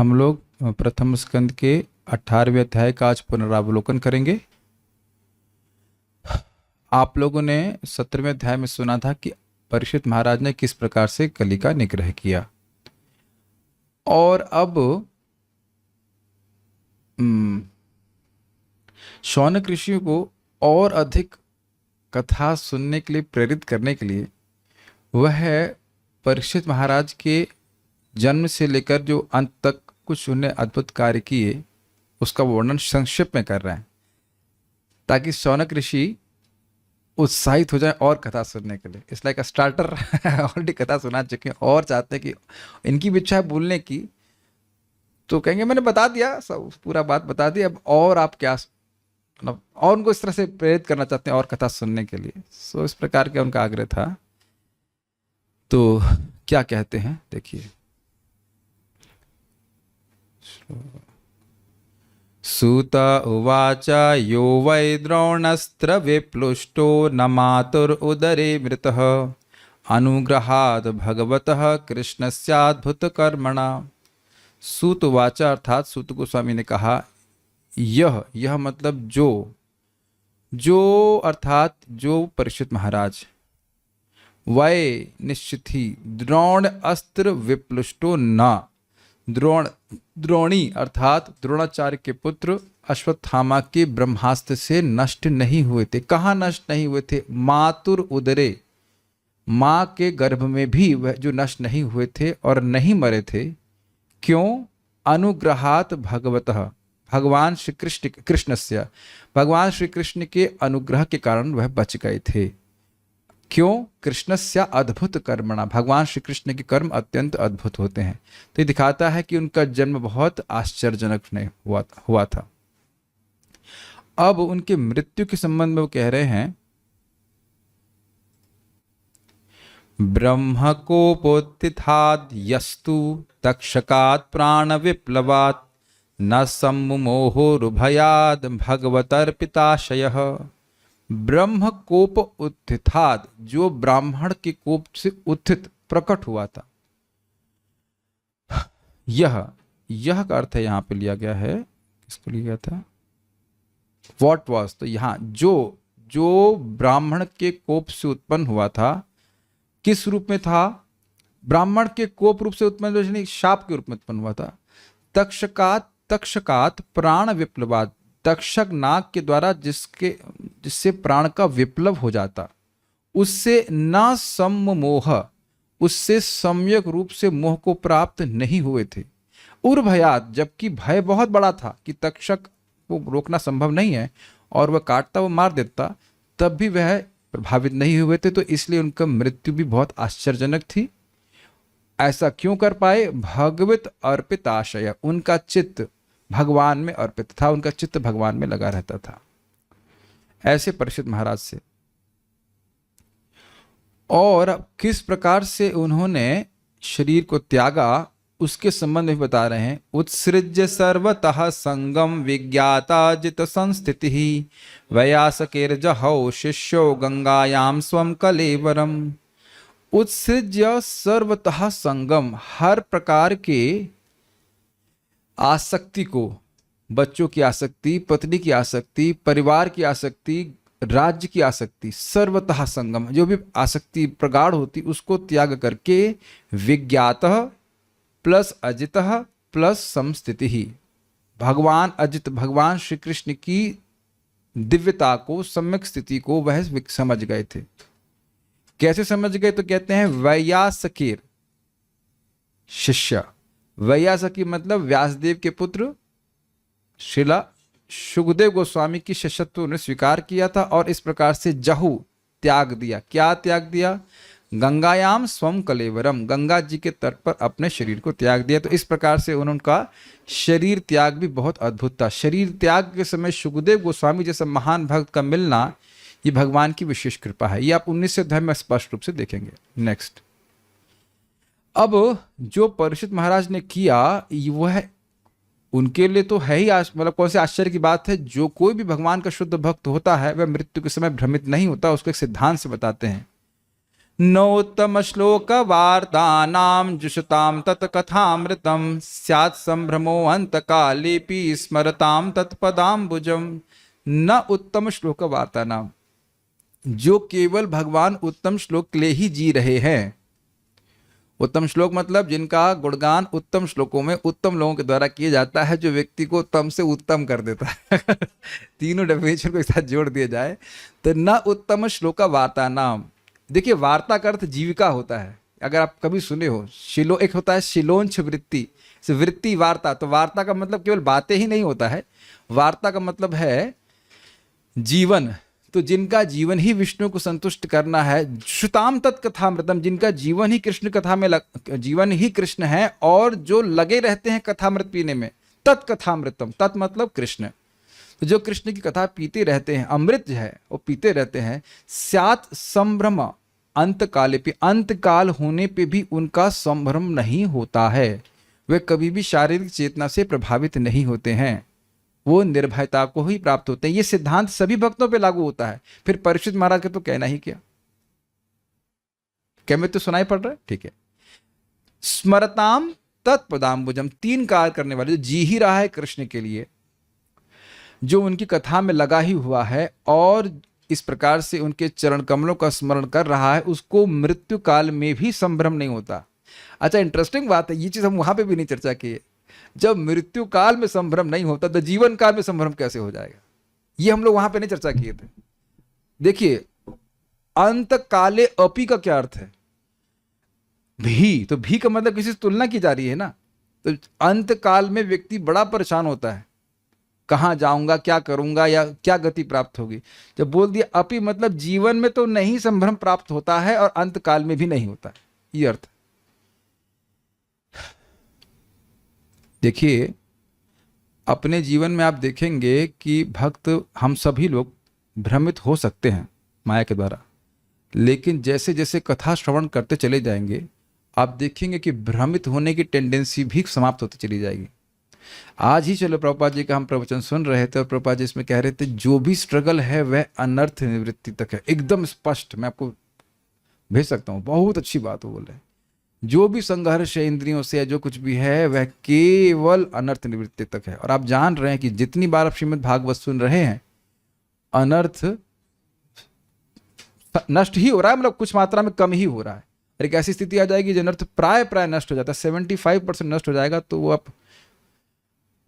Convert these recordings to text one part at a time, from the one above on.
हम लोग प्रथम स्कंद के 18वें अध्याय का आज पुनरावलोकन करेंगे। आप लोगों ने 17वें अध्याय में सुना था कि परीक्षित महाराज ने किस प्रकार से कली का निग्रह किया, और अब शौनक ऋषि को और अधिक कथा सुनने के लिए प्रेरित करने के लिए वह परीक्षित महाराज के जन्म से लेकर जो अंत तक कुछ उन्हें अद्भुत कार्य किए उसका वर्णन संक्षेप में कर रहे हैं, ताकि शौनक ऋषि उत्साहित हो जाए और कथा सुनने के लिए। It's like a starter. Already कथा सुना चुके हैं और चाहते हैं कि इनकी भी इच्छा है बोलने की, तो कहेंगे मैंने बता दिया, सब पूरा बात बता दी, अब और आप क्या, मतलब और उनको इस तरह से प्रेरित करना चाहते हैं और कथा सुनने के लिए। सो इस प्रकार का उनका आग्रह था। तो क्या कहते हैं देखिए। सूत उवाच यो वै द्रोणस्त्र विप्लुष्टो न मातुरुदरे मृतः अनुग्रहाद भगवतः कृष्णस्याद्भुत कर्मणा। सूत उवाच अर्थात सूत गोस्वामी ने कहा, यह मतलब जो अर्थात जो परीक्षित महाराज, वै निश्चित ही, द्रोण अस्त्र विप्लुष्टो न, द्रोणी अर्थात द्रोणाचार्य के पुत्र अश्वत्थामा के ब्रह्मास्त्र से नष्ट नहीं हुए थे। कहाँ नष्ट नहीं हुए थे? मातुर उदरे, माँ के गर्भ में भी वह जो नष्ट नहीं हुए थे और नहीं मरे थे। क्यों? अनुग्रहात भगवतः, भगवान श्री कृष्णस्य, भगवान श्री कृष्ण के अनुग्रह के कारण वह बच गए थे। क्यों? कृष्णस्य अद्भुत कर्मणा, भगवान श्री कृष्ण के कर्म अत्यंत अद्भुत होते हैं। तो ये दिखाता है कि उनका जन्म बहुत आश्चर्यजनक हुआ था। अब उनके मृत्यु के संबंध में वो कह रहे हैं, ब्रह्म कोपोत्थिताद् यस्तु तक्षकात् प्राण विप्लवात् न सम्मोहोरुभयाद् भगवतर्पिताशयः। ब्रह्म कोप उत्थिताद, जो ब्राह्मण के कोप से उत्थित प्रकट हुआ था। यह का अर्थ है यहां पे लिया गया है, किसको लिया गया था? व्हाट वाज, तो यहां जो ब्राह्मण के कोप से उत्पन्न हुआ था, किस रूप में था? ब्राह्मण के कोप रूप से उत्पन्न, नहीं, शाप के रूप में उत्पन्न हुआ था। तक्षकात प्राण विप्लवाद, तक्षक नाग के द्वारा जिससे प्राण का विप्लव हो जाता, उससे न सम्मोह, उससे सम्यक रूप से मोह को प्राप्त नहीं हुए थे। उर्भयात, जबकि भय बहुत बड़ा था कि तक्षक को रोकना संभव नहीं है और वह काटता, वो मार देता, तब भी वह प्रभावित नहीं हुए थे। तो इसलिए उनका मृत्यु भी बहुत आश्चर्यजनक थी। ऐसा क्यों कर पाए? भगवत अर्पित आशय, उनका चित्त भगवान में अर्पित था, उनका चित्त भगवान में लगा रहता था। ऐसे परीक्षित महाराज से। और किस प्रकार से उन्होंने शरीर को त्यागा उसके संबंध में बता रहे हैं। उत्सृज्य सर्वतः संगम विज्ञाता जित संस्थिति वयासकेर्जहौ शिष्यो गंगायाम स्वम कलेवरम। उत्सृज्य सर्वतः संगम, हर प्रकार के आसक्ति को, बच्चों की आसक्ति, पत्नी की आसक्ति, परिवार की आसक्ति, राज्य की आसक्ति, सर्वतः संगम, जो भी आसक्ति प्रगाढ़ होती उसको त्याग करके विज्ञातः प्लस अजितः प्लस समस्थिति ही, भगवान अजित, भगवान श्री कृष्ण की दिव्यता को, सम्यक स्थिति को वह समझ गए थे। कैसे समझ गए? तो कहते हैं वैयासकीर शिष्य, वैयासकी मतलब व्यासदेव के पुत्र श्रीला शुकदेव गोस्वामी की शिष्यत्व ने स्वीकार किया था और इस प्रकार से जहु त्याग दिया। क्या त्याग दिया? गंगायाम स्वम कलेवरम, गंगा जी के तट पर अपने शरीर को त्याग दिया। तो इस प्रकार से उनका शरीर त्याग भी बहुत अद्भुत था। शरीर त्याग के समय शुकदेव गोस्वामी जैसा महान भक्त का मिलना, ये भगवान की विशेष कृपा है। ये आप 19वें अध्याय में स्पष्ट रूप से देखेंगे। नेक्स्ट, अब जो परीक्षित महाराज ने किया वह उनके लिए तो है ही मतलब कौन से आश्चर्य की बात है। जो कोई भी भगवान का शुद्ध भक्त होता है वह मृत्यु के समय भ्रमित नहीं होता। उसको एक सिद्धांत से बताते हैं, नोत्तम श्लोक वार्तानां जुषतां तत्कथामृतं स्यात् संभ्रमो अंतकालेपि स्मरतां तत्पदाम्बुजम्। न उत्तम श्लोक वार्तानाम, जो केवल भगवान उत्तम श्लोक के लिए ही जी रहे हैं। उत्तम श्लोक मतलब जिनका गुणगान उत्तम श्लोकों में उत्तम लोगों के द्वारा किया जाता है, जो व्यक्ति को उत्तम से उत्तम कर देता है। तीनों डेफिनेशन को एक साथ जोड़ दिया जाए तो न उत्तम श्लोक वार्ता नाम। देखिए, वार्ता का अर्थ जीविका होता है। अगर आप कभी सुने हो, शिलो एक होता है शिलोंच वृत्ति, वृत्ति वार्ता। तो वार्ता का मतलब केवल बातें ही नहीं होता है, वार्ता का मतलब है जीवन। तो जिनका जीवन ही विष्णु को संतुष्ट करना है, श्रुताम तत्कथामृतम, जिनका जीवन ही कृष्ण कथा में जीवन ही कृष्ण है और जो लगे रहते हैं कथामृत पीने में, तत्कथामृतम, तत् मतलब कृष्ण। तो जो कृष्ण की कथा पीते रहते हैं, अमृत है वो पीते रहते हैं, स्यात् संभ्रम अंत काले पे, अंत काल होने पे भी उनका संभ्रम नहीं होता है। वे कभी भी शारीरिक चेतना से प्रभावित नहीं होते हैं, वो निर्भयता को ही प्राप्त होते हैं। ये सिद्धांत सभी भक्तों पे लागू होता है। फिर परीक्षित महाराज का तो कहना ही क्या मैं तो सुनाई पड़ रहा है, ठीक है। स्मरताम तत्पदाम्बुजम, 3 कार्य करने वाले, जो जी ही रहा है कृष्ण के लिए, जो उनकी कथा में लगा ही हुआ है और इस प्रकार से उनके चरण कमलों का स्मरण कर रहा है, उसको मृत्यु काल में भी संभ्रम नहीं होता। अच्छा, इंटरेस्टिंग बात है, ये चीज हम वहां पे भी नहीं चर्चा की है। जब मृत्यु काल में संभ्रम नहीं होता तो जीवन काल में संभ्रम कैसे हो जाएगा, ये हम लोग वहां पे नहीं चर्चा किए थे। देखिए, अंत काले अपी का क्या अर्थ है? भी, तो भी का मतलब किसी से तुलना की जा रही है ना। तो अंत काल में व्यक्ति बड़ा परेशान होता है, कहां जाऊंगा, क्या करूंगा, या क्या गति प्राप्त होगी। जब बोल दिया अपी, मतलब जीवन में तो नहीं संभ्रम प्राप्त होता है और अंत काल में भी नहीं होता है, ये अर्थ। देखिए, अपने जीवन में आप देखेंगे कि भक्त, हम सभी लोग भ्रमित हो सकते हैं माया के द्वारा, लेकिन जैसे जैसे कथा श्रवण करते चले जाएंगे, आप देखेंगे कि भ्रमित होने की टेंडेंसी भी समाप्त होती चली जाएगी। आज ही चलो प्रभुपाद जी का हम प्रवचन सुन रहे थे और प्रभुपाद जी इसमें कह रहे थे, जो भी स्ट्रगल है वह अनर्थ निवृत्ति तक है। एकदम स्पष्ट, मैं आपको भेज सकता हूँ, बहुत अच्छी बात वो बोल रहे हैं। जो भी संघर्ष है इंद्रियों से या जो कुछ भी है, वह केवल अनर्थ निवृत्ति तक है। और आप जान रहे हैं कि जितनी बार आप श्रीमद् भागवत सुन रहे हैं, अनर्थ नष्ट ही हो रहा है, मतलब कुछ मात्रा में कम ही हो रहा है। और एक ऐसी स्थिति आ जाएगी जो अनर्थ प्राय नष्ट हो जाता है, 75% नष्ट हो जाएगा। तो वो आप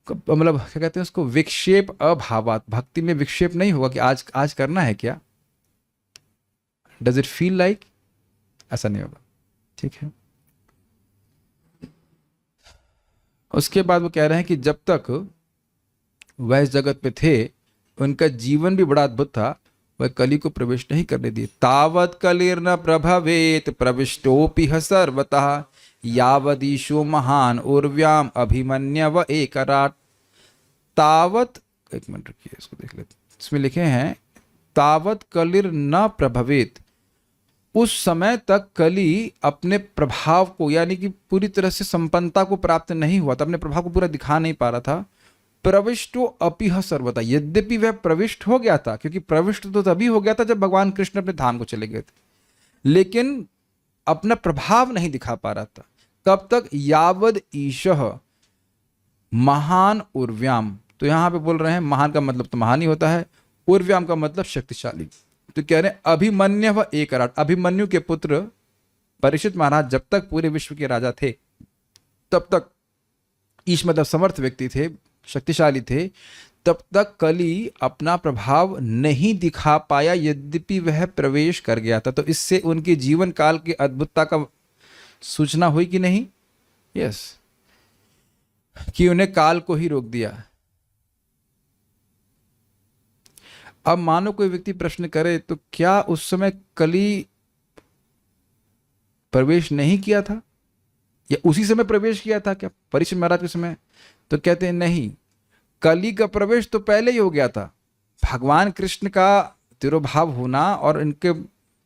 मतलब क्या कहते हैं उसको, विक्षेप अभावात, भक्ति में विक्षेप नहीं होगा कि आज करना है क्या, डज इट फील लाइक, ऐसा नहीं होगा, ठीक है। उसके बाद वो कह रहे हैं कि जब तक वह इस जगत पे थे, उनका जीवन भी बड़ा अद्भुत था, वह कली को प्रवेश नहीं करने दिए। तावत कलिर्न प्रभवेत प्रविष्टोपि सर्वतः यावदीशो महान उर्व्याम अभिमन्यव एकराट। तावत, एक मिनट रुकिए, इसको देख लेते। इसमें लिखे हैं तावत कलिर न प्रभवेत, उस समय तक कली अपने प्रभाव को, यानी कि पूरी तरह से संपन्नता को प्राप्त नहीं हुआ था, अपने प्रभाव को पूरा दिखा नहीं पा रहा था। प्रविष्टो अपिह सर्वता, यद्यपि वह प्रविष्ट हो गया था, क्योंकि प्रविष्ट तो तभी हो गया था जब भगवान कृष्ण अपने धाम को चले गए थे, लेकिन अपना प्रभाव नहीं दिखा पा रहा था। कब तक? यावद ईशः महान उर्व्याम। तो यहां पे बोल रहे हैं महान का मतलब तो महान ही होता है, उर्व्याम का मतलब शक्तिशाली। तो कह रहे हैं अभिमन्यु व एकराट, अभिमन्यु के पुत्र परीक्षित महाराज जब तक पूरे विश्व के राजा थे, तब तक ईश मतलब समर्थ व्यक्ति थे, शक्तिशाली थे, तब तक कली अपना प्रभाव नहीं दिखा पाया, यद्यपि वह प्रवेश कर गया था। तो इससे उनके जीवन काल की अद्भुतता का सूचना हुई कि नहीं? यस, कि उन्हें काल को ही रोक दिया। अब मानो कोई व्यक्ति प्रश्न करे, तो क्या उस समय कली प्रवेश नहीं किया था, या उसी समय प्रवेश किया था क्या परीक्षित महाराज के समय? तो कहते हैं नहीं, कली का प्रवेश तो पहले ही हो गया था। भगवान कृष्ण का तिरोभाव होना और इनके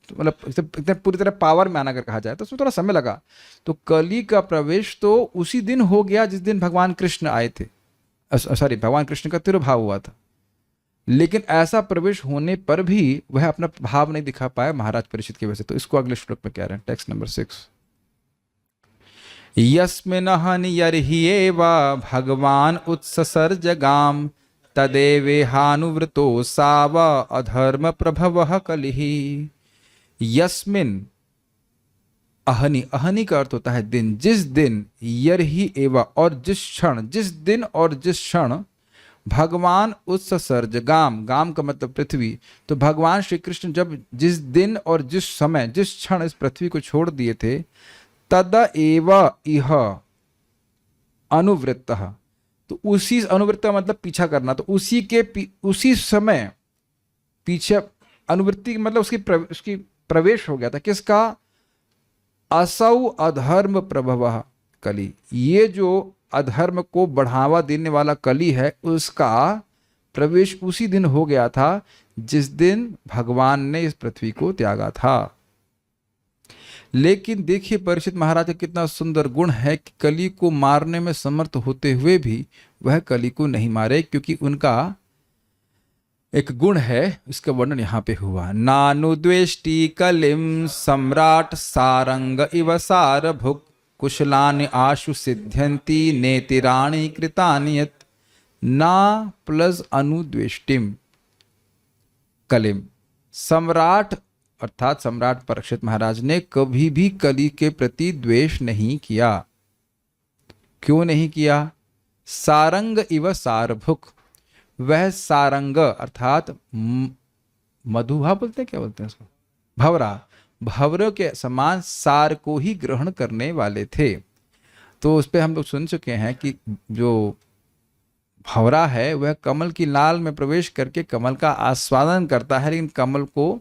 मतलब इतने पूरी तरह पावर में आना अगर कहा जाए तो उसमें थोड़ा समय लगा। तो कली का प्रवेश तो उसी दिन हो गया जिस दिन भगवान कृष्ण आए थे, सॉरी भगवान कृष्ण का तिरोभाव हुआ था। लेकिन ऐसा प्रवेश होने पर भी वह अपना प्रभाव नहीं दिखा पाया महाराज परीक्षित की वजह से। तो इसको अगले श्लोक में कह रहे हैं, टेक्स्ट नंबर 6। यस्मिन् नियर्ह्येवा भगवान उत्ससर्जगाम तदेवेहानुवृतो साव अधर्म प्रभवः कलिः। यस्मिन अहनि, अहनि का अर्थ होता है दिन, जिस दिन, यर्हि एवा और जिस क्षण, जिस दिन और जिस क्षण, भगवान उत्सर्ज गाम, गाम का मतलब पृथ्वी, तो भगवान श्री कृष्ण जब जिस दिन और जिस समय जिस क्षण इस पृथ्वी को छोड़ दिए थे, तद एव इह अनुवृत्तः, तो उसी, अनुवृत्त मतलब पीछा करना, तो उसी के उसी समय पीछे, अनुवृत्ति मतलब उसकी प्रवेश हो गया था किसका, असौ अधर्म प्रभवः कली, ये जो अधर्म को बढ़ावा देने वाला कली है उसका प्रवेश उसी दिन हो गया था जिस दिन भगवान ने इस पृथ्वी को त्यागा था। लेकिन देखिए परीक्षित महाराज का कितना सुंदर गुण है कि कली को मारने में समर्थ होते हुए भी वह कली को नहीं मारे, क्योंकि उनका एक गुण है, इसका वर्णन यहाँ पे हुआ। नानुद्वेष्टि कलिम सम्राट सारंग इव सारभुक् कुशलानि आशु सिद्ध्यन्ति नेतिराणि कृतानि यत्। ना प्लस अनुद्वेष्टिम कलिम, सम्राट अर्थात सम्राट परीक्षित महाराज ने कभी भी कली के प्रति द्वेष नहीं किया। क्यों नहीं किया? सारंग इव सारभुक्, वह सारंग अर्थात मधुभा बोलते हैं, क्या बोलते हैं उसको, भवरा, भवरों के समान सार को ही ग्रहण करने वाले थे। तो उस पर हम लोग सुन चुके हैं कि जो भवरा है वह कमल की नाल में प्रवेश करके कमल का आस्वादन करता है, लेकिन कमल को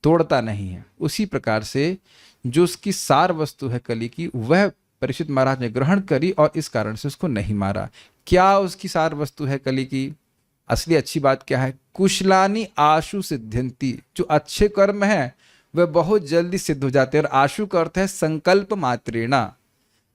तोड़ता नहीं है। उसी प्रकार से जो उसकी सार वस्तु है कली की, वह परीक्षित महाराज ने ग्रहण करी और इस कारण से उसको नहीं मारा। क्या उसकी सार वस्तु है कली की? असली अच्छी बात क्या है? कुशलानी आशु सिद्ध्यंती, जो अच्छे कर्म है वह बहुत जल्दी सिद्ध हो जाते हैं। और आशु का अर्थ है संकल्प मात्रेणा,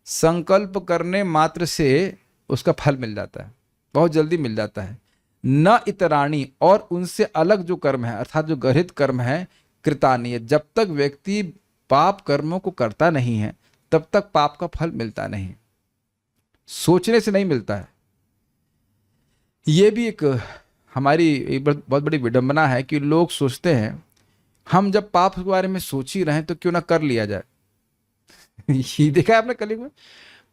संकल्प करने मात्र से उसका फल मिल जाता है, बहुत जल्दी मिल जाता है। न इतराणी, और उनसे अलग जो कर्म है अर्थात जो गृहीत कर्म है, कृतानि है, जब तक व्यक्ति पाप कर्मों को करता नहीं है तब तक पाप का फल मिलता नहीं, सोचने से नहीं मिलता है। ये भी एक हमारी बहुत बड़ी विडंबना है कि लोग सोचते हैं हम जब पाप के बारे में सोच ही रहे हैं तो क्यों ना कर लिया जाए। ये देखा है आपने कलयुग में,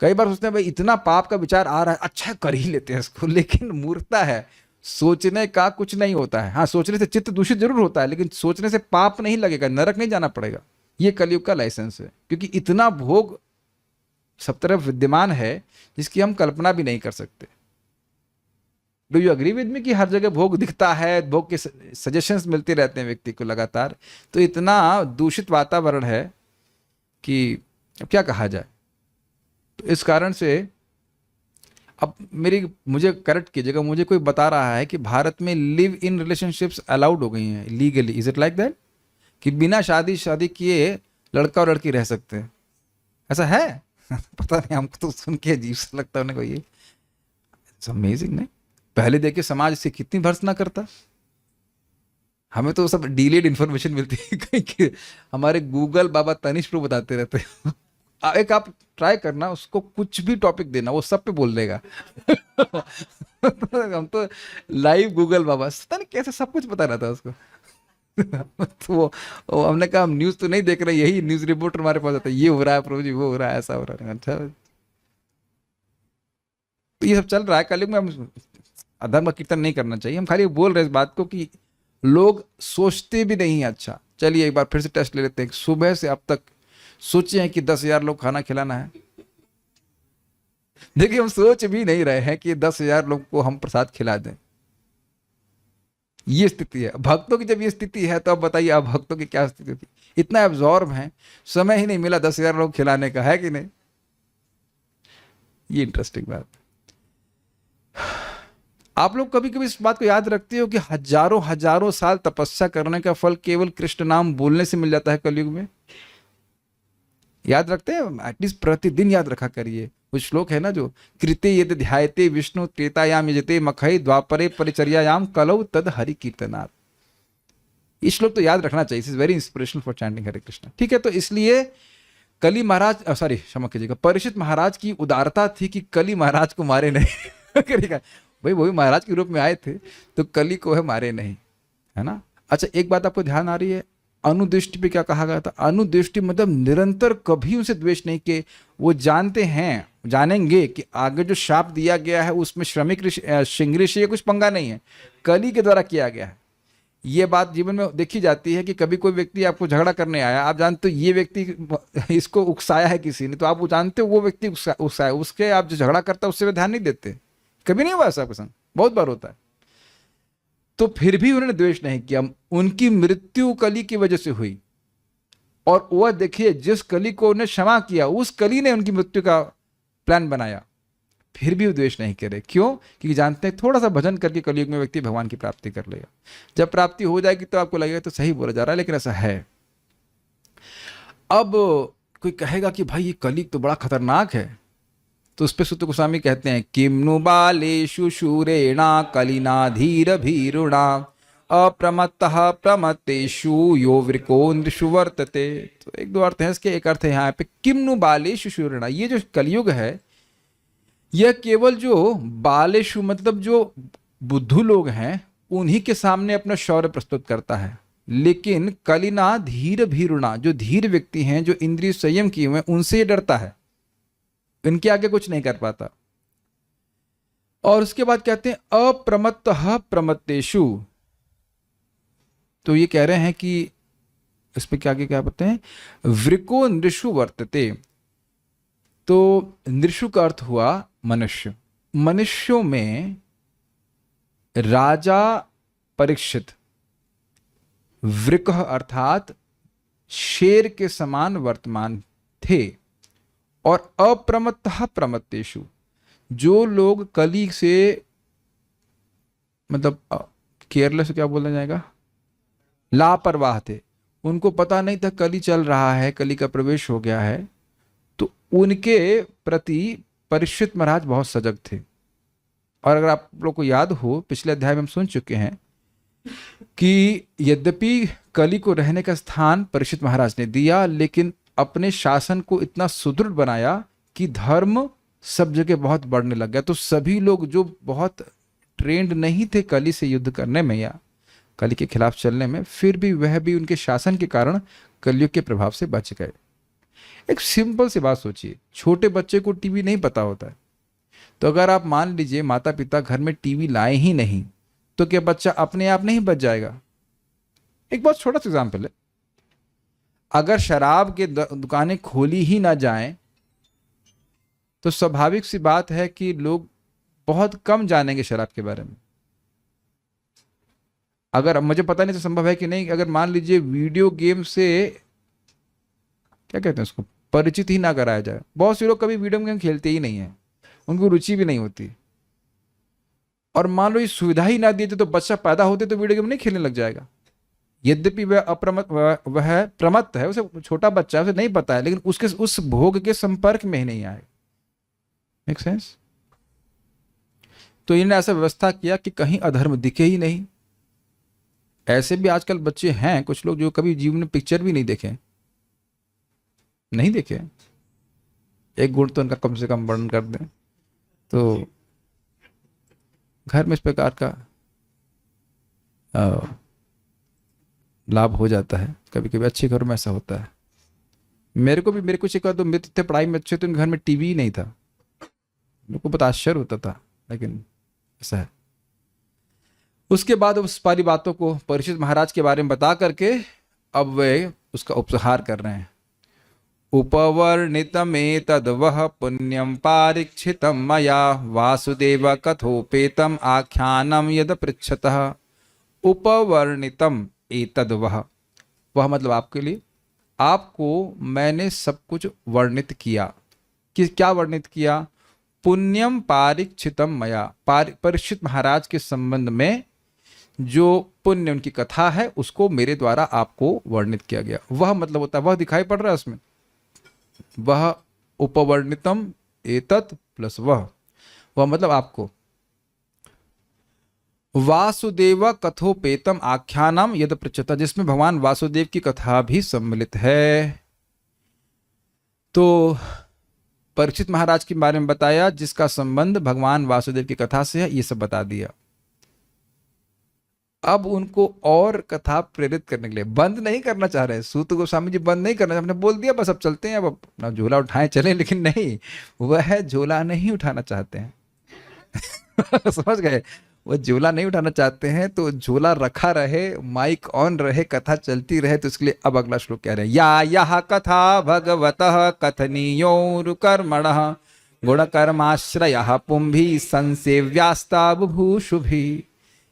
कई बार सोचते हैं भाई इतना पाप का विचार आ रहा है, अच्छा कर ही लेते हैं इसको। लेकिन मूर्खता है, सोचने का कुछ नहीं होता है। हाँ, सोचने से चित्त दूषित जरूर होता है, लेकिन सोचने से पाप नहीं लगेगा, नरक नहीं जाना पड़ेगा। ये कलयुग का लाइसेंस है, क्योंकि इतना भोग सब तरफ विद्यमान है जिसकी हम कल्पना भी नहीं कर सकते। Do you agree with me कि हर जगह भोग दिखता है, भोग के सजेशंस मिलते रहते हैं व्यक्ति को लगातार। तो इतना दूषित वातावरण है कि अब क्या कहा जाए। तो इस कारण से अब मुझे करेक्ट कीजिएगा, मुझे कोई बता रहा है कि भारत में लिव इन रिलेशनशिप्स अलाउड हो गई हैं legally, is it like that? कि बिना शादी किए लड़का और लड़की रह सकते हैं, ऐसा है? पता नहीं, हमको तो सुन के अजीब सा लगता है। उन्हें ये इट्स अमेजिंग नहीं? पहले देखिए समाज इससे कितनी भर्त्सना करता, हमें तो सब डिलेड इन्फॉर्मेशन मिलती है कहीं हमारे गूगल बाबा तनिष प्रभु बताते रहते हैं। एक आप ट्राई करना, उसको कुछ भी टॉपिक देना, वो सब पे बोल देगा। हम तो लाइव गूगल बाबा, पता नहीं कैसे सब कुछ पता रहता है उसको। तो वो हमने कहा हम न्यूज तो नहीं देख रहे, यही न्यूज रिपोर्टर हमारे पास आता है, ये हो रहा है प्रभु जी, वो हो रहा है, ऐसा हो रहा है। अच्छा, तो ये सब चल रहा है कलयुग में। हम अधर्म का कीर्तन नहीं करना चाहिए, हम खाली बोल रहे हैं इस बात को कि लोग सोचते भी नहीं है। अच्छा चलिए एक बार फिर से टेस्ट ले लेते हैं। सुबह से अब तक सोचे हैं कि 10,000 लोग खाना खिलाना है। देखिए हम सोच भी नहीं रहे हैं कि 10,000 लोग को हम प्रसाद खिला दें। ये स्थिति है भक्तों की। जब ये स्थिति है तो अब बताइए अब भक्तों की क्या स्थिति होगी। इतना एब्जॉर्ब है, समय ही नहीं मिला 10,000 लोग खिलाने का, है कि नहीं? ये इंटरेस्टिंग बात। आप लोग कभी कभी इस बात को याद रखते हो कि हजारों हजारों साल तपस्या करने का फल केवल कृष्ण नाम बोलने से मिल जाता है कलयुग में? याद रखते हैं? एटलीस्ट प्रतिदिन याद रखा करिए, वो श्लोक है ना जो, कृते यद ध्यायते विष्णु त्रेतायाम यजते मखई द्वापरे परिचर्यायाम कलौ तद हरि कीर्तनात्। ये श्लोक तो याद रखना चाहिए, is very inspirational for chanting Hare Krishna. ठीक है, तो इसलिए कली महाराज, सॉरी क्षमा कीजिएगा, परीक्षित महाराज की उदारता थी कि कली महाराज को मारे नहीं। करेगा भाई, वो भी महाराज के रूप में आए थे, तो कली को है मारे नहीं, है ना। अच्छा, एक बात आपको ध्यान आ रही है, अनुदृष्टि पे क्या कहा गया था? अनुदृष्टि मतलब निरंतर कभी उनसे द्वेष नहीं किए। वो जानते हैं, जानेंगे कि आगे जो शाप दिया गया है उसमें श्रमिक ऋषि, श्रृंग ऋषि या कुछ पंगा नहीं है, कली के द्वारा किया गया है। ये बात जीवन में देखी जाती है कि कभी कोई व्यक्ति आपको झगड़ा करने आया, आप जानते हो ये व्यक्ति इसको उकसाया है किसी ने, तो आप वो जानते हो वो व्यक्ति उकसाया, उसके आप जो झगड़ा करता है उससे वे ध्यान नहीं देते। कभी नहीं हुआ ऐसा प्रसंग? बहुत बार होता है। तो फिर भी उन्होंने द्वेष नहीं किया। उनकी मृत्यु कली की वजह से हुई, और वह देखिए जिस कली को उन्हें क्षमा किया उस कली ने उनकी मृत्यु का प्लान बनाया, फिर भी वो द्वेष नहीं करे। क्यों? क्योंकि जानते हैं थोड़ा सा भजन करके कलयुग में व्यक्ति भगवान की प्राप्ति कर लेगा। जब प्राप्ति हो जाएगी तो आपको लगेगा तो सही बोला जा रहा है, लेकिन ऐसा है। अब कोई कहेगा कि भाई ये कलयुग तो बड़ा खतरनाक है, तो उस पर सुत गोस्वामी कहते हैं, किम्नु बालेषु शूरेणा कलिना धीर भीरुणा अप्रमत्तः प्रमत्तेषु यो वृकोन्द्रषु वर्तते। तो एक दो अर्थ है इसके। एक अर्थ है यहाँ पे किम्नु बालेषु शूरेणा, ये जो कलयुग है यह केवल जो बालेषु मतलब जो बुद्धू लोग हैं उन्हीं के सामने अपना शौर्य प्रस्तुत करता है, लेकिन कलिना धीर भीरुणा, जो धीर व्यक्ति हैं, जो इंद्रिय संयम किए हुए हैं, उनसे ये डरता है, इनके आगे कुछ नहीं कर पाता। और उसके बाद कहते हैं अप्रमत्तः प्रमत्तेषु, तो ये कह रहे हैं कि इस पे क्या आगे क्या बताते हैं, वृको नृषु वर्तते। तो नृषु का अर्थ हुआ मनुष्य। मनुष्यों में राजा परीक्षित वृक अर्थात शेर के समान वर्तमान थे, और अप्रमत्तः प्रमत्तेषु, जो लोग कली से मतलब केयरलेस क्या बोला जाएगा, लापरवाह थे, उनको पता नहीं था कली चल रहा है, कली का प्रवेश हो गया है, तो उनके प्रति परीक्षित महाराज बहुत सजग थे। और अगर आप लोग को याद हो, पिछले अध्याय में हम सुन चुके हैं कि यद्यपि कली को रहने का स्थान परीक्षित महाराज ने दिया, लेकिन अपने शासन को इतना सुदृढ़ बनाया कि धर्म सब जगह बहुत बढ़ने लग गया। तो सभी लोग जो बहुत ट्रेंड नहीं थे कली से युद्ध करने में या कली के खिलाफ चलने में, फिर भी वह भी उनके शासन के कारण कलयुग के प्रभाव से बच गए। एक सिंपल सी बात सोचिए, छोटे बच्चे को टीवी नहीं पता होता है, तो अगर आप मान लीजिए माता पिता घर में टीवी लाए ही नहीं, तो क्या बच्चा अपने आप नहीं बच जाएगा? एक बहुत छोटा सा एग्जाम्पल है, अगर शराब के दुकानें खोली ही ना जाएं, तो स्वाभाविक सी बात है कि लोग बहुत कम जानेंगे शराब के बारे में। अगर मुझे पता नहीं तो संभव है कि नहीं, अगर मान लीजिए वीडियो गेम से क्या कहते हैं उसको परिचित ही ना कराया जाए, बहुत से लोग कभी वीडियो गेम खेलते ही नहीं है, उनको रुचि भी नहीं होती, और मान लो ये सुविधा ही ना दी तो बच्चा पैदा होते तो वीडियो गेम नहीं खेलने लग जाएगा। यद्यपि वह वह प्रमत्त है, उसे छोटा बच्चा है, उसे नहीं पता है, लेकिन उसके उस भोग के संपर्क में ही नहीं आए। Make sense? तो इन्होंने ऐसा व्यवस्था किया कि कहीं अधर्म दिखे ही नहीं। ऐसे भी आजकल बच्चे हैं कुछ लोग जो कभी जीवन में पिक्चर भी नहीं देखे, एक गुण तो उनका कम से कम वर्णन कर दें तो घर में इस प्रकार का लाभ हो जाता है। कभी कभी अच्छे घरों में ऐसा होता है। मेरे कुछ एक बार तो मित्र थे पढ़ाई में अच्छे, तो उनके घर में टीवी ही नहीं था, मेरे को बहुत आश्चर्य होता था, लेकिन ऐसा है। उसके बाद उस सारी बातों को परीक्षित महाराज के बारे में बता करके अब वे उसका उपसंहार कर रहे हैं। उपवर्णितमेतद् वः पुण्यं पारीक्षितं मया वासुदेव कथोपेतम् आख्यानं यद पृच्छतः। उपवर्णितम एतद् वह मतलब आपके लिए, आपको मैंने सब कुछ वर्णित किया। कि क्या वर्णित किया? पुण्यम पारीक्षितम मया, परीक्षित महाराज के संबंध में जो पुण्य उनकी कथा है उसको मेरे द्वारा आपको वर्णित किया गया। वह मतलब होता है, वह दिखाई पड़ रहा है उसमें, वह उपवर्णितम एतत् प्लस वह मतलब आपको। वासुदेव कथोपेतम आख्यानम यद पृच्छता, जिसमें भगवान वासुदेव की कथा भी सम्मिलित है। तो परीक्षित महाराज के बारे में बताया जिसका संबंध भगवान वासुदेव की कथा से है, ये सब बता दिया। अब उनको और कथा प्रेरित करने के लिए, बंद नहीं करना चाह रहे सूत गोस्वामी जी, बंद नहीं करना, हमने बोल दिया बस अब चलते हैं, अब अपना झोला उठाएं चलें, लेकिन नहीं, वह झोला नहीं उठाना चाहते हैं। समझ गए, वो झोला नहीं उठाना चाहते हैं, तो झोला रखा रहे, माइक ऑन रहे, कथा चलती रहे। तो इसके लिए अब अगला श्लोक कह रहे हैं, या यह कथा भगवतः कथनीयोरुकर्मणः गुणकर्माश्रयः पुंभी संसेव्यास्ता बुभूषुभिः।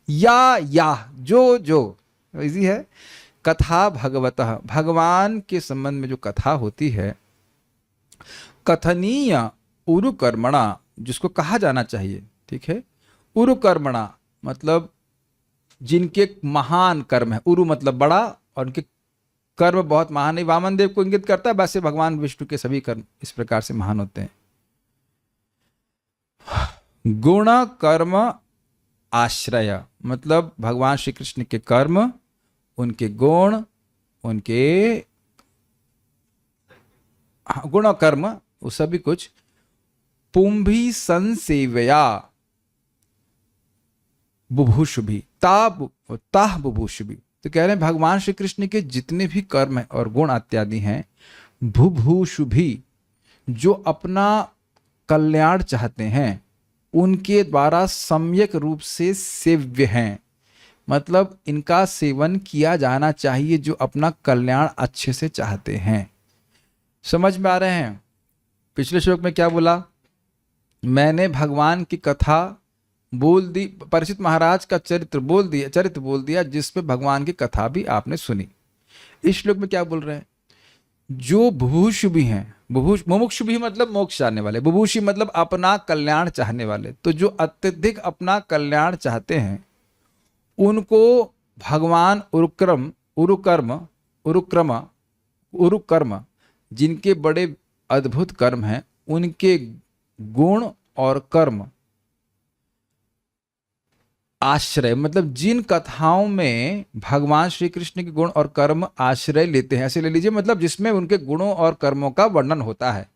या जो इजी है, कथा भगवतः, भगवान के संबंध में जो कथा होती है, कथनीय उरुकर्मणा, जिसको कहा जाना चाहिए, ठीक है। उरुकर्मणा मतलब जिनके महान कर्म है, उरु मतलब बड़ा, और उनके कर्म बहुत महान है। वामन देव को इंगित करता है, वैसे भगवान विष्णु के सभी कर्म इस प्रकार से महान होते हैं। गुण कर्म आश्रय मतलब भगवान श्री कृष्ण के कर्म, उनके गुण, उनके गुण और कर्म, वो सभी कुछ। पुंभी संसेवया बुभुषुभि, ताह बुभुषुभि, तो कह रहे हैं भगवान श्री कृष्ण के जितने भी कर्म है और गुण इत्यादि हैं, बुभुषुभि, जो अपना कल्याण चाहते हैं, उनके द्वारा सम्यक रूप से सेव्य हैं। मतलब इनका सेवन किया जाना चाहिए, जो अपना कल्याण अच्छे से चाहते हैं। समझ में आ रहे हैं? पिछले श्लोक में क्या बोला, मैंने भगवान की कथा बोल दी, परीक्षित महाराज का चरित्र बोल दिया जिसमें भगवान की कथा भी आपने सुनी। इस श्लोक में क्या बोल रहे हैं, जो बुभुषुभि हैं, मुमुक्षुभि मतलब मोक्ष चाहने वाले, बुभुषि मतलब अपना कल्याण चाहने वाले, तो जो अत्यधिक अपना कल्याण चाहते हैं, उनको भगवान उरुकर्म जिनके बड़े अद्भुत कर्म हैं, उनके गुण और कर्म आश्रय, मतलब जिन कथाओं में भगवान श्री कृष्ण के गुण और कर्म आश्रय लेते हैं, ऐसे ले लीजिए, मतलब जिसमें उनके गुणों और कर्मों का वर्णन होता है,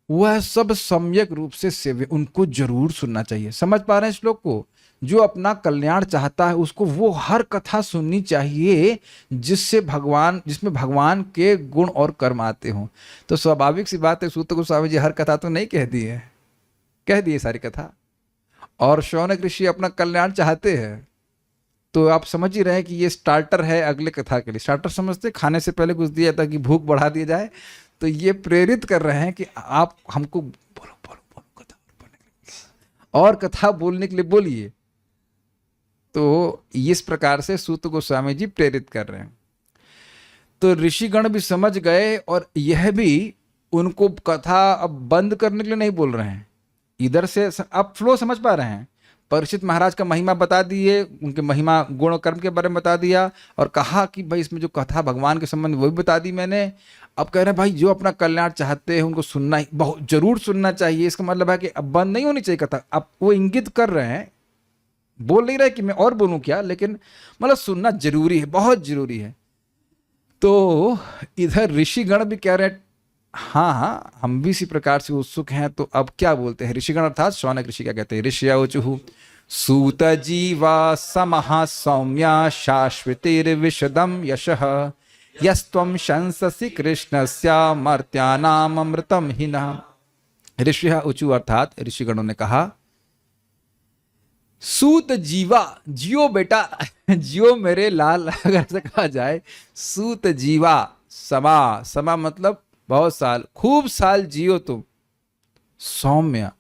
वह सब सम्यक रूप से सेव्य, उनको जरूर सुनना चाहिए। समझ पा रहे हैं श्लोक को? जो अपना कल्याण चाहता है, उसको वो हर कथा सुननी चाहिए जिसमें भगवान के गुण और कर्म आते हों। तो स्वाभाविक सी बात है, सूत गोस्वामी जी हर कथा तो नहीं कह दी है, कह दी है सारी कथा, और शौनक ऋषि अपना कल्याण चाहते हैं। तो आप समझ ही रहे हैं कि ये स्टार्टर है अगले कथा के लिए। स्टार्टर समझते, खाने से पहले कुछ दिया ताकि भूख बढ़ा दी जाए, तो ये प्रेरित कर रहे हैं कि आप हमको बोलो कथा बोलने के लिए, और कथा बोलने के लिए बोलिए। तो इस प्रकार से सूत गोस्वामी जी प्रेरित कर रहे हैं। तो ऋषिगण भी समझ गए, और यह भी उनको कथा अब बंद करने के लिए नहीं बोल रहे हैं। इधर से अब फ्लो समझ पा रहे हैं। परीक्षित महाराज का महिमा बता दिए, उनके महिमा गुण कर्म के बारे में बता दिया, और कहा कि भाई इसमें जो कथा भगवान के संबंध वो भी बता दी मैंने। अब कह रहे हैं भाई जो अपना कल्याण चाहते हैं उनको सुनना ही, बहुत जरूर सुनना चाहिए। इसका मतलब है कि अब बंद नहीं होनी चाहिए कथा। अब वो इंगित कर रहे हैं, बोल नहीं रहे कि मैं और बोलूं क्या, लेकिन मतलब सुनना जरूरी है, बहुत जरूरी है। तो इधर ऋषिगण भी कह रहे हैं हाँ, हम भी इसी प्रकार से उत्सुक हैं। तो अब क्या बोलते हैं ऋषिगण, अर्थात शौनक ऋषि क्या कहते हैं, ऋषिया ऊचुः सूत जीवा समहा सौम्या शाश्वतिर्विशदम यशः यस्त्वं शंससि कृष्णस्य मर्त्यानाम अमृतम हिनः। ऋषिया ऊचु अर्थात ऋषिगणों ने कहा, सूत जीवा, जियो बेटा, जियो मेरे लाल, अगर ऐसा कहा जाए, सूत जीवा, समा मतलब बहुत साल, खूब साल जियो तुम। सौम्य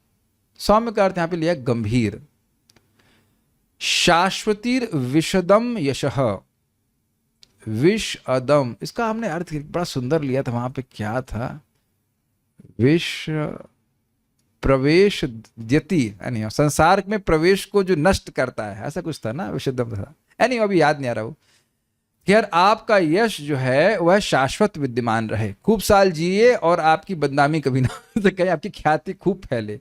का अर्थ यहां पे लिया गंभीर। शाश्वतीर विशदम यशः, विष अदम, इसका हमने अर्थ बड़ा सुंदर लिया था, वहां पे क्या था, विष प्रवेश द्यति, यानी संसार में प्रवेश को जो नष्ट करता है, ऐसा कुछ था ना, विशदम था, यानी अभी याद नहीं आ रहा वो। कि यार आपका यश जो है वह शाश्वत विद्यमान रहे, खूब साल जिए और आपकी बदनामी कभी ना तो कहीं आपकी ख्याति खूब फैले।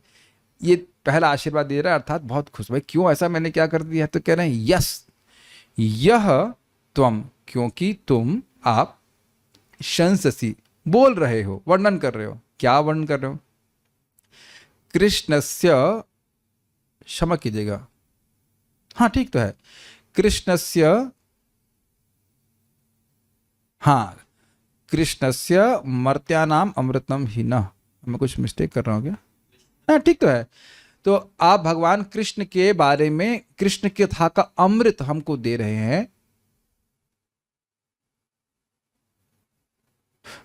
ये पहला आशीर्वाद दे रहा है, अर्थात बहुत खुश। भाई क्यों, ऐसा मैंने क्या कर दिया है? तो कह रहे हैं यस यह त्वम, क्योंकि तुम, आप, शंससी, बोल रहे हो, वर्णन कर रहे हो। क्या वर्णन कर रहे हो? कृष्णस्य, क्षमा कीजिएगा, हाँ ठीक तो है, कृष्णस्य, हाँ, कृष्णस्य मर्त्यानाम अमृतम ही न, मैं कुछ मिस्टेक कर रहा हूँ क्या? हाँ ठीक तो है। तो आप भगवान कृष्ण के बारे में, कृष्ण के कथा का अमृत हमको दे रहे हैं,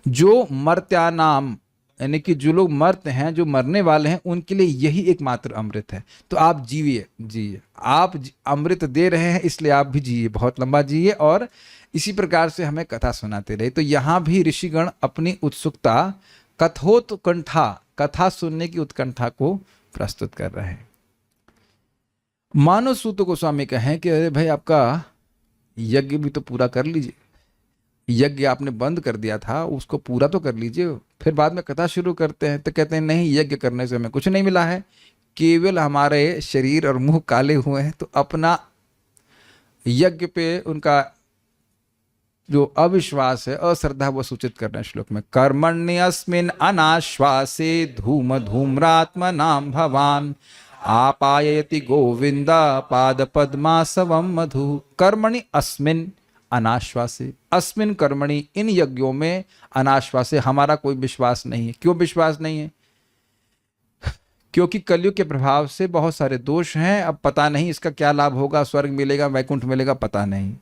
जो मर्त्यानाम, यानी कि जो लोग मर्त हैं, जो मरने वाले हैं, उनके लिए यही एकमात्र अमृत है। तो आप जीविए, जिए, आप अमृत दे रहे हैं, इसलिए आप भी जिए, बहुत लंबा जिए और इसी प्रकार से हमें कथा सुनाते रहे। तो यहाँ भी ऋषिगण अपनी उत्सुकता, कथोत्कंठा, कथा सुनने की उत्कंठा को प्रस्तुत कर रहे हैं। मानव सूत गोस्वामी कहें कि अरे भाई आपका यज्ञ भी तो पूरा कर लीजिए, यज्ञ आपने बंद कर दिया था उसको पूरा तो कर लीजिए, फिर बाद में कथा शुरू करते हैं। तो कहते हैं नहीं, यज्ञ करने से हमें कुछ नहीं मिला है, केवल हमारे शरीर और मुंह काले हुए हैं। तो अपना यज्ञ पे उनका जो अविश्वास है, अश्रद्धा, वो सूचित कर रहे हैं श्लोक में। कर्मण्यस्मिन् अनाश्वासे धूम धूम्रात्मनां भवान आपायति गोविंद पाद पद्मासवम मधु। कर्मणि अस्मिन् अनाश्वासे, अस्मिन कर्मणि, इन यज्ञों में, अनाश्वासे, हमारा कोई विश्वास नहीं है। क्यों विश्वास नहीं है? क्योंकि कलयुग के प्रभाव से बहुत सारे दोष हैं। अब पता नहीं इसका क्या लाभ होगा, स्वर्ग मिलेगा, वैकुंठ मिलेगा, पता नहीं।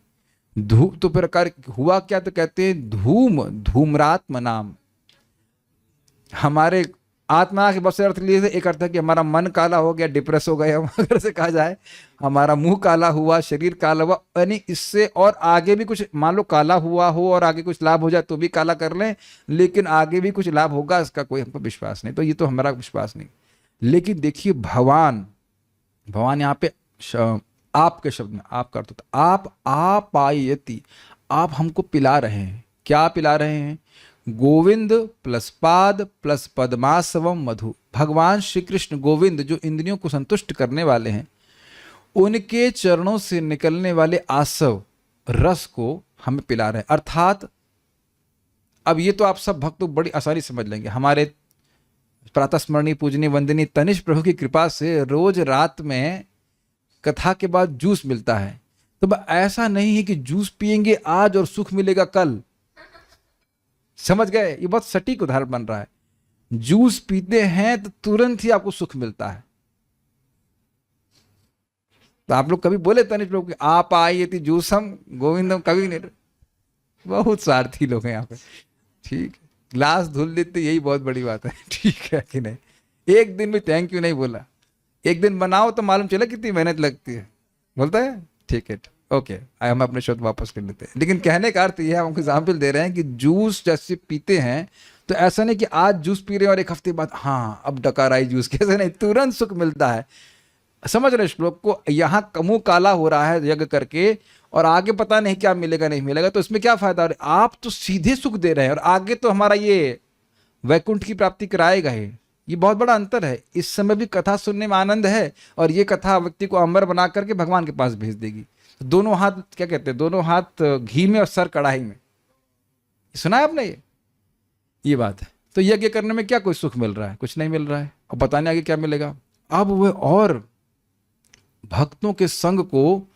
तो प्रकार हुआ क्या? तो कहते हैं धूम धूम्रात्म नाम, हमारे आत्मा के बहुत से अर्थ लिए। एक अर्थ है कि हमारा मन काला हो गया, डिप्रेस हो गया, अगर से कहा जाए हमारा मुंह काला हुआ, शरीर काला हुआ, यानी इससे और आगे भी कुछ, मान लो काला हुआ हो और आगे कुछ लाभ हो जाए तो भी काला कर लें, लेकिन आगे भी कुछ लाभ होगा इसका कोई हमको विश्वास नहीं। तो ये तो हमारा विश्वास नहीं। लेकिन देखिए भगवान, भगवान यहाँ पे आपके शब्द में आप का अर्थ होता, आप आपायति, आप हमको पिला रहे हैं। क्या पिला रहे हैं? गोविंद प्लस पाद प्लस पद्मासवम मधु। भगवान श्री कृष्ण गोविंद, जो इंद्रियों को संतुष्ट करने वाले हैं, उनके चरणों से निकलने वाले आसव रस को हमें पिला रहे हैं। अर्थात अब ये तो आप सब भक्त तो बड़ी आसानी समझ लेंगे। हमारे प्रातः स्मरणीय पूजनीय वंदनीय तनिष्ठ प्रभु की कृपा से रोज रात में कथा के बाद जूस मिलता है। तो ऐसा नहीं है कि जूस पिएंगे आज और सुख मिलेगा कल, समझ गए? ये बहुत सटीक उदाहरण बन रहा है। जूस पीते हैं तो तुरंत ही आपको सुख मिलता है। तो आप लोग कभी बोले तनिष्ठ प्रभु कि आप आइए थी जूसम गोविंदम, कभी नहीं। बहुत स्वार्थी लोग हैं यहाँ पे, ठीक है। ग्लास धुल देते, यही बहुत बड़ी बात है, ठीक है कि नहीं? एक दिन भी थैंक यू नहीं बोला। एक दिन बनाओ तो मालूम चला कितनी मेहनत लगती है, बोलता है ठीक है, ओके, हम अपने शब्द वापस कर लेते हैं। लेकिन कहने का अर्थ यह है, हम एग्जाम्पल दे रहे हैं कि जूस जैसे पीते हैं तो ऐसा नहीं कि आज जूस पी रहे हैं और एक हफ्ते बाद हाँ अब डकार आई जूस, कैसे नहीं, तुरंत सुख मिलता है। समझ रहे श्लोक को? यहाँ मुंह काला हो रहा है यज्ञ करके और आगे पता नहीं क्या मिलेगा नहीं मिलेगा, तो इसमें क्या फायदा? आप तो सीधे सुख दे रहे हैं और आगे तो हमारा ये वैकुंठ की प्राप्ति कराएगा ही। ये बहुत बड़ा अंतर है। इस समय भी कथा सुनने में आनंद है और ये कथा व्यक्ति को अमर बना करके भगवान के पास भेज देगी। दोनों हाथ, क्या कहते हैं, दोनों हाथ घी में और सर कढ़ाई में। सुना है आपने? ये बात है। तो यज्ञ करने में क्या कोई सुख मिल रहा है? कुछ नहीं मिल रहा है, और पता नहीं आगे क्या मिलेगा। अब वह और भक्तों के संग को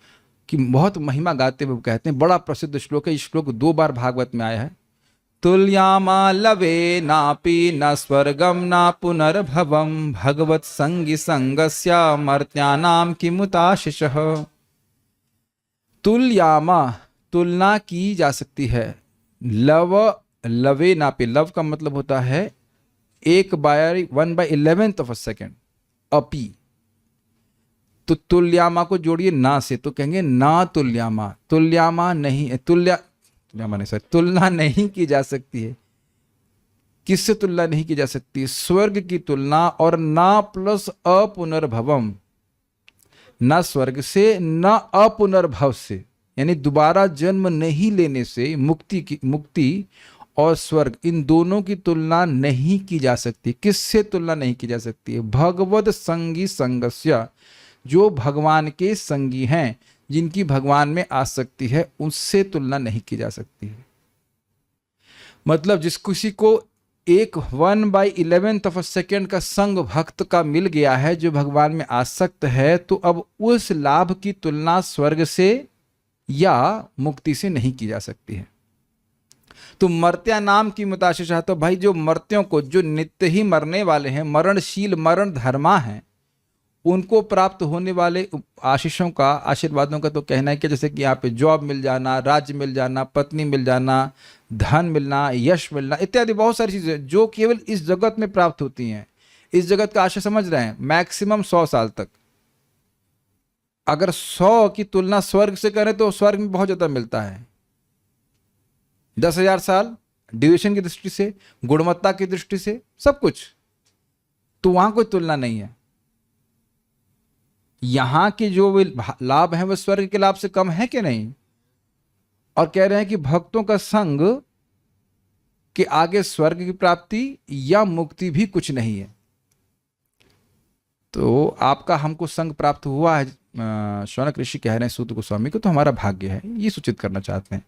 की बहुत महिमा गाते हुए कहते हैं, बड़ा प्रसिद्ध श्लोक है। इस श्लोक 2 बार भागवत में आया है। तुल्यामा लवे नापि न स्वर्गम न पुनर्भवम भगवत संगी संगस्य मर्त्यानाम किमुताशिषः। तुल्यामा, तुलना की जा सकती है। लव, लवे नापि, लव का मतलब होता है 1/11 ऑफ अ सेकेंड, अपी। तो तुल्यामा को जोड़िए ना से, तो कहेंगे ना तुल्यामा, तुल्यामा नहीं, तुल्यामा नहीं सर, तुलना नहीं की जा सकती है। किससे तुलना नहीं की जा सकती? स्वर्ग की तुलना, और ना प्लस अपुनर्भवम, न स्वर्ग से न अपुनर्भव से, यानी दोबारा जन्म नहीं लेने से मुक्ति और स्वर्ग, इन दोनों की तुलना नहीं की जा सकती। किससे तुलना नहीं की जा सकती है? भगवद संगी संगस्य, जो भगवान के संगी हैं, जिनकी भगवान में आसक्ति है, उससे तुलना नहीं की जा सकती है। मतलब जिस किसी को एक 1/11 का संग भक्त का मिल गया है, जो भगवान में आसक्त है, तो अब उस लाभ की तुलना स्वर्ग से या मुक्ति से नहीं की जा सकती है। तो मर्त्या नाम की मुताशिशा, तो भाई जो मर्त्यों को, जो नित्य ही मरने वाले हैं, मरणशील मरण धर्मा हैं, उनको प्राप्त होने वाले आशीषों का, आशीर्वादों का तो कहना है कि जैसे कि यहाँ पे जॉब मिल जाना, राज्य मिल जाना, पत्नी मिल जाना, धन मिलना, यश मिलना इत्यादि बहुत सारी चीजें जो केवल इस जगत में प्राप्त होती हैं। इस जगत का आशय समझ रहे हैं? मैक्सिमम 100 साल तक। अगर 100 की तुलना स्वर्ग से करें तो स्वर्ग में बहुत ज्यादा मिलता है। 10,000 साल ड्यूरेशन की दृष्टि से, गुणवत्ता की दृष्टि से, सब कुछ, तो वहां कोई तुलना नहीं है। यहां के जो लाभ हैं वो स्वर्ग के लाभ से कम है कि नहीं? और कह रहे हैं कि भक्तों का संग के आगे स्वर्ग की प्राप्ति या मुक्ति भी कुछ नहीं है। तो आपका हमको संग प्राप्त हुआ है, शौनक ऋषि कह रहे हैं सूत गोस्वामी को, तो हमारा भाग्य है, ये सूचित करना चाहते हैं।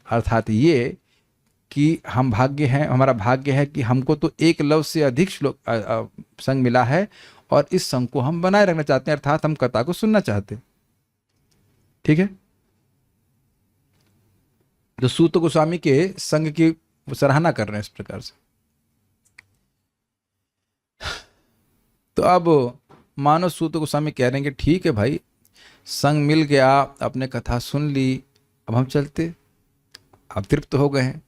अर्थात ये कि हम भाग्य हैं, हमारा भाग्य है कि हमको तो एक लव से अधिक श्लोक संग मिला है, और इस संग को हम बनाए रखना चाहते हैं, अर्थात हम कथा को सुनना चाहते हैं। ठीक है, तो सूत गोस्वामी के संग की सराहना कर रहे हैं इस प्रकार से। तो अब मानो सूत गोस्वामी कह रहे हैं कि ठीक है भाई, संग मिल गया, आपने कथा सुन ली, अब हम चलते, अब तृप्त हो गए हैं।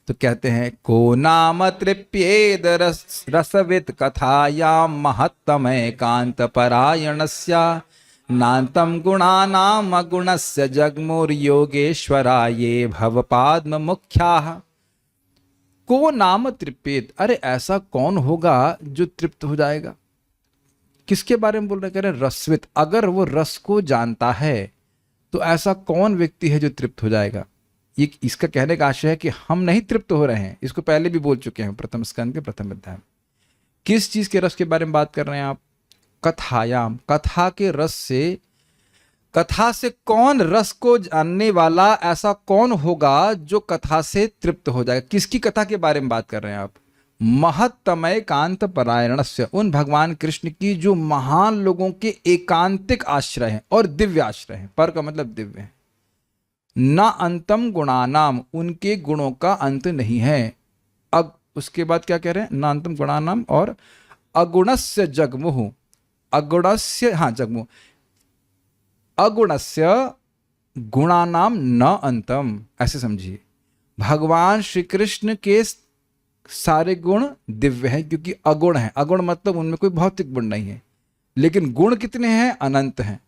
तो कहते हैं, को नाम तृप्येद रसवित कथायां महत्तम एकांत परायणस्य नान्तम गुणानाम गुणस्य जगमुर्योगेश्वराये भवपाद्म मुख्याः। को नाम तृप्येत, अरे ऐसा कौन होगा जो तृप्त हो जाएगा? किसके बारे में बोल रहे? कह रहे रसवित, अगर वो रस को जानता है तो ऐसा कौन व्यक्ति है जो तृप्त हो जाएगा? ये इसका कहने का आशय है कि हम नहीं तृप्त हो रहे हैं, इसको पहले भी बोल चुके हैं प्रथम स्कंद के प्रथम अध्याय में। किस चीज के रस के बारे में बात कर रहे हैं आप? कथायाम, कथा के रस से। कथा से कौन रस को जानने वाला, ऐसा कौन होगा जो कथा से तृप्त हो जाएगा? किसकी कथा के बारे में बात कर रहे हैं आप? महत्तमय कांत परायणस्य, उन भगवान कृष्ण की जो महान लोगों के एकांतिक आश्रय हैं और दिव्य आश्रय हैं। पर का मतलब दिव्य है। न अंतम गुणानाम, उनके गुणों का अंत नहीं है। अब उसके बाद क्या कह रहे हैं? न अंतम गुणानाम और अगुणस्य जगमुह, अगुणस्य, हाँ जगमुह, अगुणस्य गुणानाम न अंतम, ऐसे समझिए। भगवान श्री कृष्ण के सारे गुण दिव्य हैं क्योंकि अगुण है। अगुण मतलब उनमें कोई भौतिक गुण नहीं है, लेकिन गुण कितने हैं? अनंत हैं।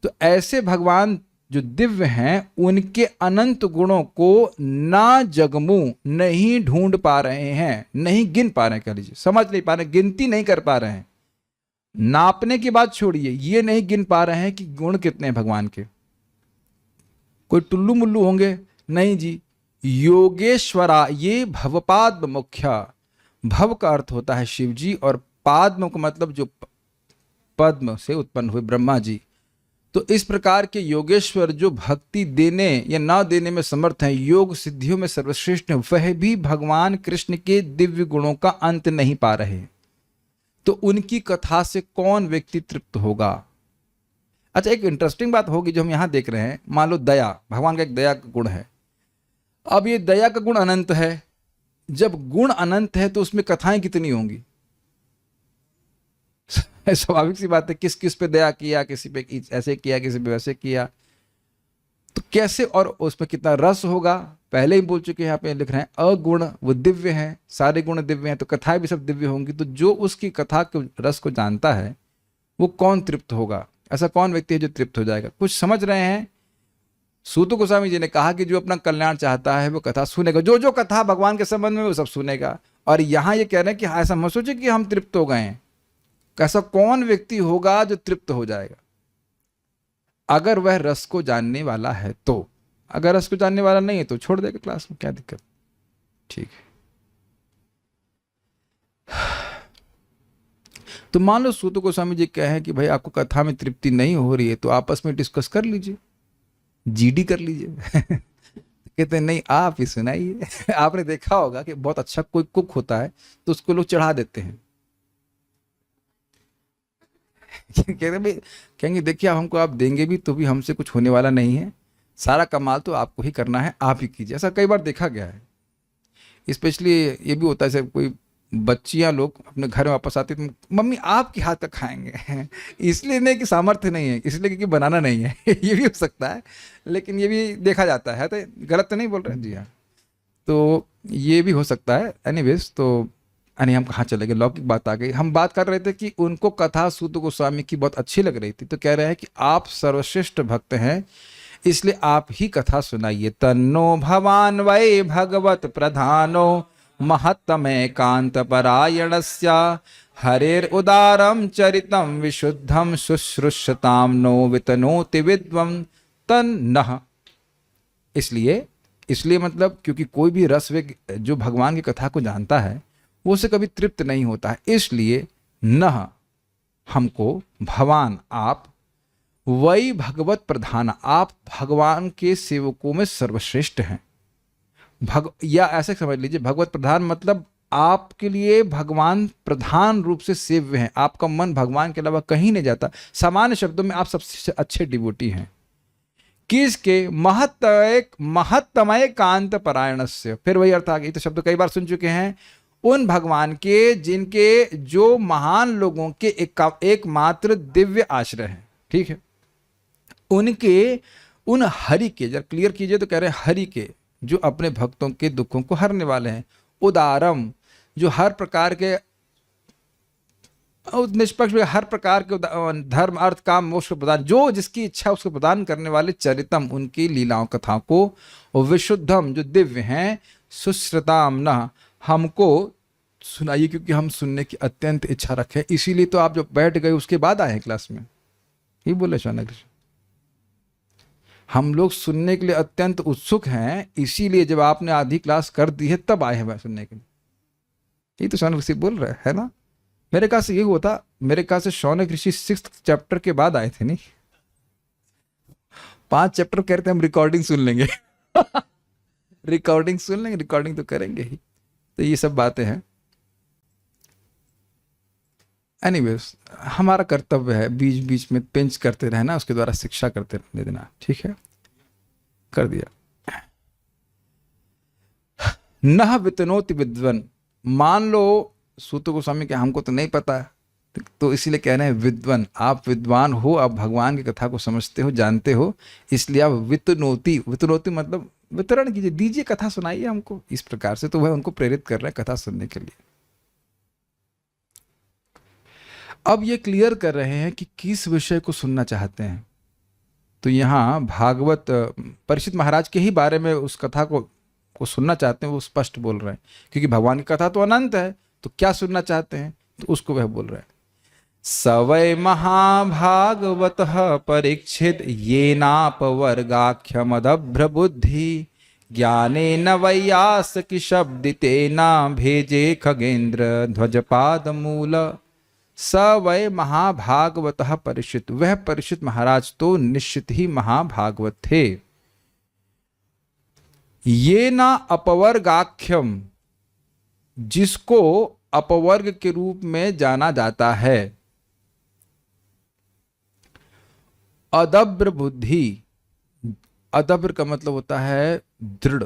तो ऐसे भगवान जो दिव्य हैं, उनके अनंत गुणों को ना जगमू, नहीं ढूंढ पा रहे हैं, नहीं गिन पा रहे हैं, कह लीजिए, समझ नहीं पा रहे, गिनती नहीं कर पा रहे हैं। नापने की बात छोड़िए, ये नहीं गिन पा रहे हैं कि गुण कितने हैं भगवान के। कोई टुल्लू मुल्लू होंगे? नहीं जी। योगेश्वरा, ये भवपाद्म मुख्या, भव का अर्थ होता है शिव जी, और पाद्म का मतलब जो पद्म से उत्पन्न हुए ब्रह्मा जी। तो इस प्रकार के योगेश्वर जो भक्ति देने या ना देने में समर्थ हैं, योग सिद्धियों में सर्वश्रेष्ठ हैं, वह भी भगवान कृष्ण के दिव्य गुणों का अंत नहीं पा रहे। तो उनकी कथा से कौन व्यक्ति तृप्त होगा? अच्छा, एक इंटरेस्टिंग बात होगी जो हम यहां देख रहे हैं। मान लो दया, भगवान का एक दया का गुण है। अब ये दया का गुण अनंत है। जब गुण अनंत है तो उसमें कथाएं कितनी होंगी? स्वाभाविक सी बात है, किस किस पे दया किया, किसी पे ऐसे किया, किसी पे वैसे किया, तो कैसे, और उसमें कितना रस होगा? पहले ही बोल चुके हैं, यहाँ पे लिख रहे हैं अगुण, वो दिव्य हैं, सारे गुण दिव्य हैं, तो कथाएं भी सब दिव्य होंगी। तो जो उसकी कथा के रस को जानता है वो कौन तृप्त होगा? ऐसा कौन व्यक्ति है जो तृप्त हो जाएगा? कुछ समझ रहे हैं? सूत गोस्वामी जी ने कहा कि जो अपना कल्याण चाहता है वो कथा सुनेगा, जो जो कथा भगवान के संबंध में वो सब सुनेगा। और यहां ये कह रहे हैं कि ऐसा मत सोचे कि हम तृप्त हो गए हैं। ऐसा कौन व्यक्ति होगा जो तृप्त हो जाएगा? अगर वह रस को जानने वाला है तो। अगर रस को जानने वाला नहीं है तो छोड़ देगा क्लास में, क्या दिक्कत। ठीक है, तो मान लो सूत गोस्वामी जी कहें कि भाई आपको कथा में तृप्ति नहीं हो रही है तो आपस में डिस्कस कर लीजिए, जीडी कर लीजिए। कहते हैं नहीं आप ही सुनाइए। आपने देखा होगा कि बहुत अच्छा कोई कुक होता है तो उसको लोग चढ़ा देते हैं। कहते हैं भाई, कहेंगे देखिए आप हमको आप देंगे भी तो भी हमसे कुछ होने वाला नहीं है, सारा कमाल तो आपको ही करना है, आप ही कीजिए। ऐसा कई बार देखा गया है। स्पेशली ये भी होता है जैसे कोई बच्चियां लोग अपने घर में वापस आती तो मम्मी आपके हाथ का खाएंगे। इसलिए नहीं कि सामर्थ्य नहीं है, इसलिए क्योंकि बनाना नहीं है। ये भी हो सकता है, लेकिन ये भी देखा जाता है। तो गलत तो नहीं बोल रहे हैं जी। हाँ, तो ये भी हो सकता है। एनीवेज, तो यानी हम कहाँ चले गए, लौकिक बात आ गई। हम बात कर रहे थे कि उनको कथा सूत गोस्वामी की बहुत अच्छी लग रही थी, तो कह रहे हैं कि आप सर्वश्रेष्ठ भक्त हैं इसलिए आप ही कथा सुनाइए। तन्नो भवान वै भगवत प्रधानो महत्तम एकांत परायणस्य हरेर उदारम चरितम विशुद्धम शुश्रूषताम नो वितनोति विद्वम तन्नः। इसलिए मतलब क्योंकि कोई भी रसवेग जो भगवान की कथा को जानता है वो उसे कभी तृप्त नहीं होता है। इसलिए नह हमको, भवान आप, वही भगवत प्रधान आप भगवान के सेवकों में सर्वश्रेष्ठ हैं। या ऐसे समझ लीजिए, भगवत प्रधान मतलब आपके लिए भगवान प्रधान रूप से सेव्य हैं, आपका मन भगवान के अलावा कहीं नहीं जाता। सामान्य शब्दों में आप सबसे अच्छे डिवोटी हैं। किसके? महत्तमय कांत परायणस्य। फिर वही अर्थ आ गई, तो शब्द कई बार सुन चुके हैं। उन भगवान के जिनके जो महान लोगों के एकमात्र दिव्य आश्रय हैं। ठीक है, उनके, उन हरि के, जब क्लियर कीजिए तो कह रहे हैं हरि के जो अपने भक्तों के दुखों को हरने वाले हैं। उदारम जो हर प्रकार के निष्पक्ष हर प्रकार के धर्म अर्थ काम मोक्ष को प्रदान, जो जिसकी इच्छा उसको प्रदान करने वाले। चरितम उनकी लीलाओं कथाओं को। और विशुद्धम जो दिव्य हैं। सुश्रुताम न हमको सुनाइए क्योंकि हम सुनने की अत्यंत इच्छा रखें। इसीलिए तो आप जब बैठ गए उसके बाद आए हैं क्लास में, ये बोले शौनक जी। हम लोग सुनने के लिए अत्यंत उत्सुक हैं, इसीलिए जब आपने आधी क्लास कर दी है तब आए हैं सुनने के लिए। ये तो शौनक ऋषि बोल रहे है ना। मेरे ख्याल से ये हुआ था, मेरे ख्याल से शौनक ऋषि 6th चैप्टर के बाद आए थे। नहीं, 5 चैप्टर कह रहे थे हम रिकॉर्डिंग सुन लेंगे। रिकॉर्डिंग सुन लेंगे, रिकॉर्डिंग तो करेंगे ही। तो ये सब बातें हैं। एनीवेज, हमारा कर्तव्य है बीच बीच में पिंच करते रहना, उसके द्वारा शिक्षा करते रहने देना। ठीक है, कर दिया। नह वितनोति विद्वन, मान लो सूत गोस्वामी के हमको तो नहीं पता है, तो इसीलिए कह रहे हैं विद्वन, आप विद्वान हो, आप भगवान की कथा को समझते हो, जानते हो, इसलिए आप वितनोति, वितनोति मतलब वितरण कीजिए, दीजिए, कथा सुनाइए हमको। इस प्रकार से तो वह उनको प्रेरित कर रहे हैं कथा सुनने के लिए। अब ये क्लियर कर रहे हैं कि किस विषय को सुनना चाहते हैं। तो यहाँ भागवत परीक्षित महाराज के ही बारे में उस कथा को सुनना चाहते हैं, वो स्पष्ट बोल रहे हैं। क्योंकि भगवान की कथा तो अनंत है, तो क्या सुनना चाहते हैं, तो उसको वह बोल रहे हैं। सवै महाभागवत परीक्षित येनापवर्गाख्यमदभ्र बुद्धि ज्ञाने न वैयास की शब्दिते न भेजे खगेंद्र ध्वजपाद मूल। स वै महाभागवत परीक्षित, वह परीक्षित महाराज तो निश्चित ही महाभागवत थे। ये ना अपवर्गाख्यम, जिसको अपवर्ग के रूप में जाना जाता है। अदब्र बुद्धि, अदब्र का मतलब होता है दृढ़,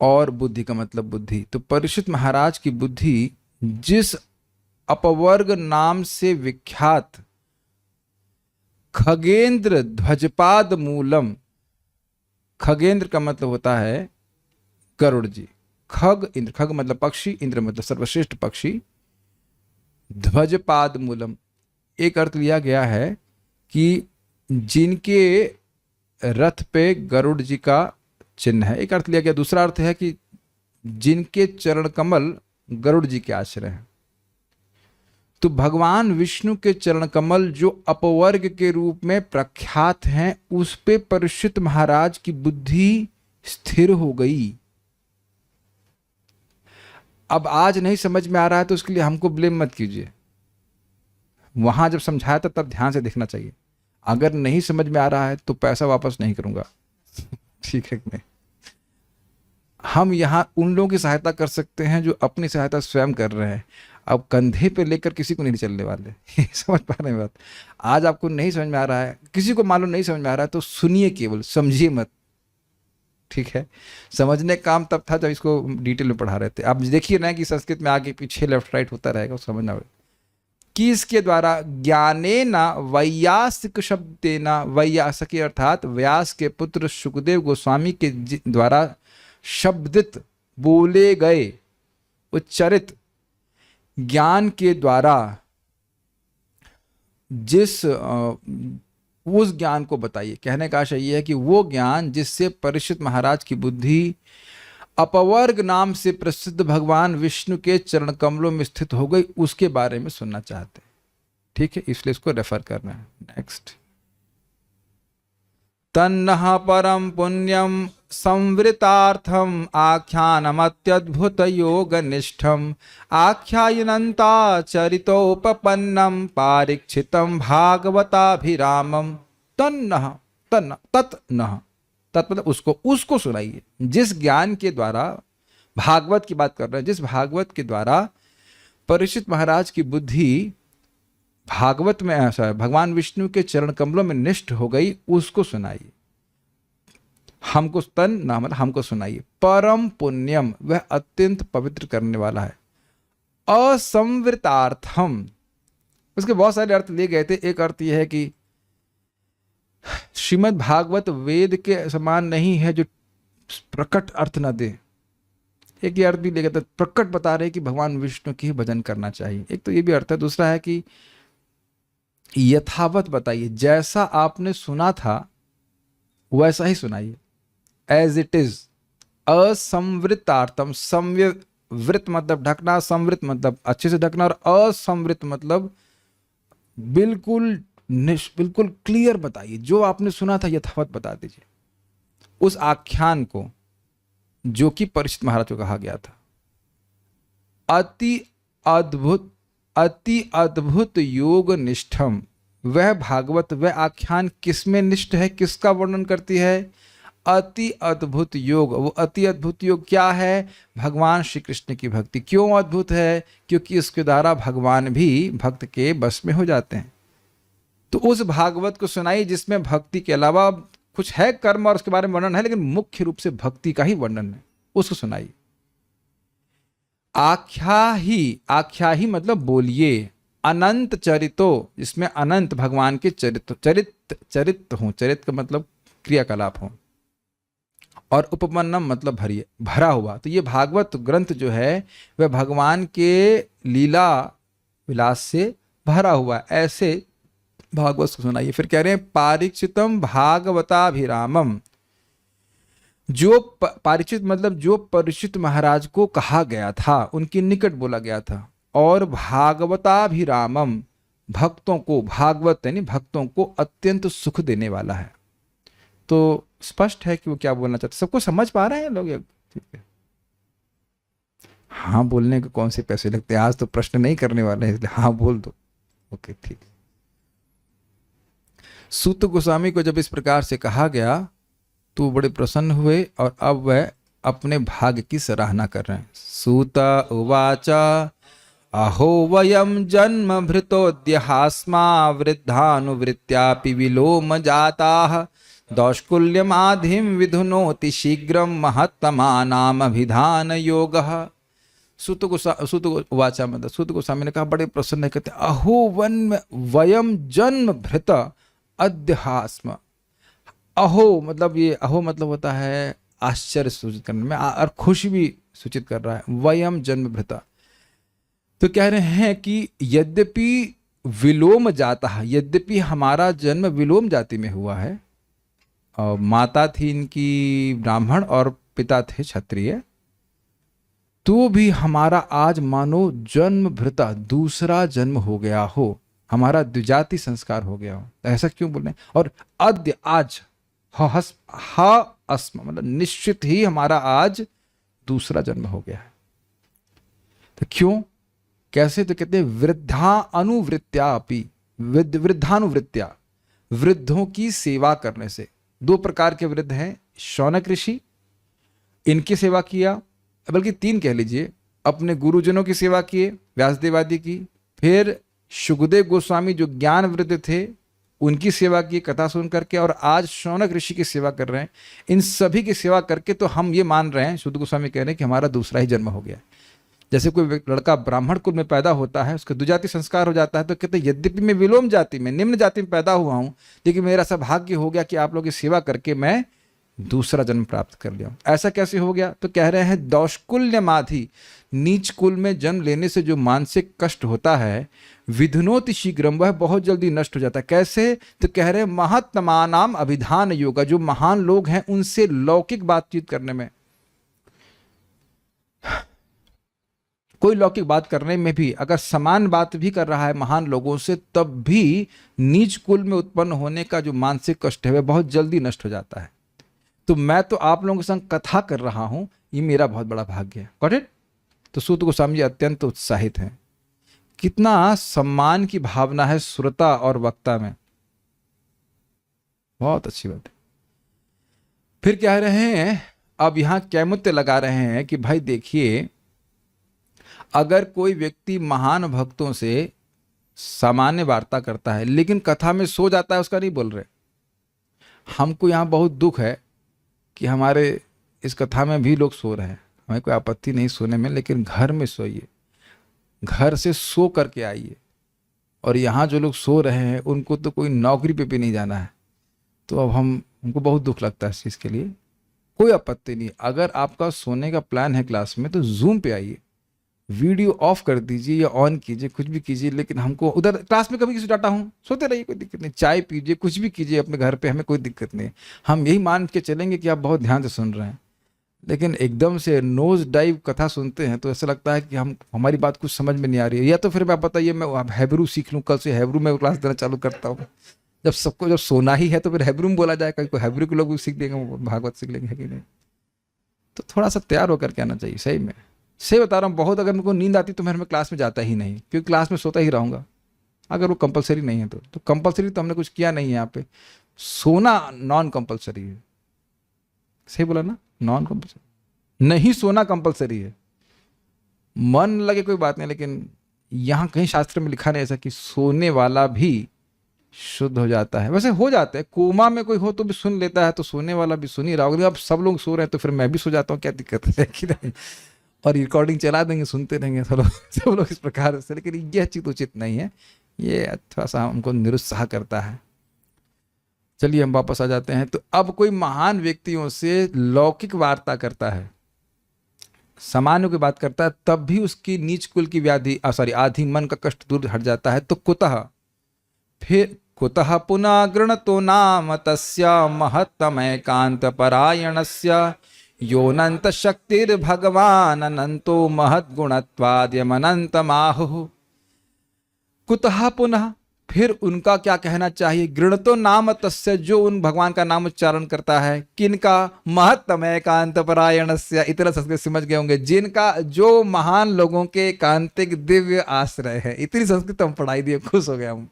और बुद्धि का मतलब बुद्धि। तो परीक्षित महाराज की बुद्धि जिस अपवर्ग नाम से विख्यात खगेंद्र ध्वजपाद मूलम, खगेंद्र का मतलब होता है गरुड़ जी, खग इंद्र, खग मतलब पक्षी, इंद्र मतलब सर्वश्रेष्ठ पक्षी, ध्वजपाद मूलम एक अर्थ लिया गया है कि जिनके रथ पे गरुड़ जी का चिन्ह है, एक अर्थ लिया गया। दूसरा अर्थ है कि जिनके चरण कमल गरुड़ जी के आश्रय हैं। तो भगवान विष्णु के चरण कमल जो अपवर्ग के रूप में प्रख्यात हैं, उस पे परीक्षित महाराज की बुद्धि स्थिर हो गई। अब आज नहीं समझ में आ रहा है तो उसके लिए हमको ब्लेम मत कीजिए। वहां जब समझाया था तब ध्यान से देखना चाहिए। अगर नहीं समझ में आ रहा है तो पैसा वापस नहीं करूंगा। ठीक है कि नहीं? हम यहाँ उन लोगों की सहायता कर सकते हैं जो अपनी सहायता स्वयं कर रहे हैं। अब कंधे पे लेकर किसी को नहीं चलने वाले। समझ पा रहे हैं बात? आज आपको नहीं समझ में आ रहा है, किसी को मालूम नहीं समझ में आ रहा है, तो सुनिए, केवल समझिए मत। ठीक है? समझने का काम तब था जब इसको डिटेल में पढ़ा रहे थे। आप देखिए ना कि संस्कृत में आगे पीछे लेफ्ट राइट होता रहेगा, समझना कि इसके द्वारा ज्ञाने न वैयासिक शब्देना, वैयासकी अर्थात व्यास के पुत्र सुखदेव गोस्वामी के द्वारा शब्दित बोले गए उच्चरित ज्ञान के द्वारा जिस उस ज्ञान को बताइए। कहने का आशय यह है कि वो ज्ञान जिससे परीक्षित महाराज की बुद्धि अपवर्ग नाम से प्रसिद्ध भगवान विष्णु के चरण कमलों में स्थित हो गई, उसके बारे में सुनना चाहते हैं। ठीक है, इसलिए इसको रेफर करना है। नेक्स्ट, तन्नः परम पुण्यम संवृतार्थम आख्यानमत्यद्भुत योग निष्ठम आख्यायनन्ता चरितोपपन्नम पारीक्षितम भागवताभिरामम। तन्नः, तन्न तत्नः, तत् मतलब उसको सुनाइए। जिस ज्ञान के द्वारा, भागवत की बात कर रहे हैं, जिस भागवत के द्वारा परीक्षित महाराज की बुद्धि भागवत में ऐसा है, भगवान विष्णु के चरण कमलों में निष्ठ हो गई, उसको सुनाइए। हमको तन ना मतलब हमको सुनाइए। परम पुण्यम, वह अत्यंत पवित्र करने वाला है। असंवृतार्थम, उसके बहुत सारे अर्थ लिए गए थे। एक अर्थ यह है कि श्रीमद् भागवत वेद के समान नहीं है जो प्रकट अर्थ न दे। एक ये अर्थ भी ले गया था, प्रकट बता रहे कि भगवान विष्णु की ही भजन करना चाहिए। एक तो ये भी अर्थ है। दूसरा है कि यथावत बताइए, जैसा आपने सुना था वैसा ही सुनाइए, एज इट इज। असंवृतार्थम, संवृत मतलब ढकना, संवृत मतलब अच्छे से ढकना, और असंवृत मतलब बिल्कुल बिल्कुल क्लियर बताइए। जो आपने सुना था यथावत बता दीजिए उस आख्यान को जो कि परीक्षित महाराज को कहा गया था। अति अद्भुत योग निष्ठम, वह भागवत, वह आख्यान किसमें निष्ठ है, किसका वर्णन करती है? अति अद्भुत योग। वो अति अद्भुत योग क्या है? भगवान श्री कृष्ण की भक्ति। क्यों अद्भुत है? क्योंकि इसके द्वारा भगवान भी भक्त के बस में हो जाते हैं। तो उस भागवत को सुनाई जिसमें भक्ति के अलावा कुछ है, कर्म और उसके बारे में वर्णन है, लेकिन मुख्य रूप से भक्ति का ही वर्णन है, उसको सुनाई। आख्या ही मतलब बोलिए। अनंत चरितो, जिसमें अनंत भगवान के चरित्र हो, चरित्र का मतलब क्रियाकलाप हो, और उपपन्नम मतलब भरा हुआ। तो ये भागवत ग्रंथ जो है वह भगवान के लीला विलास से भरा हुआ, ऐसे भागवत को सुनाइए। फिर कह रहे हैं पारीक्षितम भागवताभिरामम, जो पारीक्षित मतलब जो परीक्षित महाराज को कहा गया था, उनके निकट बोला गया था। और भागवताभिरामम, भक्तों को, भागवत यानी भक्तों को अत्यंत सुख देने वाला है। तो स्पष्ट है कि वो क्या बोलना चाहते। सबको समझ पा रहे हैं लोग? ठीक है, हाँ बोलने के कौन से पैसे लगते हैं? आज तो प्रश्न नहीं करने वाले हैं, इसलिए हाँ बोल दो। ओके, ठीक। सूत गोस्वामी को जब इस प्रकार से कहा गया तो बड़े प्रसन्न हुए, और अब वह अपने भाग्य की सराहना कर रहे हैं। सूत उवाच अहो वयम जन्म भृतोद्यहास्मा वृद्धानुवृत्त्यापि विलोम जाताः दौष्कुल्यमाधिं विधुनोति शीघ्रं महत्तमानामभिधान योगः। सूत उवाच मतलब सूत गोस्वामी ने कहा, बड़े प्रसन्न है, कहते अहो वयम जन्म भृत अद्यहास्म। अहो मतलब ये अहो मतलब होता है आश्चर्य सूचित करने में, और खुशी भी सूचित कर रहा है। वयम जन्म भृता, तो कह रहे हैं कि यद्यपि विलोम जाता है, यद्यपि हमारा जन्म विलोम जाति में हुआ है, और माता थी इनकी ब्राह्मण और पिता थे क्षत्रिय, तो भी हमारा आज मानो जन्म भृता दूसरा जन्म हो गया हो, हमारा द्विजाति संस्कार हो गया हो। तो ऐसा क्यों बोल रहे हैं? और अद्य आज हा अस्म मतलब निश्चित ही हमारा आज दूसरा जन्म हो गया है। तो क्यों, कैसे? तो कहते हैं वृद्धा अनुवृत्त्या अपि, वृद्धानुवृत्त्या, वृद्धों की सेवा करने से। दो प्रकार के वृद्ध हैं, शौनक ऋषि, इनकी सेवा किया, बल्कि तीन कह लीजिए, अपने गुरुजनों की सेवा किए, व्यासदेव आदि की, फिर शुकदेव गोस्वामी जो ज्ञान वृद्ध थे उनकी सेवा की कथा सुन करके, और आज शौनक ऋषि की सेवा कर रहे हैं। इन सभी की सेवा करके तो हम ये मान रहे हैं, शुद्ध गोस्वामी कह रहे हैं कि हमारा दूसरा ही जन्म हो गया। जैसे कोई लड़का ब्राह्मण कुल में पैदा होता है, उसका द्विजाति संस्कार हो जाता है, तो कहते हैं यद्यपि मैं विलोम जाति में, निम्न जाति में पैदा हुआ हूं, लेकिन मेरा सौभाग्य हो गया कि आप लोगों की सेवा करके मैं दूसरा जन्म प्राप्त कर लिया। ऐसा कैसे हो गया? तो कह रहे हैं दौष्कुल्य माधि, नीच कुल में जन्म लेने से जो मानसिक कष्ट होता है, विधुनोति शीघ्रम, वह बहुत जल्दी नष्ट हो जाता है। कैसे? तो कह रहे हैं महात्मानाम अभिधान योगा, जो महान लोग हैं उनसे लौकिक बातचीत करने में, कोई लौकिक बात करने में भी अगर समान बात भी कर रहा है महान लोगों से, तब भी नीच कुल में उत्पन्न होने का जो मानसिक कष्ट है वह बहुत जल्दी नष्ट हो जाता है। तो मैं तो आप लोगों के संग कथा कर रहा हूं, ये मेरा बहुत बड़ा भाग्य है। Got it? तो सूत गोस्वामी जी अत्यंत उत्साहित हैं। कितना सम्मान की भावना है श्रोता और वक्ता में, बहुत अच्छी बात है। फिर कह रहे हैं, अब यहां कैमुत्य लगा रहे हैं कि भाई देखिए, अगर कोई व्यक्ति महान भक्तों से सामान्य वार्ता करता है लेकिन कथा में सो जाता है, उसका नहीं बोल रहे। हमको यहाँ बहुत दुख है कि हमारे इस कथा में भी लोग सो रहे हैं। हमें कोई आपत्ति नहीं सोने में, लेकिन घर में सोइए, घर से सो करके आइए। और यहाँ जो लोग सो रहे हैं उनको तो कोई नौकरी पे भी नहीं जाना है। तो अब हमको बहुत दुख लगता है इस चीज़ के लिए। कोई आपत्ति नहीं, अगर आपका सोने का प्लान है क्लास में, तो जूम पे आइए, वीडियो ऑफ कर दीजिए या ऑन कीजिए, कुछ भी कीजिए, लेकिन हमको उधर क्लास में कभी किसी डाटा हूँ, सोते रहिए, कोई दिक्कत नहीं। चाय पीजिए, कुछ भी कीजिए अपने घर पे, हमें कोई दिक्कत नहीं है। हम यही मान के चलेंगे कि आप बहुत ध्यान से सुन रहे हैं। लेकिन एकदम से नोज डाइव कथा सुनते हैं तो ऐसा लगता है कि हमारी बात कुछ समझ में नहीं आ रही है। या तो फिर मैं बताइए, मैं हैब्रू सीख लूँ, कल से हैब्रू में क्लास देना चालू करता हूँ। जब सोना ही है तो फिर हैब्रू में बोला जाएगा, कोई हैब्रू के लोग भी सीख लेंगे, भागवत सीख लेंगे, है कि नहीं? तो थोड़ा सा तैयार होकर के आना चाहिए। सही में से बता रहा हूँ, बहुत अगर मेरे को नींद आती तो मैं क्लास में जाता ही नहीं, क्योंकि क्लास में सोता ही रहूँगा। अगर वो कंपलसरी नहीं है तो कंपलसरी तो हमने कुछ किया नहीं है यहाँ पे। सोना नॉन कंपलसरी है। सही बोला ना? नॉन कंपलसरी नहीं, सोना कंपलसरी है। मन लगे कोई बात नहीं, लेकिन यहाँ कहीं शास्त्र में लिखा नहीं ऐसा कि सोने वाला भी शुद्ध हो जाता है। वैसे हो जाता है, कोमा में कोई हो तो भी सुन लेता है, तो सोने वाला भी सुन ही रहा होगा। अब सब लोग सो रहे हैं तो फिर मैं भी सो जाता हूँ, क्या दिक्कत है कि नहीं? और रिकॉर्डिंग चला देंगे, सुनते रहेंगे सब लोग इस प्रकार से। लेकिन यह चीज उचित नहीं है, ये थोड़ा सा हमको निरुत्साह करता है। चलिए हम वापस आ जाते हैं। तो अब कोई महान व्यक्तियों से लौकिक वार्ता करता है, सामान्य की बात करता है, तब भी उसकी नीच कुल की व्याधि आधि मन का कष्ट दूर हट जाता है। तो कुतः, फिर कुतः पुनः गृणतो नाम तस्य महत्तमैकांत परायणस्य योनंत शक्तिर्भगवान अनंतो महद्गुणत्वाद्यमनंतमाहुः। कुतः पुनः, फिर उनका क्या कहना चाहिए? गृणतो नाम तस्य, जो उन भगवान का नाम उच्चारण करता है। किनका? महत्तम एकांत परायणस्य। इतना संस्कृत समझ गए होंगे, जिनका, जो महान लोगों के एकांतिक दिव्य आश्रय है। इतनी संस्कृत हम पढ़ाई दिए, खुश हो गया हम।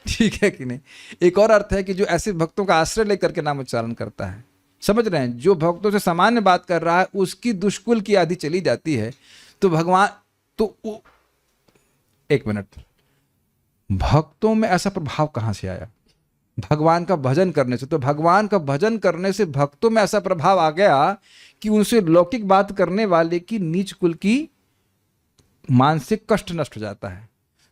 ठीक है कि नहीं? एक और अर्थ है कि जो ऐसे भक्तों का आश्रय लेकर के नाम उच्चारण करता है। समझ रहे हैं? जो भक्तों से सामान्य बात कर रहा है उसकी दुष्कुल की आदि चली जाती है। तो भगवान तो एक मिनट, भक्तों में ऐसा प्रभाव कहां से आया? भगवान का भजन करने से। तो भगवान का भजन करने से भक्तों में ऐसा प्रभाव आ गया कि उनसे लौकिक बात करने वाले की नीच कुल की मानसिक कष्ट नष्ट हो जाता है।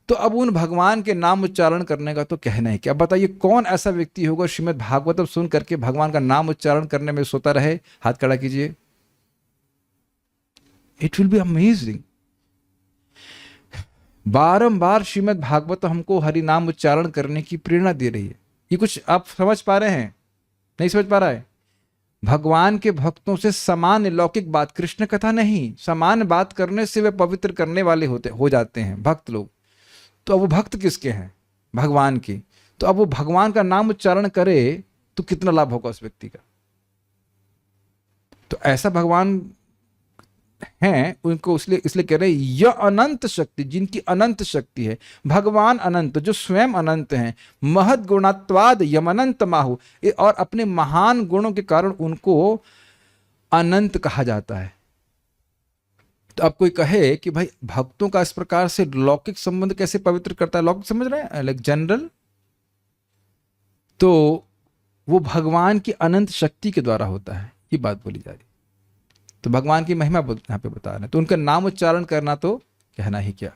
तो अब उन भगवान के नाम उच्चारण करने का तो कहना है क्या? बताइए कौन ऐसा व्यक्ति होगा श्रीमद् भागवतम सुन करके भगवान का नाम उच्चारण करने में सोता रहे? हाथ खड़ा कीजिए। It will be amazing. बारंबार श्रीमद् भागवत हमको हरि नाम उच्चारण करने की प्रेरणा दे रही है। ये कुछ आप समझ पा रहे हैं? नहीं समझ पा रहा है? भगवान के भक्तों से सामान्य लौकिक बात, कृष्ण कथा नहीं, सामान्य बात करने से वे पवित्र करने वाले हो जाते हैं भक्त लोग। तो अब वो भक्त किसके हैं? भगवान के। तो अब वो भगवान का नाम उच्चारण करे तो कितना लाभ होगा उस व्यक्ति का। तो ऐसा भगवान हैं उनको इसलिए कह रहे हैं यह अनंत शक्ति, जिनकी अनंत शक्ति है। भगवान अनंत, जो स्वयं अनंत हैं। महद गुणात्वाद यमनंत माहु, और अपने महान गुणों के कारण उनको अनंत कहा जाता है। तो अब कोई कहे कि भाई भक्तों का इस प्रकार से लौकिक संबंध कैसे पवित्र करता है, लौकिक समझ रहे हैं, लाइक जनरल, तो वो भगवान की अनंत शक्ति के द्वारा होता है, ये बात बोली जा रही। तो भगवान की महिमा यहां पे बता रहे हैं, तो उनका नाम उच्चारण करना तो कहना ही क्या।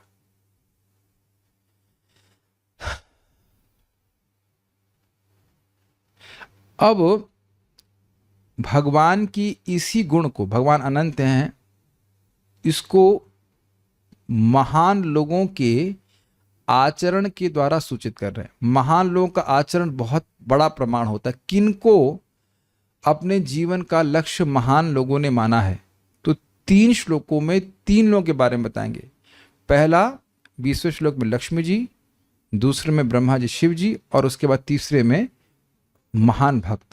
अब भगवान की इसी गुण को, भगवान अनंत हैं, इसको महान लोगों के आचरण के द्वारा सूचित कर रहे हैं। महान लोगों का आचरण बहुत बड़ा प्रमाण होता है। किनको अपने जीवन का लक्ष्य महान लोगों ने माना है, तो 3 श्लोकों में 3 लोगों के बारे में बताएंगे। पहला 20वें श्लोक में लक्ष्मी जी, दूसरे में ब्रह्मा जी शिव जी, और उसके बाद तीसरे में महान भक्त।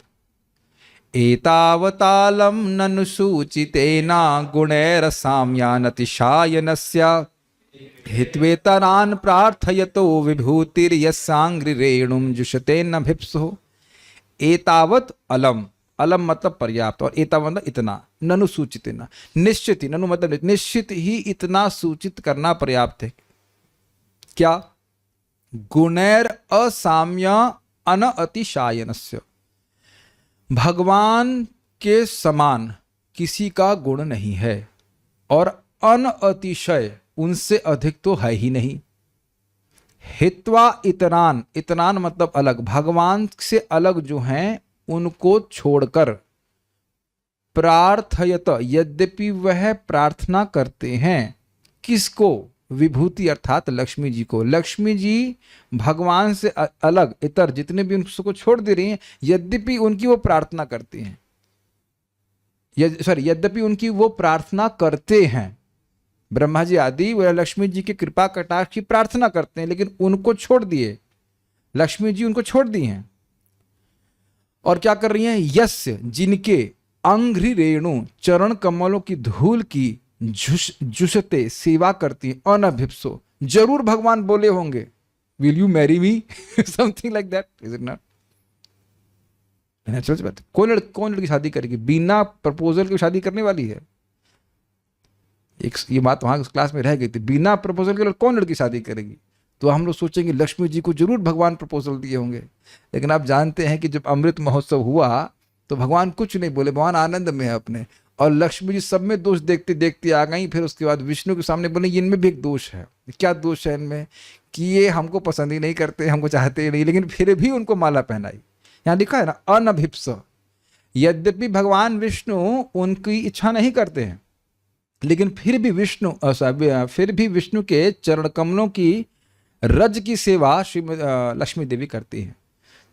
एतावतालम ननु सूचितेना गुणैरसाम्यानतिशायनस्य हित्वेतरान् प्रार्थयतो विभूतिर्यस्साङ्घ्रिरेणुं जुषतेन भिप्सुः। एतावत अलम, अलम मतलब पर्याप्त, और एतावत मतलब इतना, ननु सूचितेना निश्चित ही, ननु मतलब निश्चित ही इतना सूचित करना पर्याप्त है। क्या? गुणैर असाम्य अनअतिशायनस्य, भगवान के समान किसी का गुण नहीं है, और अनअतिशय, उनसे अधिक तो है ही नहीं। हित्वा इतरान, इतरान मतलब अलग, भगवान से अलग जो हैं उनको छोड़कर, प्रार्थयत, यद्यपि वह प्रार्थना करते हैं, किसको? विभूति अर्थात लक्ष्मी जी को। लक्ष्मी जी भगवान से अलग इतर जितने भी उनको छोड़ दे रही हैं, यद्यपि उनकी वो प्रार्थना करती हैं, यद्यपि उनकी वो प्रार्थना करते हैं। ब्रह्मा जी आदि वह लक्ष्मी जी की कृपा कटाक्ष की प्रार्थना करते हैं, लेकिन उनको छोड़ दिए, लक्ष्मी जी उनको छोड़ दी हैं। और क्या कर रही हैं? यस्य, जिनके अंघ्रि रेणु, चरण कमलों की धूल की जुषते, सेवा करती, अनभिप्सो, जरूर भगवान बोले होंगे will you marry me, something like that, is it not? Natural बात। कौन लड़की शादी करेगी? बिना प्रपोजल की शादी करने वाली है। एक ये बात वहां क्लास में रह गई थी, बिना प्रपोजल के कौन लड़की शादी करेगी? तो हम लोग सोचेंगे लक्ष्मी जी को जरूर भगवान प्रपोजल दिए होंगे, लेकिन आप जानते हैं कि जब अमृत महोत्सव हुआ तो भगवान कुछ नहीं बोले, भगवान आनंद में है अपने, और लक्ष्मी जी सब में दोष देखते देखते आ गई। फिर उसके बाद विष्णु के सामने बोले इनमें भी एक दोष है। क्या दोष है इनमें? कि ये हमको पसंद ही नहीं करते, हमको चाहते ही नहीं, लेकिन फिर भी उनको माला पहनाई। यहाँ लिखा है ना, अनभिप्स, यद्यपि भगवान विष्णु उनकी इच्छा नहीं करते हैं, लेकिन फिर भी विष्णु के चरण कमलों की रज की सेवा श्री लक्ष्मी देवी करती है।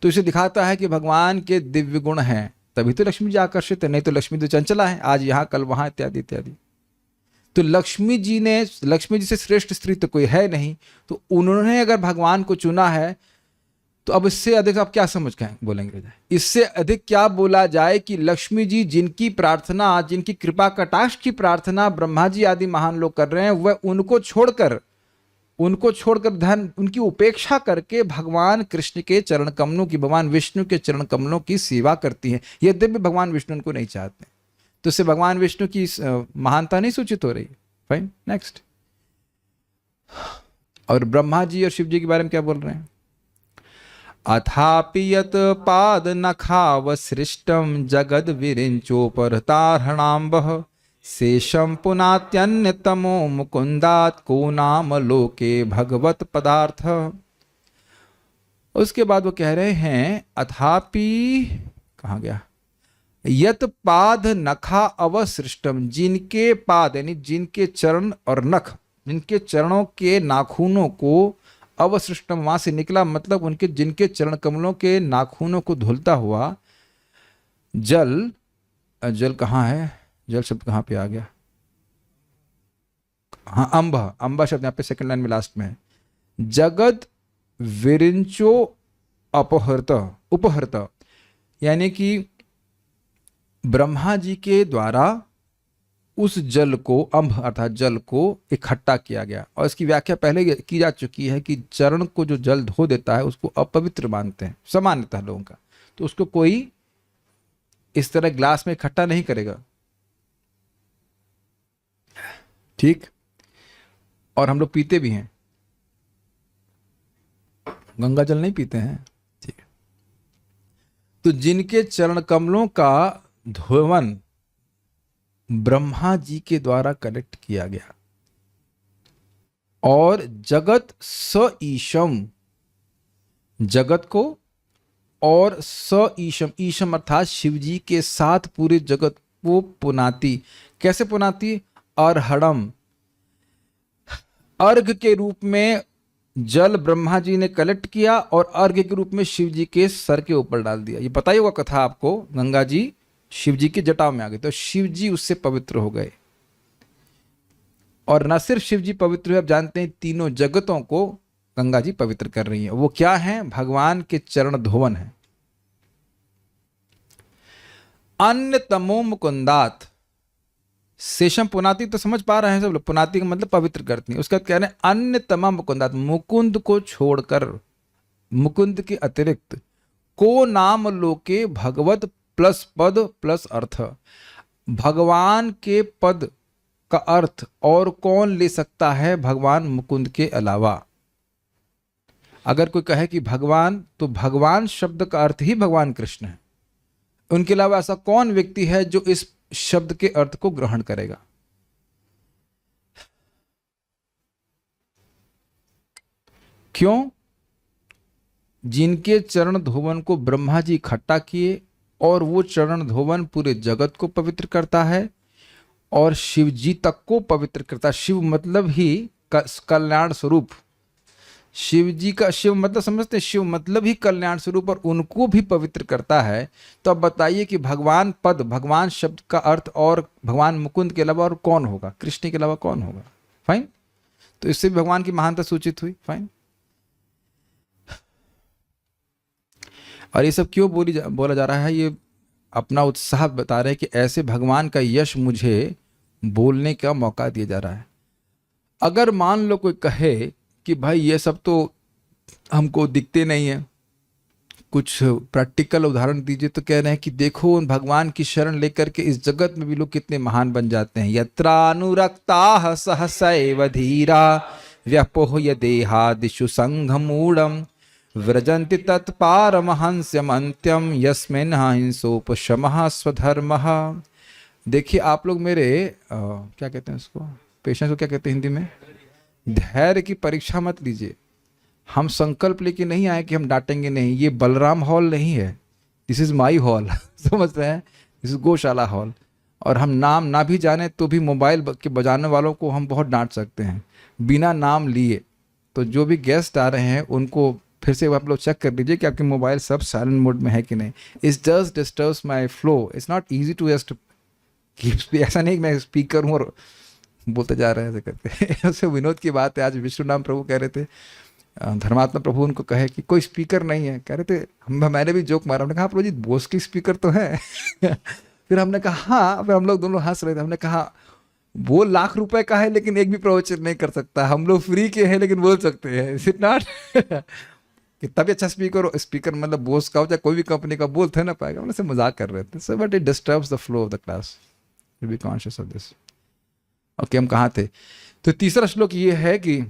तो इसे दिखाता है कि भगवान के दिव्य गुण हैं, तभी तो लक्ष्मी जी आकर्षित है, नहीं तो लक्ष्मी तो चंचला है, आज यहाँ कल वहां इत्यादि इत्यादि। तो लक्ष्मी जी से श्रेष्ठ स्त्री तो कोई है नहीं, तो उन्होंने अगर भगवान को चुना है, तो अब इससे अधिक आप क्या समझ के बोलेंगे? इससे अधिक क्या बोला जाए कि लक्ष्मी जी जिनकी प्रार्थना, जिनकी कृपा कटाक्ष की प्रार्थना ब्रह्मा जी आदि महान लोग कर रहे हैं, वह उनको छोड़कर धन उनकी उपेक्षा करके भगवान कृष्ण के चरण कमलों की, भगवान विष्णु के चरण कमलों की सेवा करती हैं, यद्यपि भगवान विष्णु उनको नहीं चाहते। तो इससे भगवान विष्णु की महानता नहीं सूचित हो रही। Fine, next. और ब्रह्मा जी और शिव जी के बारे में क्या बोल रहे हैं? अथापि यत पाद नखावसृष्टम जगद विरिंचोपहृतार्हणाम्बः शेषम पुनात्यन्यतमो मुकुंदात को नाम लोके भगवत पदार्थ। उसके बाद वो कह रहे हैं अथापि, कहाँ गया, यत पाद नखा अवसृष्टम, जिनके पाद यानी जिनके चरण और नख, जिनके चरणों के नाखूनों को, अवसृष्टम वहां से निकला, मतलब उनके जिनके चरण कमलों के नाखूनों को धुलता हुआ जल जल कहाँ है, जल शब्द कहाँ पे आ गया, हाँ अंब, अंबा शब्द यहाँ पे सेकंड लाइन में लास्ट में है। जगत विरिंचो अपहृत, उपहृत, यानी कि ब्रह्मा जी के द्वारा उस जल को, अंब अर्थात जल को इकट्ठा किया गया। और इसकी व्याख्या पहले की जा चुकी है कि चरण को जो जल धो देता है उसको अपवित्र मानते हैं सामान्यतः लोगों का, तो उसको कोई इस तरह ग्लास में इकट्ठा नहीं करेगा, ठीक। और हम लोग पीते भी हैं, गंगा जल नहीं पीते हैं, ठीक। तो जिनके चरण कमलों का धोवन ब्रह्मा जी के द्वारा कलेक्ट किया गया, और जगत स ईशम, जगत को, और स ईशम, ईशम अर्थात शिव जी के साथ पूरे जगत को पुनाती। कैसे पुनाती? अर्हणम, अर्घ के रूप में जल ब्रह्मा जी ने कलेक्ट किया और अर्घ के रूप में शिव जी के सर के ऊपर डाल दिया। ये पता ही होगा कथा आपको, गंगा जी शिव जी की जटाओं में आ गए तो शिव जी उससे पवित्र हो गए। और न सिर्फ शिव जी पवित्र हुए, आप जानते हैं तीनों जगतों को गंगा जी पवित्र कर रही हैं। वो क्या है? भगवान के चरण धोवन है। अन्य तमो मुकुंदात, शेषम पुनाती तो समझ पा रहे हैं सब लोग, पुनाती का मतलब पवित्र करती है। उसका क्या है? अन्य तमा मुकुंदात, मुकुंद को छोड़कर, मुकुंद के अतिरिक्त, को नाम लोके भगवत प्लस पद प्लस अर्थ, भगवान के पद का अर्थ और कौन ले सकता है भगवान मुकुंद के अलावा। अगर कोई कहे कि भगवान, तो भगवान शब्द का अर्थ ही भगवान कृष्ण है, उनके अलावा ऐसा कौन व्यक्ति है जो इस शब्द के अर्थ को ग्रहण करेगा? क्यों? जिनके चरण धोवन को ब्रह्मा जी इकट्ठा किए और वो चरण धोवन पूरे जगत को पवित्र करता है और शिव जी तक को पवित्र करता है। शिव मतलब ही कल्याण स्वरूप, शिव जी का, शिव मतलब समझते हैं, शिव मतलब ही कल्याण स्वरूप, और उनको भी पवित्र करता है। तो अब बताइए कि भगवान पद, भगवान शब्द का अर्थ और भगवान मुकुंद के अलावा और कौन होगा? कृष्ण के अलावा कौन होगा? फाइन, तो इससे भी भगवान की महानता सूचित हुई। फाइन, और ये सब क्यों बोला जा रहा है? ये अपना उत्साह बता रहे हैं कि ऐसे भगवान का यश मुझे बोलने का मौका दिया जा रहा है। अगर मान लो कोई कहे कि भाई ये सब तो हमको दिखते नहीं है, कुछ प्रैक्टिकल उदाहरण दीजिए, तो कह रहे हैं कि देखो उन भगवान की शरण लेकर के इस जगत में भी लोग कितने महान बन जाते हैं। यत्रानुरक्ताः सहसैव धीरा व्यपोह्य देहादिषु संघमूढ़म् व्रजन्ति तत्पारमहंस्यम् अन्त्यम् यस्मिन् हिंसोपशमः स्वधर्मः। देखिए आप लोग मेरे क्या कहते हैं उसको, पेशेंस को क्या कहते हैं हिंदी में? धैर्य की परीक्षा मत लीजिए। हम संकल्प लेके नहीं आए कि हम डांटेंगे नहीं। ये बलराम हॉल नहीं है, दिस इज माई हॉल समझते हैं, दिस इज गौशाला हॉल। और हम नाम ना भी जाने तो भी मोबाइल के बजाने वालों को हम बहुत डांट सकते हैं बिना नाम लिए। तो जो भी गेस्ट आ रहे हैं उनको फिर से आप लोग चेक कर लीजिए कि आपके मोबाइल सब साइलेंट मोड में है कि नहीं। It's just disturbs my flow, it's not easy to just ऐसा नहीं कि मैं स्पीकर हूँ और बोलते जा रहे हैं ऐसे करते ऐसे विनोद की बात है। आज विष्णु नाम प्रभु कह रहे थे, धर्मात्मा प्रभु उनको कहे कि कोई स्पीकर नहीं है, कह रहे थे, मैंने भी जोक मारा, हमने कहा प्रभु जी बोस की स्पीकर तो है फिर हमने कहा हाँ, फिर हम लोग दोनों हंस रहे थे। हमने कहा वो लाख रुपए का है लेकिन एक भी प्रवचन नहीं कर सकता, हम लोग फ्री के हैं लेकिन बोल सकते हैं। Is it not? कितना भी अच्छा स्पीकर हो, स्पीकर मतलब बोस का हो चाहे कोई भी कंपनी का, बोलते ना पाएगा। हम से मजाक कर रहे थे। So but it disturbs the flow of the class, be conscious of this. Okay, हम कहाँ थे? तो तीसरा श्लोक ये है कि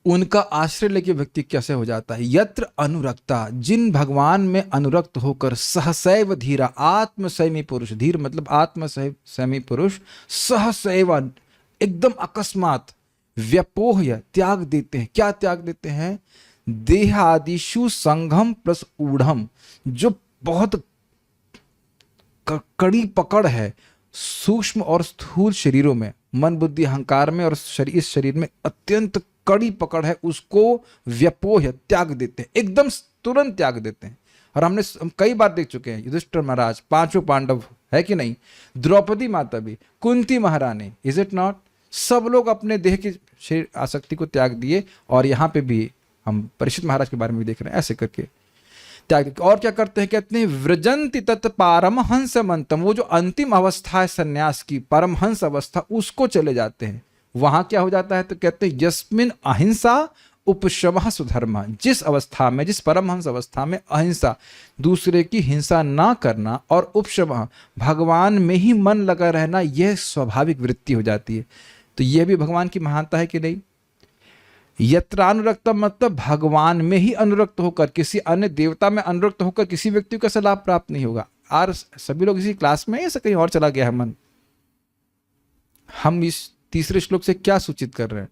उनका आश्रय लेके व्यक्ति कैसे हो जाता है। यत्र अनुरक्ता, जिन भगवान में अनुरक्त होकर, सहसैव धीरा, आत्मसैमी पुरुष, धीर मतलब आत्मसैमी पुरुष, सहसैव एकदम अकस्मात, व्यपोह्य त्याग देते हैं। क्या त्याग देते हैं? देहादिषु संघम प्लस ऊढ़म, जो बहुत कड़ी पकड़ है सूक्ष्म और स्थूल शरीरों में, मन बुद्धि अहंकार में और इस शरीर में अत्यंत कड़ी पकड़ है, उसको व्यपोह्य त्याग देते हैं, एकदम तुरंत त्याग देते हैं। और हम कई बार देख चुके हैं युधिष्ठिर महाराज, पांचों पांडव है कि नहीं? द्रौपदी माता भी, कुंती महारानी, इज इट नॉट? सब लोग अपने देह की शरीर आसक्ति को त्याग दिए, और यहाँ पे भी हम परीक्षित महाराज के बारे में भी देख रहे हैं, ऐसे करके त्याग दिए। और क्या करते हैं? कहते हैं व्रजंति तत् पारमहंस मंतम, वो जो अंतिम अवस्था है सन्यास की, परमहंस अवस्था, उसको चले जाते हैं। वहां क्या हो जाता है? तो कहते हैं यस्मिन अहिंसा उपशमः सुधर्मा, जिस अवस्था में, जिस परमहंस अवस्था में अहिंसा, दूसरे की हिंसा ना करना, और उपशमः, भगवान में ही मन लगा रहना, यह स्वाभाविक वृत्ति हो जाती है। तो यह भी भगवान की महानता है कि नहीं? यत्रानुरक्त मतलब भगवान में ही अनुरक्त होकर, किसी अन्य देवता में अनुरक्त होकर किसी व्यक्ति को ऐसा लाभ प्राप्त नहीं होगा। और सभी लोग इसी क्लास में, ऐसा कहीं और चला गया है मन? हम इस तीसरे श्लोक से क्या सूचित कर रहे हैं?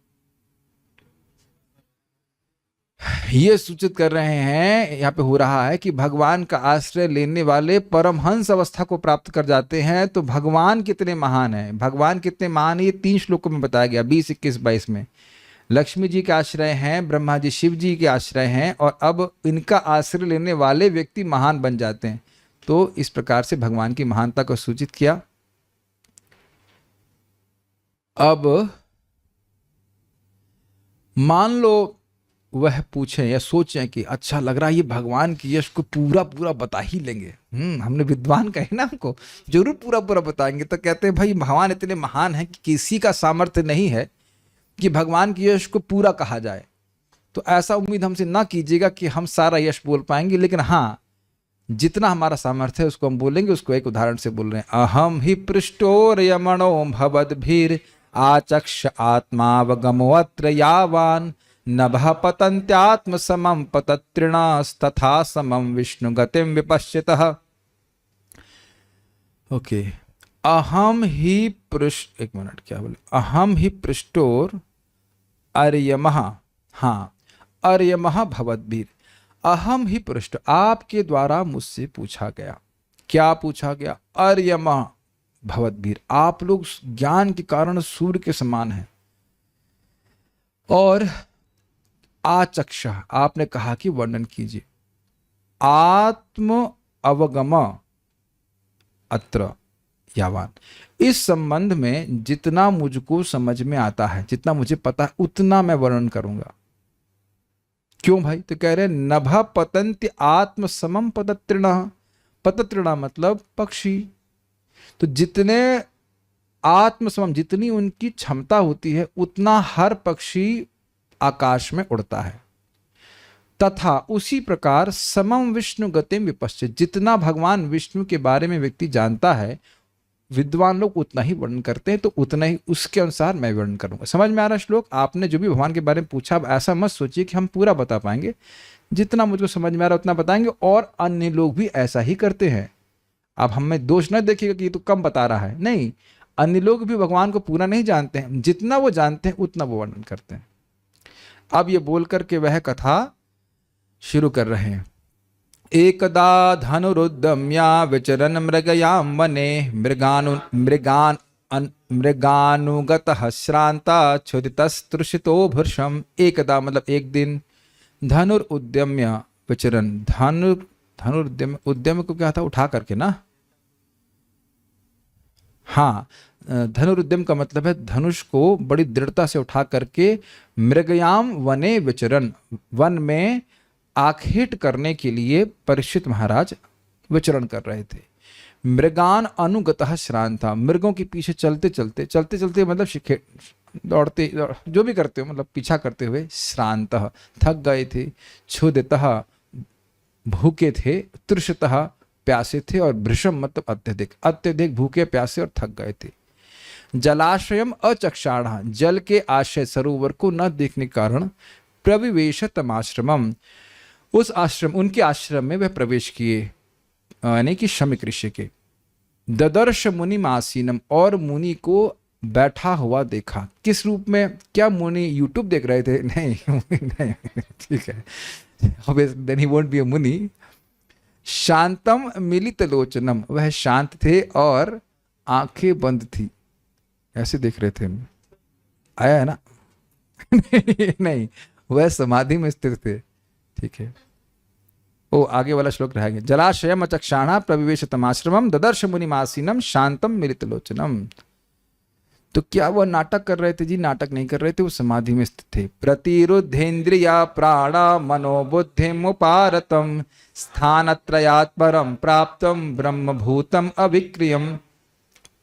ये सूचित कर रहे हैं, यहाँ पे हो रहा है कि भगवान का आश्रय लेने वाले परमहंस अवस्था को प्राप्त कर जाते हैं। तो भगवान कितने महान हैं, भगवान कितने महान है, ये 3 श्लोकों में बताया गया, 20, 21, 22 में। लक्ष्मी जी के आश्रय हैं, ब्रह्मा जी शिव जी के आश्रय हैं, और अब इनका आश्रय लेने वाले व्यक्ति महान बन जाते हैं। तो इस प्रकार से भगवान की महानता को सूचित किया। अब मान लो वह पूछें या सोचें कि अच्छा लग रहा है, ये भगवान की यश को पूरा पूरा बता ही लेंगे, हमने विद्वान कहे ना, हमको जरूर पूरा पूरा बताएंगे। तो कहते हैं भाई भगवान इतने महान है कि किसी का सामर्थ्य नहीं है कि भगवान की यश को पूरा कहा जाए। तो ऐसा उम्मीद हमसे ना कीजिएगा कि हम सारा यश बोल पाएंगे, लेकिन हाँ, जितना हमारा सामर्थ्य है उसको हम बोलेंगे। उसको एक उदाहरण से बोल रहे हैं, अहम ही पृष्ठोर यमणो भवद्भिर आचक्ष आत्मावगमोऽत्र यावान नभः पतन्त्यात्म समं पतत्रिणास्तथा समं विष्णु गतिम विपश्चितः। ओके, अहम ही पृष्ठ, एक मिनट, क्या बोले? अहम ही पृष्ठोर अर्यमः, हाँ, अर्यमः भवद्भिर, अहम ही पृष्ठ, आपके द्वारा मुझसे पूछा गया। क्या पूछा गया? अर्यमः भवद्भिर, आप लोग ज्ञान के कारण सूर्य के समान हैं। और आचक्ष, आपने कहा कि वर्णन कीजिए। आत्म अवगम अत्र यावान, इस संबंध में जितना मुझको समझ में आता है, जितना मुझे पता है, उतना मैं वर्णन करूंगा। क्यों भाई? तो कह रहे नभ पतंति आत्म समम पतत्रिण, पतत्रिण मतलब पक्षी। तो जितने आत्म समम, जितनी उनकी क्षमता होती है, उतना हर पक्षी आकाश में उड़ता है। तथा उसी प्रकार समम विष्णु गतिम विपश्चित, जितना भगवान विष्णु के बारे में व्यक्ति जानता है, विद्वान लोग उतना ही वर्णन करते हैं। तो उतना ही, उसके अनुसार मैं वर्णन करूंगा। समझ में आ रहा श्लोक? आपने जो भी भगवान के बारे में पूछा, अब ऐसा मत सोचिए कि हम पूरा बता पाएंगे। जितना मुझको समझ में आ रहा है उतना बताएंगे, और अन्य लोग भी ऐसा ही करते हैं। अब हमें दोष न देखिएगा कि ये तो कम बता रहा है, नहीं, अन्य लोग भी भगवान को पूरा नहीं जानते हैं, जितना वो जानते हैं उतना वो वर्णन करते हैं। अब ये बोल करके वह कथा शुरू कर रहे हैं। एकदा धनुरुद्यम्या विचरन् मृगयां वने मृगानुगतः श्रांता क्षुदितस्तृषितो भृशम्। एकदा मतलब एक दिन, धनुरुद्यम्य विचरन्, धनुरुद्यम, उद्यम को क्या था? उठा करके ना, हाँ, धनुरुद्यम का मतलब है धनुष को बड़ी दृढ़ता से उठा करके, मृगयाम वने विचरन, वन में आखेट करने के लिए परीक्षित महाराज विचरण कर रहे थे। मृगान अनुगतः श्रांता, मृगों के पीछे चलते चलते मतलब दौड़ते, जो भी करते हो, मतलब पीछा करते हुए, श्रांतः थक गए थे, क्षुधितः भूखे थे, तृषतः प्यासे थे, और भृशम मतलब अत्यधिक भूखे प्यासे और थक गए थे। जलाशयम अचक्षाण, जल के आश्रय सरोवर को न देखने के कारण, प्रविवेश तमाश्रमम, उस आश्रम, उनके आश्रम में वह प्रवेश किए, यानी कि शमिक ऋषि के। ददर्श मुनि मासीनम, और मुनि को बैठा हुआ देखा। किस रूप में? क्या मुनि यूट्यूब देख रहे थे? नहीं नहीं, ठीक है, then he won't be a मुनि। शांतम मिलित लोचनम, वह शांत थे और आंखें बंद थी, ऐसे देख रहे थे। आया है ना? नहीं, वह समाधि में स्थित थे। ठीक है, ओ आगे वाला श्लोक रह गया। जलाशयम चक्षाणा प्रविवेश तमाश्रमम ददर्श मुनिमासीनम शांतम मिलितलोचनम। तो क्या वह नाटक कर रहे थे? जी नाटक नहीं कर रहे थे, वो समाधि में स्थित थे। प्रतिरुद्धेन्द्रिया प्राणा मनोबुद्धि मुपारतम स्थानत्रयात् परम प्राप्तम ब्रह्मभूतम अविक्रियम।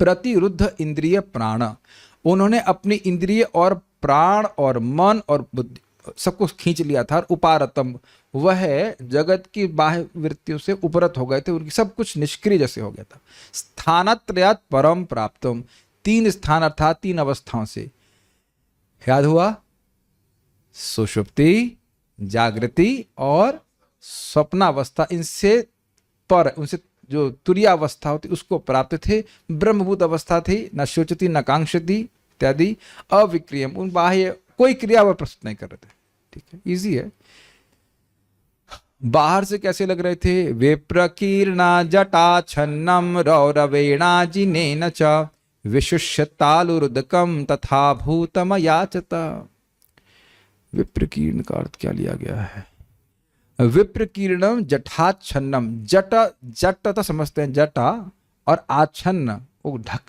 प्रतिरुद्ध इंद्रिय प्राण, उन्होंने अपनी इंद्रिय और प्राण और मन और बुद्धि सबको खींच लिया था। और उपारतम, वह जगत की बाह्य वृत्तियों से उपरत हो गए थे, उनकी सब कुछ निष्क्रिय जैसे हो गया था। स्थानत्रयात् परम प्राप्तम, 3 स्थान अर्थात 3 अवस्थाओं से, याद हुआ? सुषुप्ति, जागृति और स्वप्नावस्था, इनसे पर, उनसे जो तुरीय अवस्था होती उसको प्राप्त थे। ब्रह्मभूत अवस्था थी, न शोचती न कांक्षती इत्यादि। अविक्रियम, उन बाह्य कोई क्रिया वह प्रस्तुत नहीं कर रहे थे। ठीक है, इजी है। बाहर से कैसे लग रहे थे? विप्रकीर्णा जटा छन्नम रौरवेणा जिनेन च विशुष्य तालुरुदकम तथा भूतम याचता। विप्रकीर्ण का अर्थ क्या लिया गया है? विप्रकीर्णम जटाच्छन्नम, जट जट तो समझते हैं जटा, और आच्छन्न वो ढक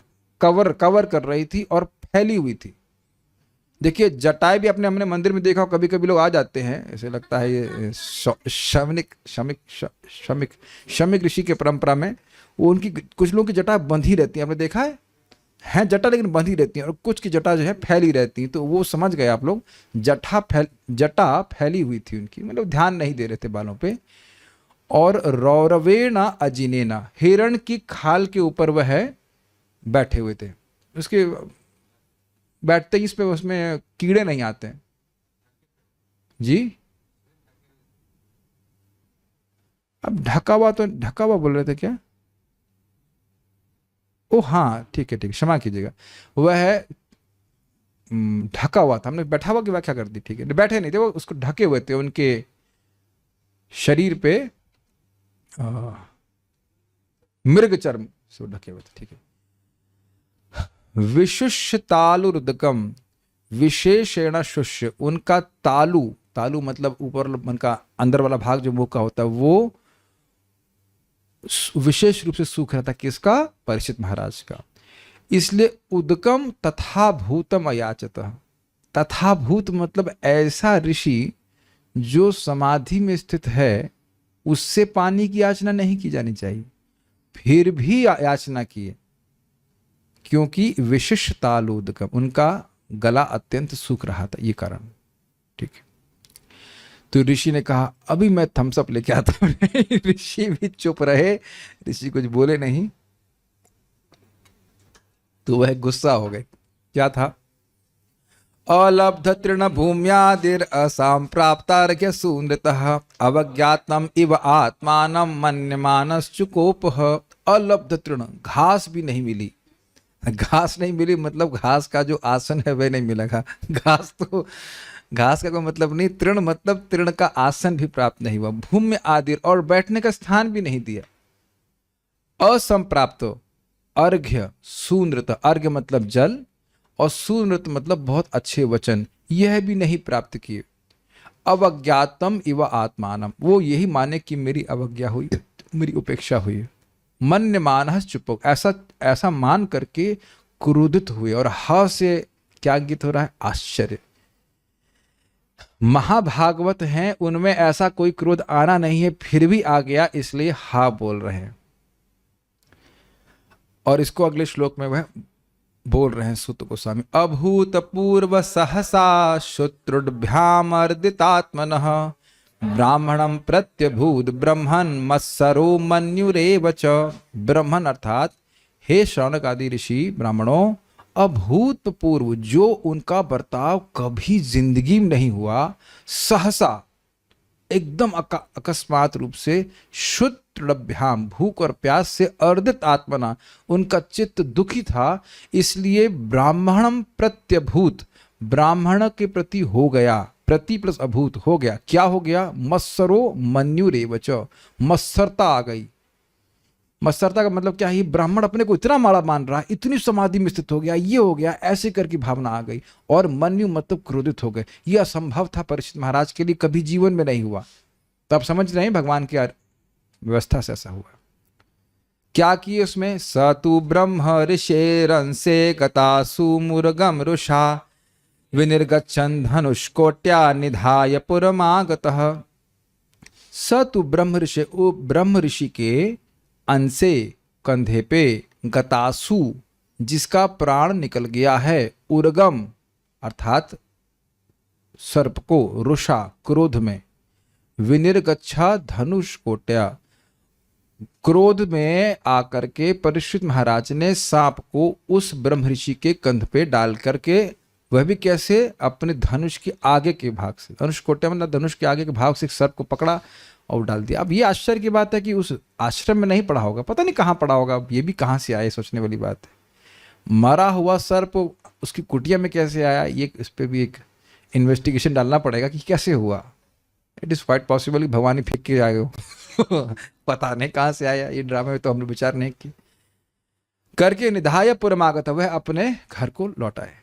कवर कर रही थी और फैली हुई थी। देखिए जटाएं भी अपने हमने मंदिर में देखा हो, कभी कभी लोग आ जाते हैं, ऐसे लगता है ये शमिक ऋषि के परंपरा में वो उनकी कुछ लोगों की जटा बंधी रहती है, आपने देखा है जटा लेकिन बंधी रहती है, और कुछ की जटा जो है फैली रहती है। तो वो समझ गए आप लोग, जटा फैली हुई थी उनकी, मतलब ध्यान नहीं दे रहे थे बालों पे। और रौरवेणा अजिनेना, हिरण की खाल के ऊपर वह बैठे हुए थे। उसके बैठते ही इस पे उसमें कीड़े नहीं आते हैं जी। अब ढका हुआ बोल रहे थे क्या? ओ हाँ ठीक है, क्षमा कीजिएगा, वह ढका हुआ था। हमने बैठा हुआ की व्याख्या कर दी, ठीक है, बैठे नहीं थे वो, उसको ढके हुए थे, उनके शरीर पे मृग चर्म से ढके हुए थे। ठीक है। विशुष्य तालुरुदकम, विशेषण शुष्य, उनका तालु मतलब ऊपर उनका अंदर वाला भाग जो मुंह का होता है वो विशेष रूप से सूख रहा था। किसका? परीक्षित महाराज का। इसलिए उदकम तथा भूतम अयाचत। तथा भूत मतलब ऐसा ऋषि जो समाधि में स्थित है, उससे पानी की याचना नहीं की जानी चाहिए, फिर भी याचना किए, क्योंकि विशिष्ट तालुदकम, उनका गला अत्यंत सूख रहा था, ये कारण। ठीक है। तो ऋषि ने कहा अभी मैं थम्स अप लेके आता हूं। ऋषि भी चुप रहे, ऋषि कुछ बोले नहीं। तो वह गुस्सा हो गए। क्या था? अलब्ध तृण भूम्यादिर असाम प्राप्तार्घ्य सूनृतः अवज्ञातम इव आत्मानम मन्यमानश्चुकोपः। अलब्ध तृण, घास भी नहीं मिली। घास नहीं मिली मतलब घास का जो आसन है वह नहीं मिलेगा। घास का कोई मतलब नहीं, तृण मतलब तृण का आसन भी प्राप्त नहीं हुआ। भूम्य आदि, और बैठने का स्थान भी नहीं दिया। असंप्राप्त, अर्घ्य सूनृत, अर्घ्य मतलब जल, और सूनृत मतलब बहुत अच्छे वचन, यह भी नहीं प्राप्त किए। अवज्ञातम इव आत्मानम, वो यही माने कि मेरी अवज्ञा हुई, मेरी उपेक्षा हुई। मन्यमानः चुप, ऐसा मान करके क्रोधित हुए। और ह से क्या इंगित हो रहा है? आश्चर्य। महाभागवत हैं, उनमें ऐसा कोई क्रोध आना नहीं है, फिर भी आ गया, इसलिए हा बोल रहे हैं। और इसको अगले श्लोक में वह बोल रहे हैं सुत गोस्वामी। अभूतपूर्व सहसा शुत्रुभ्यामर्दितात्मनः ब्राह्मणम प्रत्यभूत ब्रह्मन मत्सरो मन्युरेव च। ब्रह्मन अर्थात हे शौनक आदि ऋषि ब्राह्मणों, अभूतपूर्व, जो उनका बर्ताव कभी जिंदगी में नहीं हुआ, सहसा एकदम अकस्मात रूप से, शुत्रभ्याम भूख और प्यास से, अर्दित आत्मना उनका चित्त दुखी था, इसलिए ब्राह्मणम प्रत्यभूत, ब्राह्मण के प्रति हो गया, प्रति प्लस अभूत हो गया। क्या हो गया? मत्सरो मन्युरेव च, मत्सरता आ गई। मत्सरता का मतलब क्या है? ब्राह्मण अपने को इतना माड़ा मान रहा है, इतनी समाधि में स्थित हो गया, ये हो गया, ऐसे करके भावना आ गई। और मन्यु मतलब क्रोधित हो गए। यह असंभव था परीक्षित महाराज के लिए, कभी जीवन में नहीं हुआ। तो आप समझ रहे हैं भगवान की व्यवस्था से ऐसा हुआ। क्या किए उसमें? स तु ब्रह्म ऋषेरंसे गतासु मुर्गम रुषा विनिर्गच्छन् धनुष्कोट्या निधाय पुरमागतः। स तु ब्रह्म ऋषि, वो ब्रह्म ऋषि के अंसे, कंधे पे, गतासु जिसका प्राण निकल गया है, उर्गम अर्थात सर्प को, रुषा क्रोध में, विनिर्गच्छा धनुष कोट्या क्रोध में आकर के परीक्षित महाराज ने सांप को उस ब्रह्म ऋषि के कंध पे डाल करके, वह भी कैसे? अपने धनुष के आगे के भाग से, धनुष कोट्या मतलब धनुष के आगे के भाग से सर्प को पकड़ा और डाल दिया। अब ये आश्चर्य की बात है कि उस आश्रम में नहीं पड़ा होगा, पता नहीं कहाँ पड़ा होगा, ये भी कहाँ से आए, सोचने वाली बात है। मरा हुआ सर्प उसकी कुटिया में कैसे आया, ये इस पर भी एक इन्वेस्टिगेशन डालना पड़ेगा कि कैसे हुआ। इट इज़ क्वाइट पॉसिबल भगवान ही फेंक के आए हो पता नहीं कहाँ से आया, ये ड्रामे में तो हमने विचार नहीं किया। करके निधाय पुरमागत, वह अपने घर को लौटाए।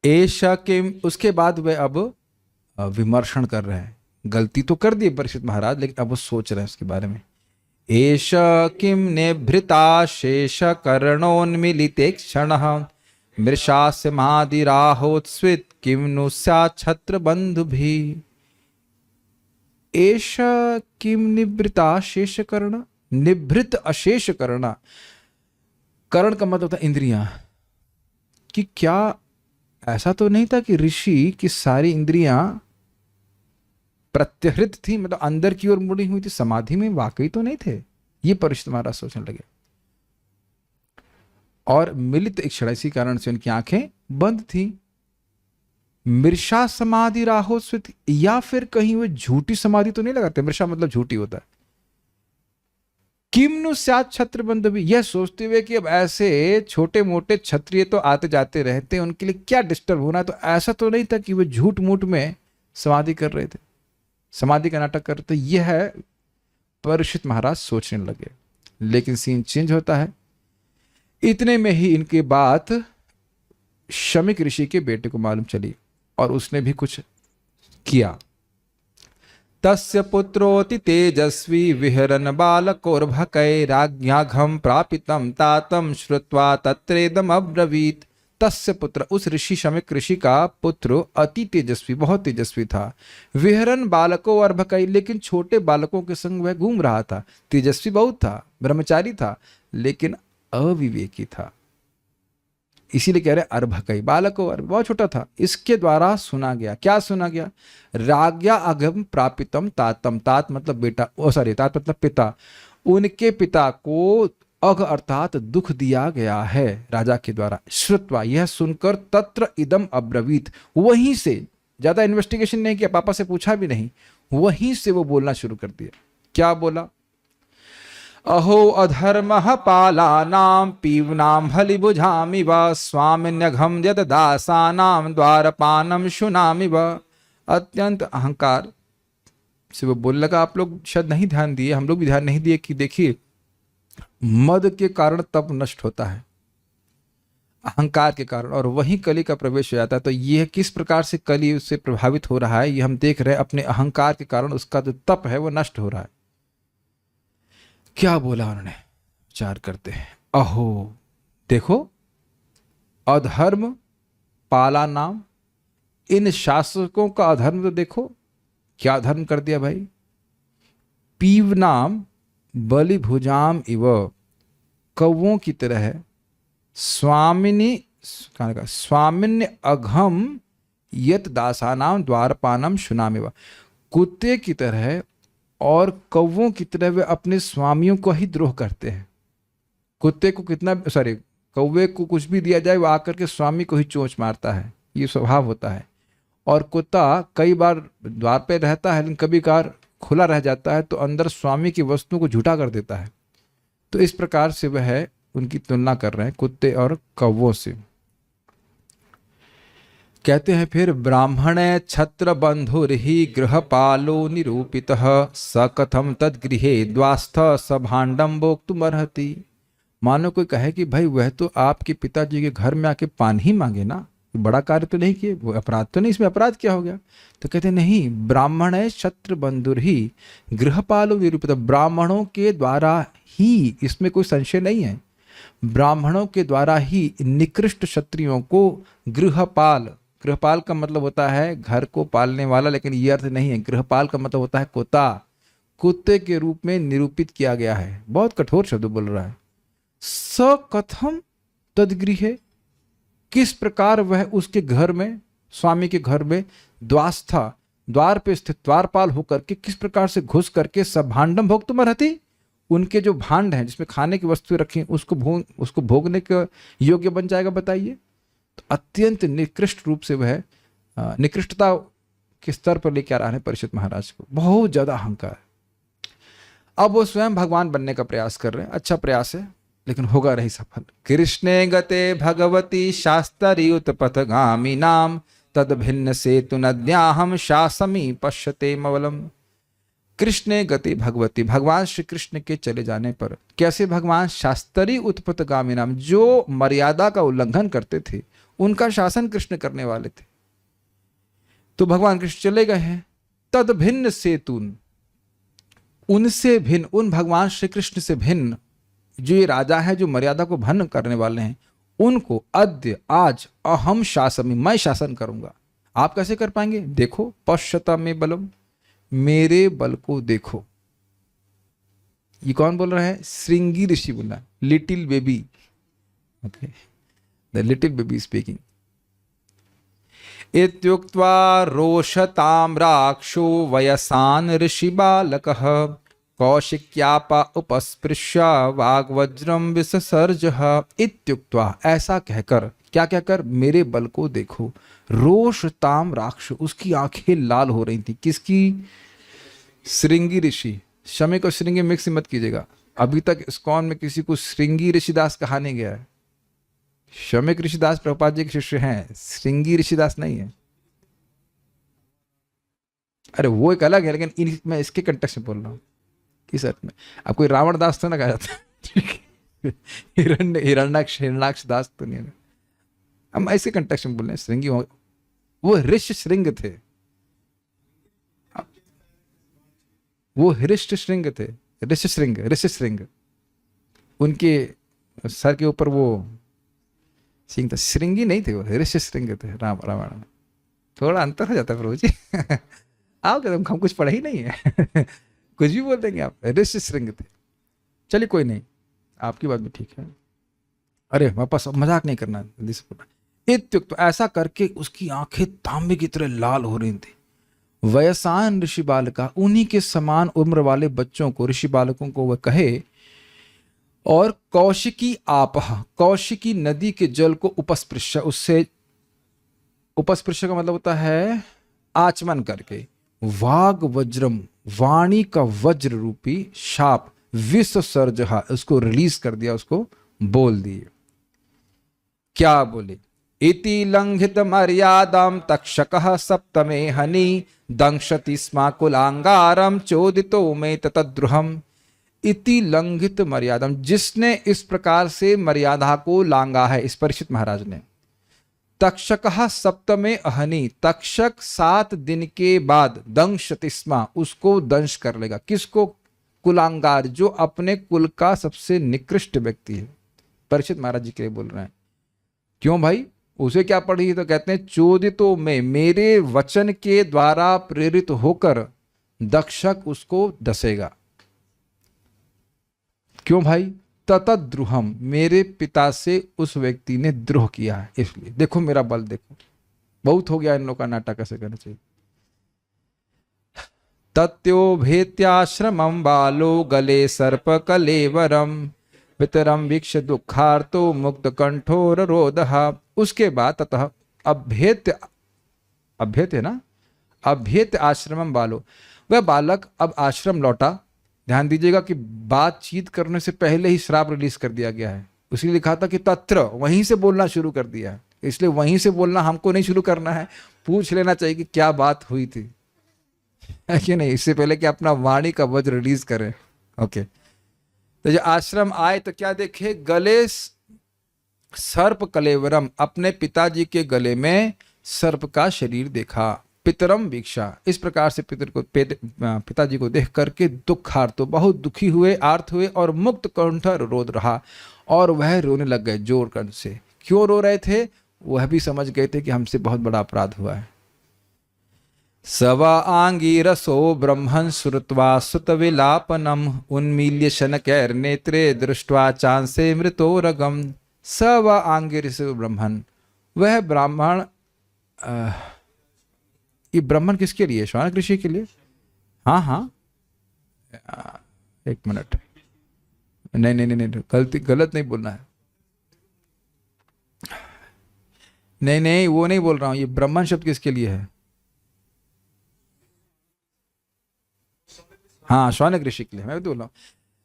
ऐशा किम, उसके बाद वह अब विमर्शन कर रहे हैं। गलती तो कर दी परीक्षित महाराज, लेकिन अब वो सोच रहे हैं उसके बारे में। एष किम निभृता शेष कर्णोन्मिलिते क्षणः मृषास्य महादिराहोत्स्वित किम नु स्यात् छत्र बंधुभिः। एष किम निभृता शेष कर्ण, निभृत अशेष कर्ण, कर्ण का मतलब होता इंद्रियां, कि क्या ऐसा तो नहीं था कि ऋषि की सारी इंद्रियां प्रत्यहृत थी, मतलब अंदर की ओर मुड़ी हुई थी, समाधि में वाकई तो नहीं थे? ये परीक्षित महाराज सोचने लगे। और मिलित इक्षण, इसी कारण से उनकी आंखें बंद थी। मृषा समाधि राहोस्वित, या फिर कहीं वो झूठी समाधि तो नहीं लगाते? मृषा मतलब झूठी होता है। किम नु स्यात् छत्र बंधु भी, यह सोचते हुए कि अब ऐसे छोटे मोटे क्षत्रिय तो आते जाते रहते हैं, उनके लिए क्या डिस्टर्ब होना है। तो ऐसा तो नहीं था कि वे झूठ मूठ में समाधि कर रहे थे, समाधि का नाटक कर रहे थे। यह है परीक्षित महाराज सोचने लगे। लेकिन सीन चेंज होता है। इतने में ही इनकी बात शमिक ऋषि के बेटे को मालूम चली और उसने भी कुछ किया। तस्य पुत्रोति तेजस्वी विहरन बालकोर्भकै राज्ञाघं प्रापितं तातं श्रुत्वा तत्रेदम अब्रवीत। तस्य पुत्र, उस ऋषि शमिक ऋषि का पुत्र अति तेजस्वी, बहुत तेजस्वी था। विहरन बालको अर्भकै, लेकिन छोटे बालकों के संग वह घूम रहा था। तेजस्वी बहुत था, ब्रह्मचारी था, लेकिन अविवेकी था, इसीलिए कह रहे अर्भकै, बालको अर्भ, बहुत छोटा था। इसके द्वारा सुना गया, क्या सुना गया? राज्ञा अगम प्रापितम तातम, तात मतलब बेटा, सॉरी तात मतलब पिता, उनके पिता को अघ अर्थात दुख दिया गया है राजा के द्वारा। श्रुत्वा, यह सुनकर तत्र इदम अब्रवीत, वहीं से, ज्यादा इन्वेस्टिगेशन नहीं किया, पापा से पूछा भी नहीं, वहीं से वो बोलना शुरू कर दिया। क्या बोला? अहो अधर्मः पालानां पीवनां हलिभुजामि व स्वामिन्यघं यद दासानां द्वारपानं शुनामि व। अत्यंत अहंकार से वो बोलने लगा। आप लोग शायद नहीं ध्यान दिए, हम लोग भी ध्यान नहीं दिए कि देखिए मद के कारण तप नष्ट होता है, अहंकार के कारण, और वहीं कली का प्रवेश हो जाता है। तो यह किस प्रकार से कली उससे प्रभावित हो रहा है, ये हम देख रहे हैं। अपने अहंकार के कारण उसका जो तप है वो नष्ट हो रहा है। क्या बोला उन्होंने? विचार करते हैं। अहो, देखो, अधर्म पाला नाम, इन शासकों का अधर्म तो देखो, क्या अधर्म कर दिया भाई। पीव नाम बलि भुजाम इव, कौवों की तरह है। स्वामिनी, स्वामिन्य अघम यत दासानाम द्वारपानम शुनामिव, कुत्ते की तरह और कौवों की तरह वे अपने स्वामियों को ही द्रोह करते हैं। कुत्ते को कितना, सॉरी कौवे को कुछ भी दिया जाए वो आकर के स्वामी को ही चोंच मारता है, ये स्वभाव होता है। और कुत्ता कई बार द्वार पे रहता है, लेकिन कभी कभार खुला रह जाता है तो अंदर स्वामी की वस्तुओं को झूठा कर देता है। तो इस प्रकार से वह उनकी तुलना कर रहे हैं कुत्ते और कौवों से। कहते हैं फिर, ब्राह्मण छत्र बंधुर्हि गृहपालो निरूपितः स कथम तद्गृहे द्वास्थ स भांडम भोक्तुमर्हति। मानो कोई कहे कि भाई वह तो आपके पिताजी के घर में आके पान ही मांगे ना, बड़ा कार्य तो नहीं किए, वो अपराध तो नहीं, इसमें अपराध क्या हो गया? तो कहते नहीं, ब्राह्मण है क्षत्र बंधुर ही गृहपालो विरूपित, ब्राह्मणों के द्वारा ही, इसमें कोई संशय नहीं है, ब्राह्मणों के द्वारा ही निकृष्ट क्षत्रियों को गृहपाल, गृहपाल का मतलब होता है घर को पालने वाला, लेकिन ये अर्थ नहीं है। गृहपाल का मतलब होता है कुत्ता, कुत्ते के रूप में निरूपित किया गया है। बहुत कठोर शब्द बोल रहा है। स कथम तदगृहे, किस प्रकार वह उसके घर में, स्वामी के घर में द्वास्था, द्वार पे स्थित द्वारपाल होकर के किस प्रकार से घुस करके सब भांडम भोक्तुम अर्हति, उनके जो भांड हैं जिसमें खाने की वस्तुएं रखी उसको भोगने के योग्य बन जाएगा, बताइए। तो अत्यंत निकृष्ट रूप से वह निकृष्टता के स्तर पर लेकर आ रहे हैं परीक्षित महाराज को, बहुत ज्यादा अहंकार। अब वो स्वयं भगवान बनने का प्रयास कर रहे हैं, अच्छा प्रयास है लेकिन होगा नहीं सफल। कृष्णे गते भगवती शास्त्री उत्पथगामी नाम तद भिन्न सेतु नद्याहम शासमी पश्यते मवलम। कृष्णे गति भगवती, भगवान श्री कृष्ण के चले जाने पर कैसे भगवान शास्त्री उत्पथगामी नाम, जो मर्यादा का उल्लंघन करते थे उनका शासन कृष्ण करने वाले थे, तो भगवान कृष्ण चले गए हैं। तद भिन्न सेतुन, उनसे भिन्न, उन भगवान श्री कृष्ण से भिन्न जो ये राजा है जो मर्यादा को भंग करने वाले हैं, उनको अद्य, आज अहम शासमी, मैं शासन करूंगा। आप कैसे कर पाएंगे? देखो, पश्यता में बलम, मेरे बल को देखो। ये कौन बोल रहा है? श्रृंगी ऋषि बोल रहा है, little baby, okay, the little baby speaking. इत्युक्त्वा रोषतां राक्षो वयसान ऋषि बालकः कौशिक्याप उपस्पृश्य वाग्वज्रम विससर्जः। इत्युक्त्वा, ऐसा कहकर, क्या कहकर? मेरे बल को देखो। रोषताम राक्ष, उसकी आंखें लाल हो रही थी। किसकी? श्रृंगी ऋषि। शमे को श्रृंगी मिक्स मत कीजिएगा, अभी तक इस्कॉन में किसी को श्रृंगी ऋषिदास कहा नहीं गया है। शमिक ऋषिदास प्रभुपाद जी के शिष्य हैं, श्रृंगी ऋषिदास नहीं है। अरे वो एक अलग है, लेकिन मैं इसके कंटेक्स्ट में बोल रहा हूँ, किस अर्थ में। अब कोई रावण दास तो ना कहा जाता, हिरण्याक्ष दास तो नहीं है। हम ऐसे कंटेक्स्ट में बोल रहे हैं, श्रृंगी वो ऋष श्रृंग थे, वो हृष्ट श्रृंग थे, ऋष श्रृंग, उनके सर के ऊपर वो सिंह था। श्रृंगी नहीं थे वो, ऋष श्रृंग थे। रावण में थोड़ा अंतर हो जाता है प्रभु जी। आप कहते हम कुछ पढ़ा ही नहीं है। कुछ भी बोल देंगे आप, ऋष श्रृंग थे। चलिए कोई नहीं, आपकी बात भी ठीक है। अरे वापस मजाक नहीं करना, जल्दी से बोलना। इत्युक्त, ऐसा करके उसकी आंखें तांबे की तरह लाल हो रही थी। वयसान ऋषि बालका, उन्हीं के समान उम्र वाले बच्चों को, ऋषि बालकों को वह कहे, और कौशिकी आपह, कौशिकी नदी के जल को उपस्पृश्य, उससे, उपस्पृश्य का मतलब होता है आचमन करके, वाग वज्रम, वाणी का वज्र रूपी शाप, विश्व सर्जहा, उसको रिलीज कर दिया, उसको बोल दिए। क्या बोले? इति लंघित मर्यादाम तक्षकः सप्तमे हनि दंशति स्म कुलांगारम चोदितो में ततद्रुहम। इति लंघित मर्यादम, जिसने इस प्रकार से मर्यादा को लांगा है, इस परीक्षित महाराज ने। तक्षकः सप्तमे अहनि, तक्षक 7 दिन के बाद दंशति स्म, उसको दंश कर लेगा। किसको? कुलांगार, जो अपने कुल का सबसे निकृष्ट व्यक्ति है। परीक्षित महाराज जी के लिए बोल रहे हैं। क्यों भाई? उसे क्या पढ़ी? तो कहते हैं चोदितो में, मेरे वचन के द्वारा प्रेरित होकर दक्षक उसको दसेगा। क्यों भाई? ततद्रुहम, मेरे पिता से उस व्यक्ति ने द्रोह किया है, इसलिए। देखो मेरा बल देखो, बहुत हो गया इन लोगों का नाटक, ऐसे करना चाहिए। तत्यो भेत्याश्रमं बालो गले सर्प कलेवरम पितरम वीक्ष दुखार्तो मुक्त कंठोर रोदहा। उसके बाद ततः अभ्येत्य, अभ्येत्य ना, अभ्येत्य आश्रमम बालो, वह बालक अब आश्रम लौटा। ध्यान दीजिएगा कि बातचीत करने से पहले ही श्राप रिलीज कर दिया गया है। उसी लिखा था कि तत्र, वहीं से बोलना शुरू कर दिया है, इसलिए वहीं से बोलना हमको नहीं शुरू करना है, पूछ लेना चाहिए कि क्या बात हुई थी, है कि नहीं, इससे पहले कि अपना वाणी का वज्र रिलीज करें। ओके, तो जब आश्रम आए तो क्या देखे? गले सर्प कलेवरम, अपने पिताजी के गले में सर्प का शरीर देखा। पितरम वीक्षा, इस प्रकार से पिताजी को देख करके दुखार, तो बहुत दुखी हुए, आर्त हुए और मुक्त कंठ रोद रहा, और वह रोने लग गए जोर कर से। क्यों रो रहे थे? वह भी समझ गए थे कि हमसे बहुत बड़ा अपराध हुआ है। सवा आंगीरसो ब्रह्मन् श्रुत्वा सुतविलापनम उन्मील्य शनकैर्नेत्रे दृष्ट्वा चांसे मृतोरगम। सवा आंगीरसो ब्रह्मन्, वह ब्राह्मण, ये ब्राह्मण किसके लिए? शौनक ऋषि के लिए। हाँ हाँ, एक मिनट, नहीं नहीं नहीं नहीं, गलत नहीं बोलना है। नहीं नहीं, वो नहीं बोल रहा हूं। ये ब्राह्मण शब्द किसके लिए है? हाँ, शौनक ऋषि के लिए मैं बोल रहा हूँ।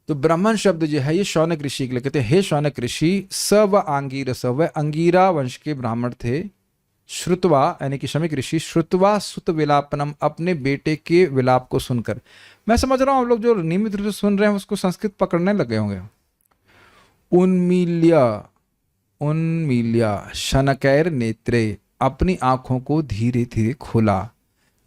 तो ब्राह्मण शब्द जो है ये शौनक ऋषि के लिए कहते हैं। हे शौनक ऋषि, स व आंगीरस, वह अंगीरा वंश के ब्राह्मण थे। श्रुतवा यानी कि शमिक ऋषि, श्रुतवा सुत विलापनम, अपने बेटे के विलाप को सुनकर। मैं समझ रहा हूँ आप लोग जो नियमित रूप से सुन रहे हैं उसको संस्कृत पकड़ने लगे होंगे। उन्मील्या, उन्मील्या शनकैर नेत्रे, अपनी आंखों को धीरे धीरे खोला।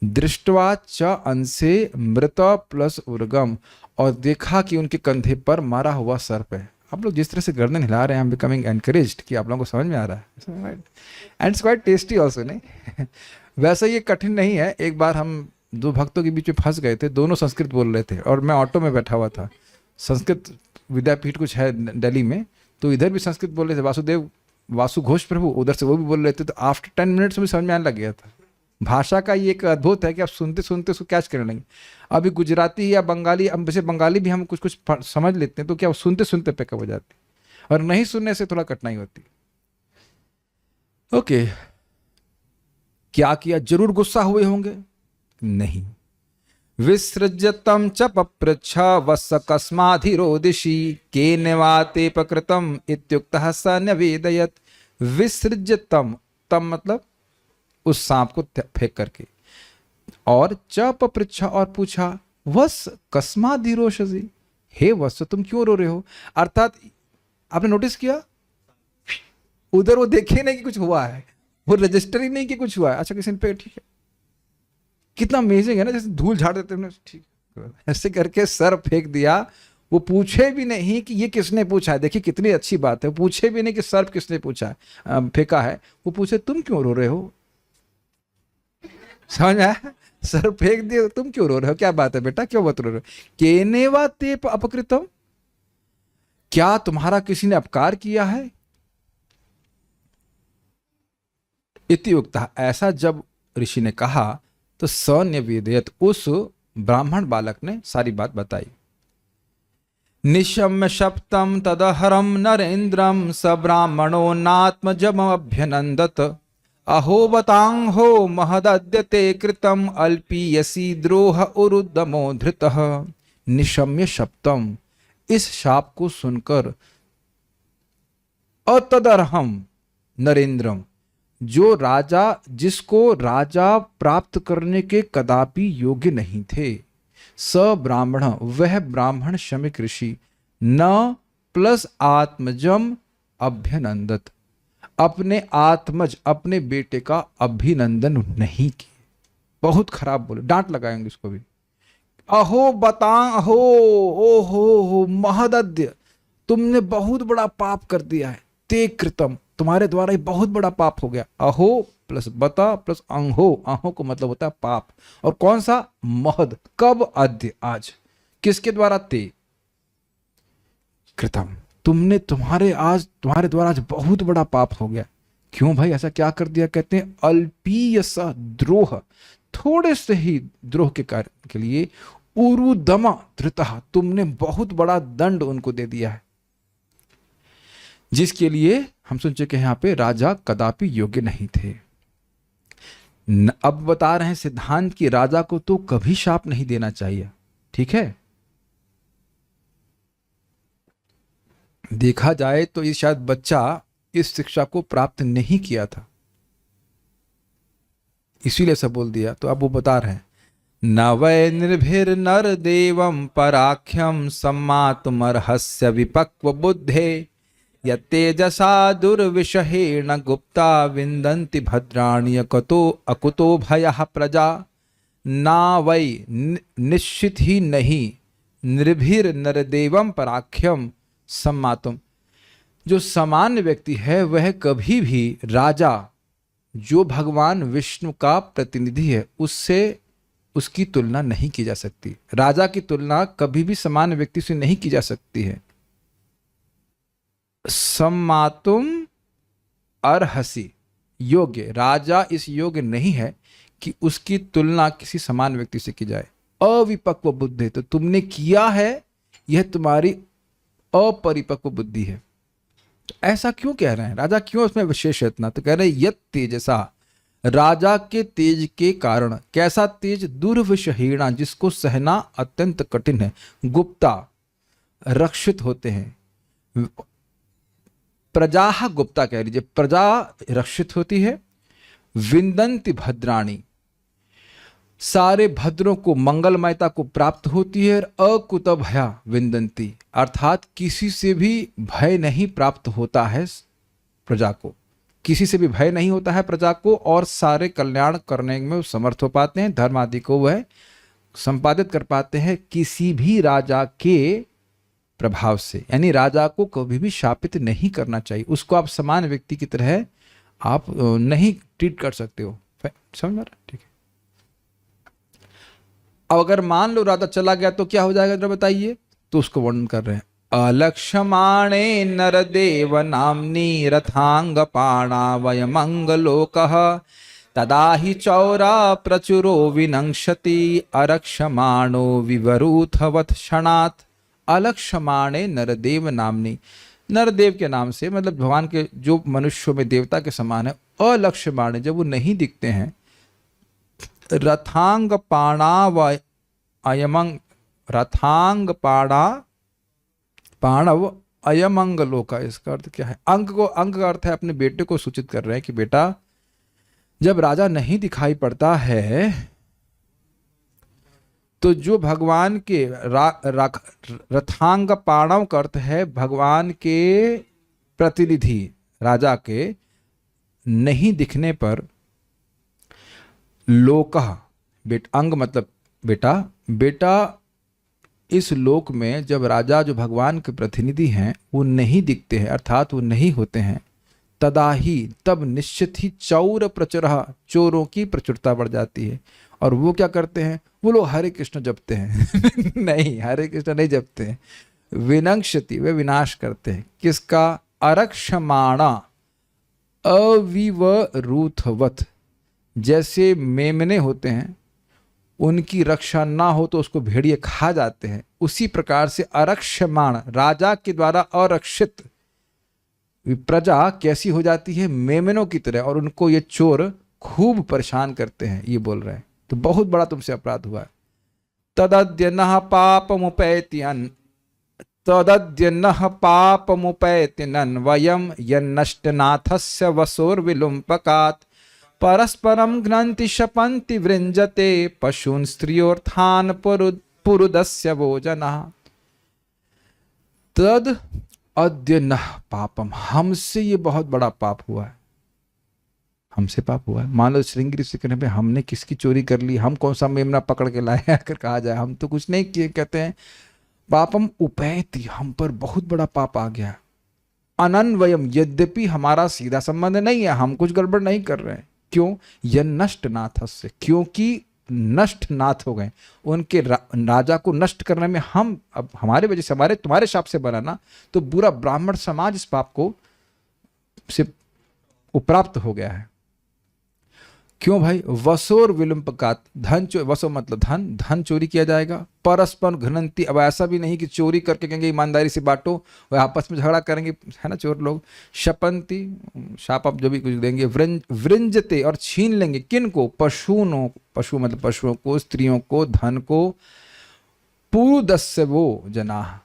दृष्टवा च अंसे मृत प्लस उर्गम, और देखा कि उनके कंधे पर मारा हुआ सर्प है। आप लोग जिस तरह से गर्दन हिला रहे हैं, आई एम बिकमिंग एनकरेज्ड कि आप लोगों को समझ में आ रहा है। And it's quite tasty also, नहीं? वैसे ये कठिन नहीं है। एक बार हम दो भक्तों के बीच में फंस गए थे, दोनों संस्कृत बोल रहे थे और मैं ऑटो में बैठा हुआ था। संस्कृत विद्यापीठ कुछ है दिल्ली में, तो इधर भी संस्कृत बोल रहे थे, वासुदेव वासु घोष प्रभु, उधर से वो भी बोल रहे थे। तो आफ्टर 10 मिनट्स में समझ में आने लग गया था। भाषा का ये एक अद्भुत है कि आप सुनते सुनते उसको कैच करने लगे। अभी गुजराती या बंगाली, अब वैसे बंगाली भी हम कुछ कुछ समझ लेते हैं, तो क्या सुनते सुनते पिकअप हो जाती, और नहीं सुनने से थोड़ा कठिनाई होती। ओके, क्या किया? जरूर गुस्सा हुए होंगे। नहीं। विसृज्यतम च पप्रच्छ वत्स कस्माधिरोदिषि केन वा ते प्रकृतम इत्युक्तः स न्यवेदयत्। विसृज्यतम, तम मतलब उस सांप को फेंक करके, और च पप्रच्छ, और पूछा, वत्स कस्माधिरोषसि, हे वत्स तुम क्यों रो रहे हो? अर्थात आपने नोटिस किया उधर वो देखे नहीं कि कुछ हुआ है, वो रजिस्टर ही नहीं कि कुछ हुआ है। अच्छा किसी पे, ठीक है, कितना अमेजिंग है ना, जैसे धूल झाड़ देते हैं, ठीक ऐसे करके सर फेंक दिया। वो पूछे भी नहीं कि ये किसने पूछा है। देखिए कितनी अच्छी बात है, पूछे भी नहीं कि सर्प किसने पूछा है, फेंका है। वो पूछे तुम क्यों रो रहे हो? समझ आया? सर फेंक दिए, तुम क्यों रो रहे हो? क्या बात है बेटा, क्यों बत रो रहे हो? केनेवा ते अपकृतम, क्या तुम्हारा किसी ने अपकार किया है? इति उक्ता, ऐसा जब ऋषि ने कहा तो सन्यवेदयत, उस ब्राह्मण बालक ने सारी बात बताई। निशम्य शप्तम तदहरम नरेन्द्रम स ब्राह्मणो नात्मजमभ्यनंदत। अहो बतांहो महदद्य ते कृतम अल्पीयसी द्रोह उरुदमो धृतः। निशम्य शप्तम, इस शाप को सुनकर, अतदर्हम नरेंद्रम, जो राजा, जिसको राजा प्राप्त करने के कदापि योग्य नहीं थे, स ब्राह्मण, वह ब्राह्मण शमिक ऋषि, न प्लस आत्मजम अभ्यनंदत, अपने आत्मज, अपने बेटे का अभिनंदन नहीं किए। बहुत खराब बोले, डांट लगाएंगे इसको भी। अहो बतां, अहो, ओ हो महदद्य, तुमने बहुत बड़ा पाप कर दिया है। ते कृतम, तुम्हारे द्वारा ही बहुत बड़ा पाप हो गया। अहो प्लस बता प्लस अंहो, अंहो को मतलब होता है पाप। और कौन सा? महद, कब? अद्य, आज। किसके द्वारा? ते कृतम, तुमने, तुम्हारे द्वारा आज बहुत बड़ा पाप हो गया। क्यों भाई, ऐसा क्या कर दिया? कहते हैं अल्पीयसा द्रोह, थोड़े से ही द्रोह के कार्य के लिए, उरुदमा धृतः, तुमने बहुत बड़ा दंड उनको दे दिया है, जिसके लिए हम सुन चुके हैं यहां पे राजा कदापि योग्य नहीं थे। अब बता रहे हैं सिद्धांत की राजा को तो कभी शाप नहीं देना चाहिए। ठीक है, देखा जाए तो ये शायद बच्चा इस शिक्षा को प्राप्त नहीं किया था, इसीलिए सब बोल दिया। तो अब वो बता रहे हैं, न वै निर्भिर नर देवम पराख्यम सम्मातुमर्हस्य विपक्व बुद्धे यत्तेजसा दुर्विषहेण गुप्ता विन्दन्ति भद्राणि अकुतो अकुतो भयः प्रजा ना वै निश्चित ही नहीं निर्भीर नरदेवम पराख्यम सम्मातुम। जो सामान्य व्यक्ति है वह कभी भी राजा जो भगवान विष्णु का प्रतिनिधि है उससे उसकी तुलना नहीं की जा सकती। राजा की तुलना कभी भी सामान्य व्यक्ति से नहीं की जा सकती है। सम्मातुम अर्हसि, योग्य, राजा इस योग्य नहीं है कि उसकी तुलना किसी समान व्यक्ति से की जाए। अविपक्व बुद्धि, तो तुमने किया है, यह तुम्हारी अपरिपक्व बुद्धि है। तो ऐसा क्यों कह रहे हैं, राजा क्यों उसमें विशेष है इतना? तो कह रहे हैं यत तेजसा, राजा के तेज के कारण। कैसा तेज? दुर्विषहीणा, जिसको सहना अत्यंत कठिन है। गुप्ता, रक्षित होते हैं। प्रजा गुप्ता कह लीजिए, प्रजा रक्षित होती है। विंदन्ति भद्राणी, सारे भद्रों को, मंगलमयता को प्राप्त होती है। अकुत भया विंदन्ति, अर्थात किसी से भी भय नहीं प्राप्त होता है प्रजा को, किसी से भी भय नहीं होता है प्रजा को, और सारे कल्याण करने में समर्थ हो पाते हैं। धर्म आदि को वह संपादित कर पाते हैं किसी भी राजा के प्रभाव से। यानी राजा को कभी भी शापित नहीं करना चाहिए, उसको आप समान व्यक्ति की तरह आप नहीं ट्रीट कर सकते हो। समझ में आ रहा? ठीक है। अब अगर मान लो राजा चला गया तो क्या हो जाएगा जरा बताइए? तो उसको वर्णन कर रहे हैं। अलक्ष्यमाणे नरदेव नाम्नी रथांग पाणावयमंगलोकः तदा ही चौरा प्रचुरो विनंक्षति अरक्षमाणो विवरूथवत् क्षणात्। अलक्ष्यमाणे नरदेव नाम्नी, नरदेव के नाम से मतलब भगवान के जो मनुष्यों में देवता के समान है। अलक्ष्यमाणे, जब वो नहीं दिखते हैं। रथांग पाणाव अयमंग, रथांग पाणव अयमंगलोका, इसका अर्थ क्या है? अंग का अर्थ है अपने बेटे को सूचित कर रहे हैं कि बेटा जब राजा नहीं दिखाई पड़ता है तो जो भगवान के रथांग पाणव का अर्थ है भगवान के प्रतिनिधि राजा के नहीं दिखने पर लोका, अंग मतलब बेटा, बेटा इस लोक में जब राजा जो भगवान के प्रतिनिधि हैं वो नहीं दिखते हैं, अर्थात वो नहीं होते हैं, तदा ही, तब निश्चित ही चौर प्रचुरः, चोरों की प्रचुरता बढ़ जाती है। और वो क्या करते हैं? वो लोग हरे कृष्ण जपते हैं नहीं, हरे कृष्ण नहीं जपते हैं। विनंक्षति, वे विनाश करते हैं। किसका? अरक्षमाणा अविवरूथवत्, जैसे मेमने होते हैं उनकी रक्षा ना हो तो उसको भेड़िए खा जाते हैं, उसी प्रकार से अरक्षमाण, राजा के द्वारा अरक्षित प्रजा कैसी हो जाती है? मेमनों की तरह, और उनको ये चोर खूब परेशान करते हैं, ये बोल रहे हैं। तो बहुत बड़ा तुमसे अपराध हुआ है। तदद्य नः पापमुपैति तदद्य नः पापमुपैति नन्वयम् यन्नष्टनाथस्य वसोर्विलुम्पकात् परस्परम घ्नन्ति शपन्ति वृञ्जते पशून् स्त्रियोर्थान् पुरुदस्य वो जनाः। तद अद्य नः पापम, हमसे ये बहुत बड़ा पाप हुआ है, हमसे पाप हुआ है। मान लो श्रृंगी से कहने पे हमने किसकी चोरी कर ली, हम कौन सा मेमना पकड़ के लाए अगर कहा जाए, हम तो कुछ नहीं किए। कहते हैं पापम उपैति, हम पर बहुत बड़ा पाप आ गया। अनन्वयम, यद्यपि हमारा सीधा संबंध नहीं है, हम कुछ गड़बड़ नहीं कर रहे हैं। क्यों? यह नष्ट नाथ से, क्योंकि नष्ट नाथ हो गए, उनके राजा को नष्ट करने में हम, अब हमारे वजह से, हमारे तुम्हारे शाप से बना ना, तो पूरा ब्राह्मण समाज इस पाप को से उपराप्त हो गया है। क्यों भाई? वसोर विलुम्पकात, धन वसो मतलब धन, धन चोरी किया जाएगा। परस्पर घ्नन्ति, अब ऐसा भी नहीं कि चोरी करके कहेंगे ईमानदारी से बांटो, वह आपस में झगड़ा करेंगे, है ना चोर लोग। शपंती, शाप आप जो भी कुछ देंगे। वृंजते, और छीन लेंगे। किन को? पशुओं, पशु मतलब पशुओं को, स्त्रियों को, धन को। पुरुदस्य वो जना,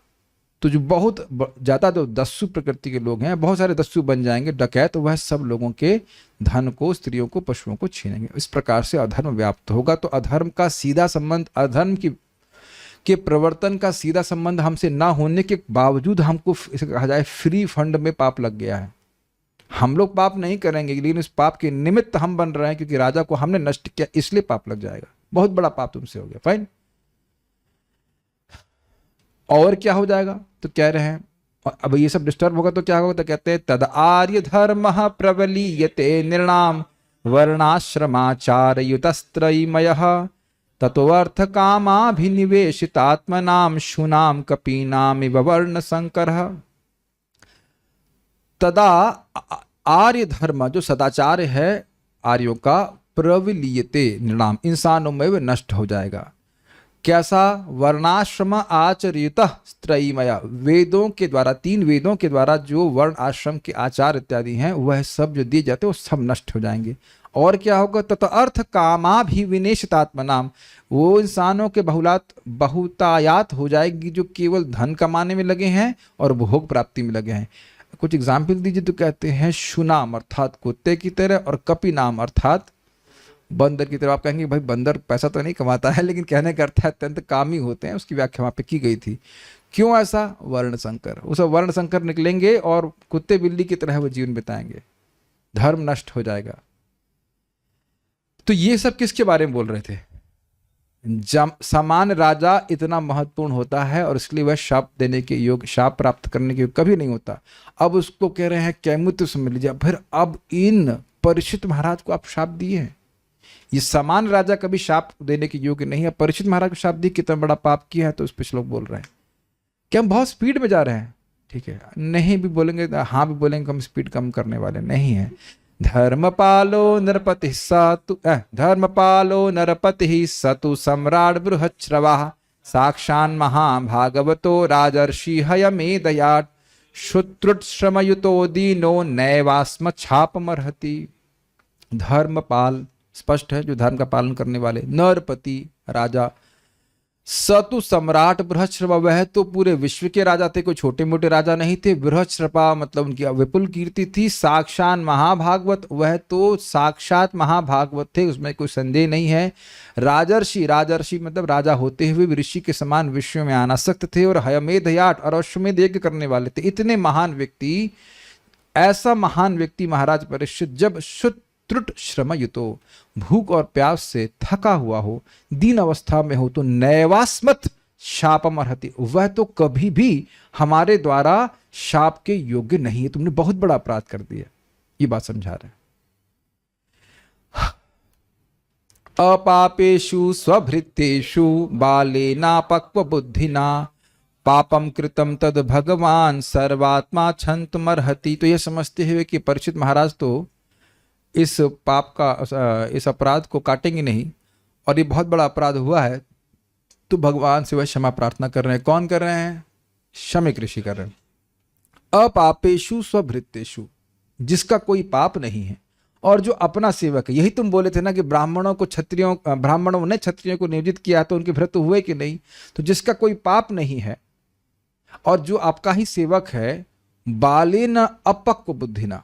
तो जो बहुत ज़्यादा जो दस्यु प्रकृति के लोग हैं, बहुत सारे दस्यु बन जाएंगे डकैत, तो वह सब लोगों के धन को, स्त्रियों को, पशुओं को छीनेंगे। इस प्रकार से अधर्म व्याप्त होगा। तो अधर्म का सीधा संबंध, अधर्म कि प्रवर्तन का सीधा संबंध हमसे ना होने के बावजूद हमको इसे कहा जाए फ्री फंड में पाप लग गया है। हम लोग पाप नहीं करेंगे, लेकिन इस पाप के निमित्त हम बन रहे हैं क्योंकि राजा को हमने नष्ट किया, इसलिए पाप लग जाएगा। बहुत बड़ा पाप तुमसे हो गया, फाइन। और क्या हो जाएगा तो कह रहे हैं, अब ये सब डिस्टर्ब होगा तो क्या होगा, तो कहते हैं तद आर्य धर्म प्रबलीयते निर्णाम वर्णाश्रमाचार युतस्त्रयीमयः तत्वर्थ कामाभिनिवेशितात्मनाम शूनाम कपीनाम इव वर्ण संकरः। तदा आर्य धर्म जो सदाचार है आर्यों का, प्रविलीयते निर्णाम इंसानों में वह नष्ट हो जाएगा। कैसा? वर्णाश्रम आचर्युत त्रयीमया, वेदों के द्वारा, 3 वेदों के द्वारा जो वर्ण आश्रम के आचार इत्यादि हैं वह सब जो दिए जाते हैं वो सब नष्ट हो जाएंगे। और क्या होगा? तत अर्थ कामाभिविनेशितात्मनाम, वो इंसानों के बहुतायात हो जाएगी जो केवल धन कमाने में लगे हैं और भोग प्राप्ति में लगे हैं। कुछ एग्जाम्पल दीजिए तो कहते हैं शुनाम अर्थात कुत्ते की तरह, और कपि नाम अर्थात बंदर की तरह। आप कहेंगे भाई बंदर पैसा तो नहीं कमाता है, लेकिन कहने का अर्थ है अत्यंत कामी होते हैं, उसकी व्याख्या वहां पे की गई थी। क्यों ऐसा? वर्ण संकर, उस वर्ण संकर निकलेंगे और कुत्ते बिल्ली की तरह वो जीवन बिताएंगे, धर्म नष्ट हो जाएगा। तो ये सब किसके बारे में बोल रहे थे? समान राजा इतना महत्वपूर्ण होता है और इसलिए वह शाप देने के योग, शाप प्राप्त करने के योग कभी नहीं होता। अब उसको कह रहे हैं कैमुत्य से मिल जाए। फिर अब इन परीक्षित महाराज को आप शाप दिए हैं, ये समान राजा कभी शाप देने के योग्य नहीं है। परीक्षित महाराज को शाप दी, कितना बड़ा पाप किया है, तो उस पर श्लोक बोल रहे हैं कि हम बहुत स्पीड में जा रहे हैं। ठीक है, नहीं भी बोलेंगे, हाँ भी बोलेंगे, हम स्पीड कम करने वाले नहीं है। धर्मपालो नरपति सतु धर्मपालो नरपति सतु सम्राट बृहच्छ्रवाः साक्षान् महाभागवतो राजर्षि हयमेधयात् शुत्रुश्रमयुतो दीनो नैवास्म छापमर्हति। धर्मपाल स्पष्ट है, जो धर्म का पालन करने वाले, नरपति राजा, सतु सम्राट बृहच्छ्रवा, वह तो पूरे विश्व के राजा थे, कोई छोटे मोटे राजा नहीं थे। बृहच्छ्रवा मतलब उनकी विपुल कीर्ति थी। साक्षात महाभागवत, वह तो साक्षात महाभागवत थे, उसमें कोई संदेह नहीं है। राजर्षि, राजर्षि मतलब राजा होते हुए ऋषि के समान विश्व में अनासक्त थे। और हयमेधयाट और अश्वमेध यज्ञ करने वाले थे। इतने महान व्यक्ति, ऐसा महान व्यक्ति महाराज परीक्षित जब त्रुट श्रम युतो, भूख और प्यास से थका हुआ हो, दीन अवस्था में हो, तो नैवास्मत् शापम अर्हति, वह तो कभी भी हमारे द्वारा शाप के योग्य नहीं है। तुमने बहुत बड़ा अपराध कर दिया, ये बात समझा रहे हैं। अपापेषु स्वभृत्येषु बालेनापक्व बुद्धिना पापम कृतम तद भगवान सर्वात्मा क्षन्तमर्हति। तो यह समझते हुए कि परीक्षित महाराज तो इस पाप का, इस अपराध को काटेंगे नहीं, और ये बहुत बड़ा अपराध हुआ है, तो भगवान से वह क्षमा प्रार्थना कर रहे हैं। कौन कर रहे हैं? शमीक ऋषि कर रहे हैं। अपापेषु स्वभृत्येषु, जिसका कोई पाप नहीं है और जो अपना सेवक है। यही तुम बोले थे ना कि ब्राह्मणों ने क्षत्रियों को नियोजित किया तो उनके व्रत हुए कि नहीं। तो जिसका कोई पाप नहीं है और जो आपका ही सेवक है, बालेन अपक्व बुद्धिना,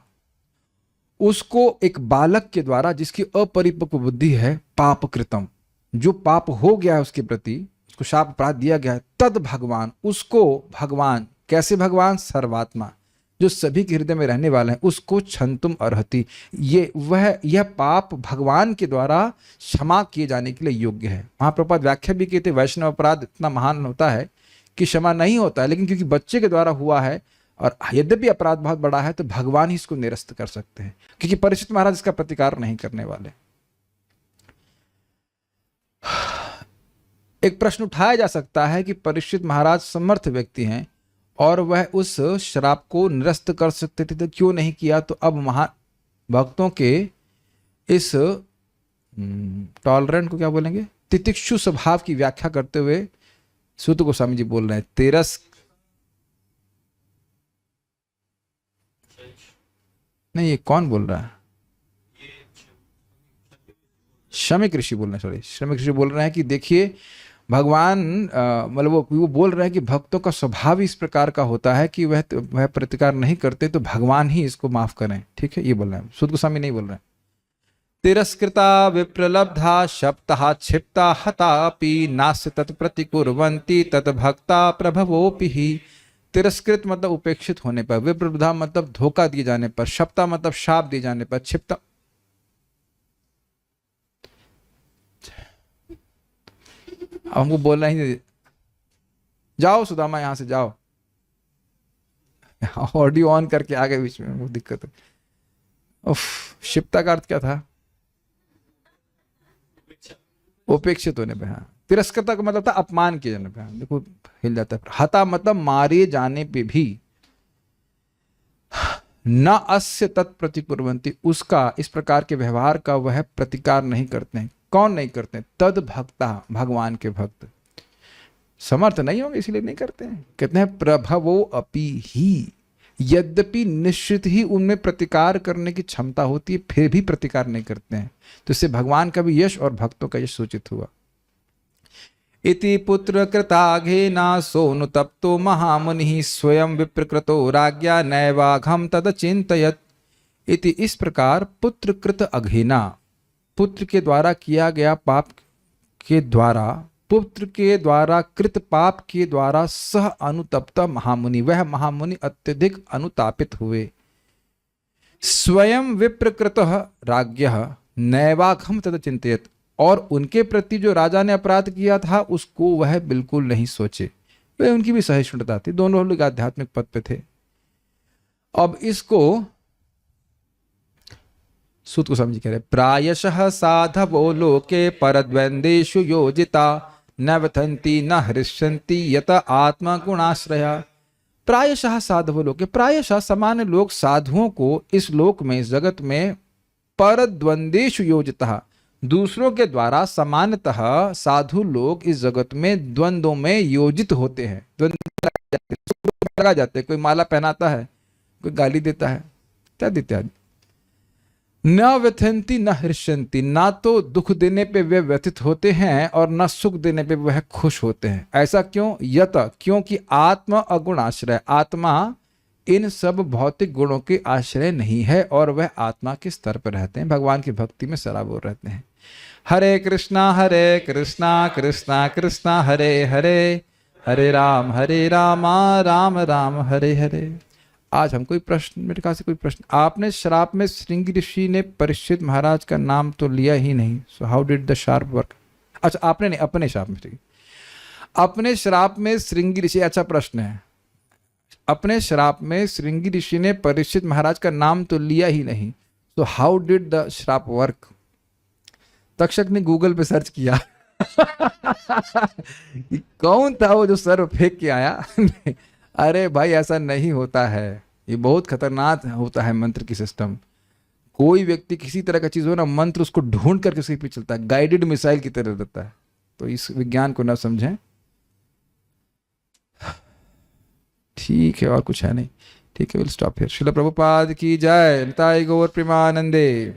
उसको एक बालक के द्वारा जिसकी अपरिपक्व बुद्धि है, पाप कृतम, जो पाप हो गया है उसके प्रति, उसको शाप अपराध दिया गया है, तद भगवान, उसको भगवान, कैसे भगवान? सर्वात्मा, जो सभी के हृदय में रहने वाले हैं, उसको क्षन्तुम अर्हति, यह पाप भगवान के द्वारा क्षमा किए जाने के लिए योग्य है। महाप्रभुपाद व्याख्या भी कहते वैष्णव अपराध इतना महान होता है कि क्षमा नहीं होता है, लेकिन क्योंकि बच्चे के द्वारा हुआ है और यद्यपि अपराध बहुत बड़ा है, तो भगवान ही इसको निरस्त कर सकते हैं, क्योंकि परीक्षित महाराज इसका प्रतिकार नहीं करने वाले। एक प्रश्न उठाया जा सकता है कि परीक्षित महाराज समर्थ व्यक्ति हैं और वह उस श्राप को निरस्त कर सकते थे, तो क्यों नहीं किया? तो अब महान भक्तों के इस टॉलरेंट को क्या बोलेंगे, तितिक्षु स्वभाव की व्याख्या करते हुए सूत गोस्वामी जी बोल रहे हैं, नहीं, ये कौन बोल रहा है? शमीक ऋषि बोल रहे हैं, सॉरी, शमीक ऋषि बोल रहे हैं कि देखिए भगवान, मतलब वो बोल रहे हैं कि भक्तों का स्वभाव इस प्रकार का होता है कि वह प्रतिकार नहीं करते, तो भगवान ही इसको माफ करें। ठीक है, ये बोल रहे हैं, सूत गोस्वामी नहीं बोल रहे हैं। तिरस्कृता विप्रलब्धा शब्दः क्षिप्ता हतापि नास्य तत्प्रतिकुर्वन्ति तद्भक्ता प्रभवोपि ही। तिरस्कृत मतलब उपेक्षित होने पर, विप्रलब्धा मतलब धोखा दिए जाने पर, शब्दा मतलब शाप दिए जाने पर, क्षिप्ता हमको बोलना ही नहीं। जाओ सुदामा यहां से जाओ, ऑडियो ऑन करके आ गए बीच में, वो दिक्कत है। उफ, क्षिप्ता का अर्थ क्या था? उपेक्षित होने पे। हाँ, तिरस्कृता का मतलब था अपमान किए जाने पे। हाँ, देखो हिल जाता है। हता मतलब मारे जाने पे भी। न अस्य तत्प्रतिकुर्वन्ति, उसका इस प्रकार के व्यवहार का वह प्रतिकार नहीं करते हैं। कौन नहीं करते? तद भक्ता, भगवान के भक्त। समर्थ नहीं होंगे इसलिए नहीं करते हैं। कहते हैं प्रभवो अपि ही, यद्यपि निश्चित ही उनमें प्रतिकार करने की क्षमता होती है फिर भी प्रतिकार नहीं करते हैं। तो इससे भगवान का भी यश और भक्तों का यश सूचित हुआ। इति पुत्र कृताघेना सोनुतप्तो महामुनि स्वयं विप्रकृतो राज्ञा नैवाघम तद चिंतयत। इति इस प्रकार पुत्र कृत अघेना, पुत्र के द्वारा किया गया पाप के द्वारा, पुत्र के द्वारा कृत पाप के द्वारा सह अनुतप्त महामुनि, वह महामुनि अत्यधिक अनुतापित हुए। स्वयं विप्रकृत राज्ञः नैवाघम तद चिंतयत, और उनके प्रति जो राजा ने अपराध किया था उसको वह बिल्कुल नहीं सोचे। वह उनकी भी सहिष्णुता थी, दोनों लोग आध्यात्मिक पद पे थे। अब इसको सूत को समझ कह रहे, प्रायशः साधवो लोके परद्वंदेषु योजिता न व्यथन्ति न हृष्यन्ति यत आत्मगुणाश्रया। प्रायशः साधवो लोके, प्रायशः सामान्य लोग साधुओं को इस लोक में, इस जगत में परद्वंदेषु योजिता, दूसरों के द्वारा सामान्यतः साधु लोग इस जगत में द्वंद्वों में योजित होते हैं। द्वंद्व लगा जाते हैं, कोई माला पहनाता है, कोई गाली देता है, इत्यादि इत्यादि। न व्यथंती न हृष्यंती, ना तो दुख देने पे वे व्यथित होते हैं और न सुख देने पे वह खुश होते हैं। ऐसा क्यों? यत, क्योंकि आत्मा अगुण आश्रय, आत्मा इन सब भौतिक गुणों के आश्रय नहीं है और वह आत्मा के स्तर पर रहते हैं, भगवान की भक्ति में सराबोर रहते हैं। हरे कृष्णा कृष्णा कृष्णा हरे हरे, हरे राम राम राम हरे हरे। आज हम कोई प्रश्न, मेरे ख्याल से कोई प्रश्न, आपने श्राप में श्रृंगी ऋषि ने परीक्षित महाराज का नाम तो लिया ही नहीं, so how did the sharp work? अच्छा, आपने नहीं, अपने श्राप में, अपने श्राप में श्रृंगी ऋषि, अच्छा प्रश्न है, अपने श्राप में श्रृंगी ऋषि ने परीक्षित महाराज का नाम तो लिया ही नहीं, तो हाउ डिड द श्राप वर्क? तक्षक ने गूगल पे सर्च किया कि कौन था वो जो सर्व फेंक के आया अरे भाई ऐसा नहीं होता है, ये बहुत खतरनाक होता है मंत्र की सिस्टम। कोई व्यक्ति किसी तरह का चीज हो ना, मंत्र उसको ढूंढ करके उसके पीछे चलता है, गाइडेड मिसाइल की तरह रहता है। तो इस विज्ञान को ना समझें, ठीक है, और कुछ है नहीं, ठीक है, will stop here. Srila Prabhupada की जय। निताई गौर प्रेमानंदे।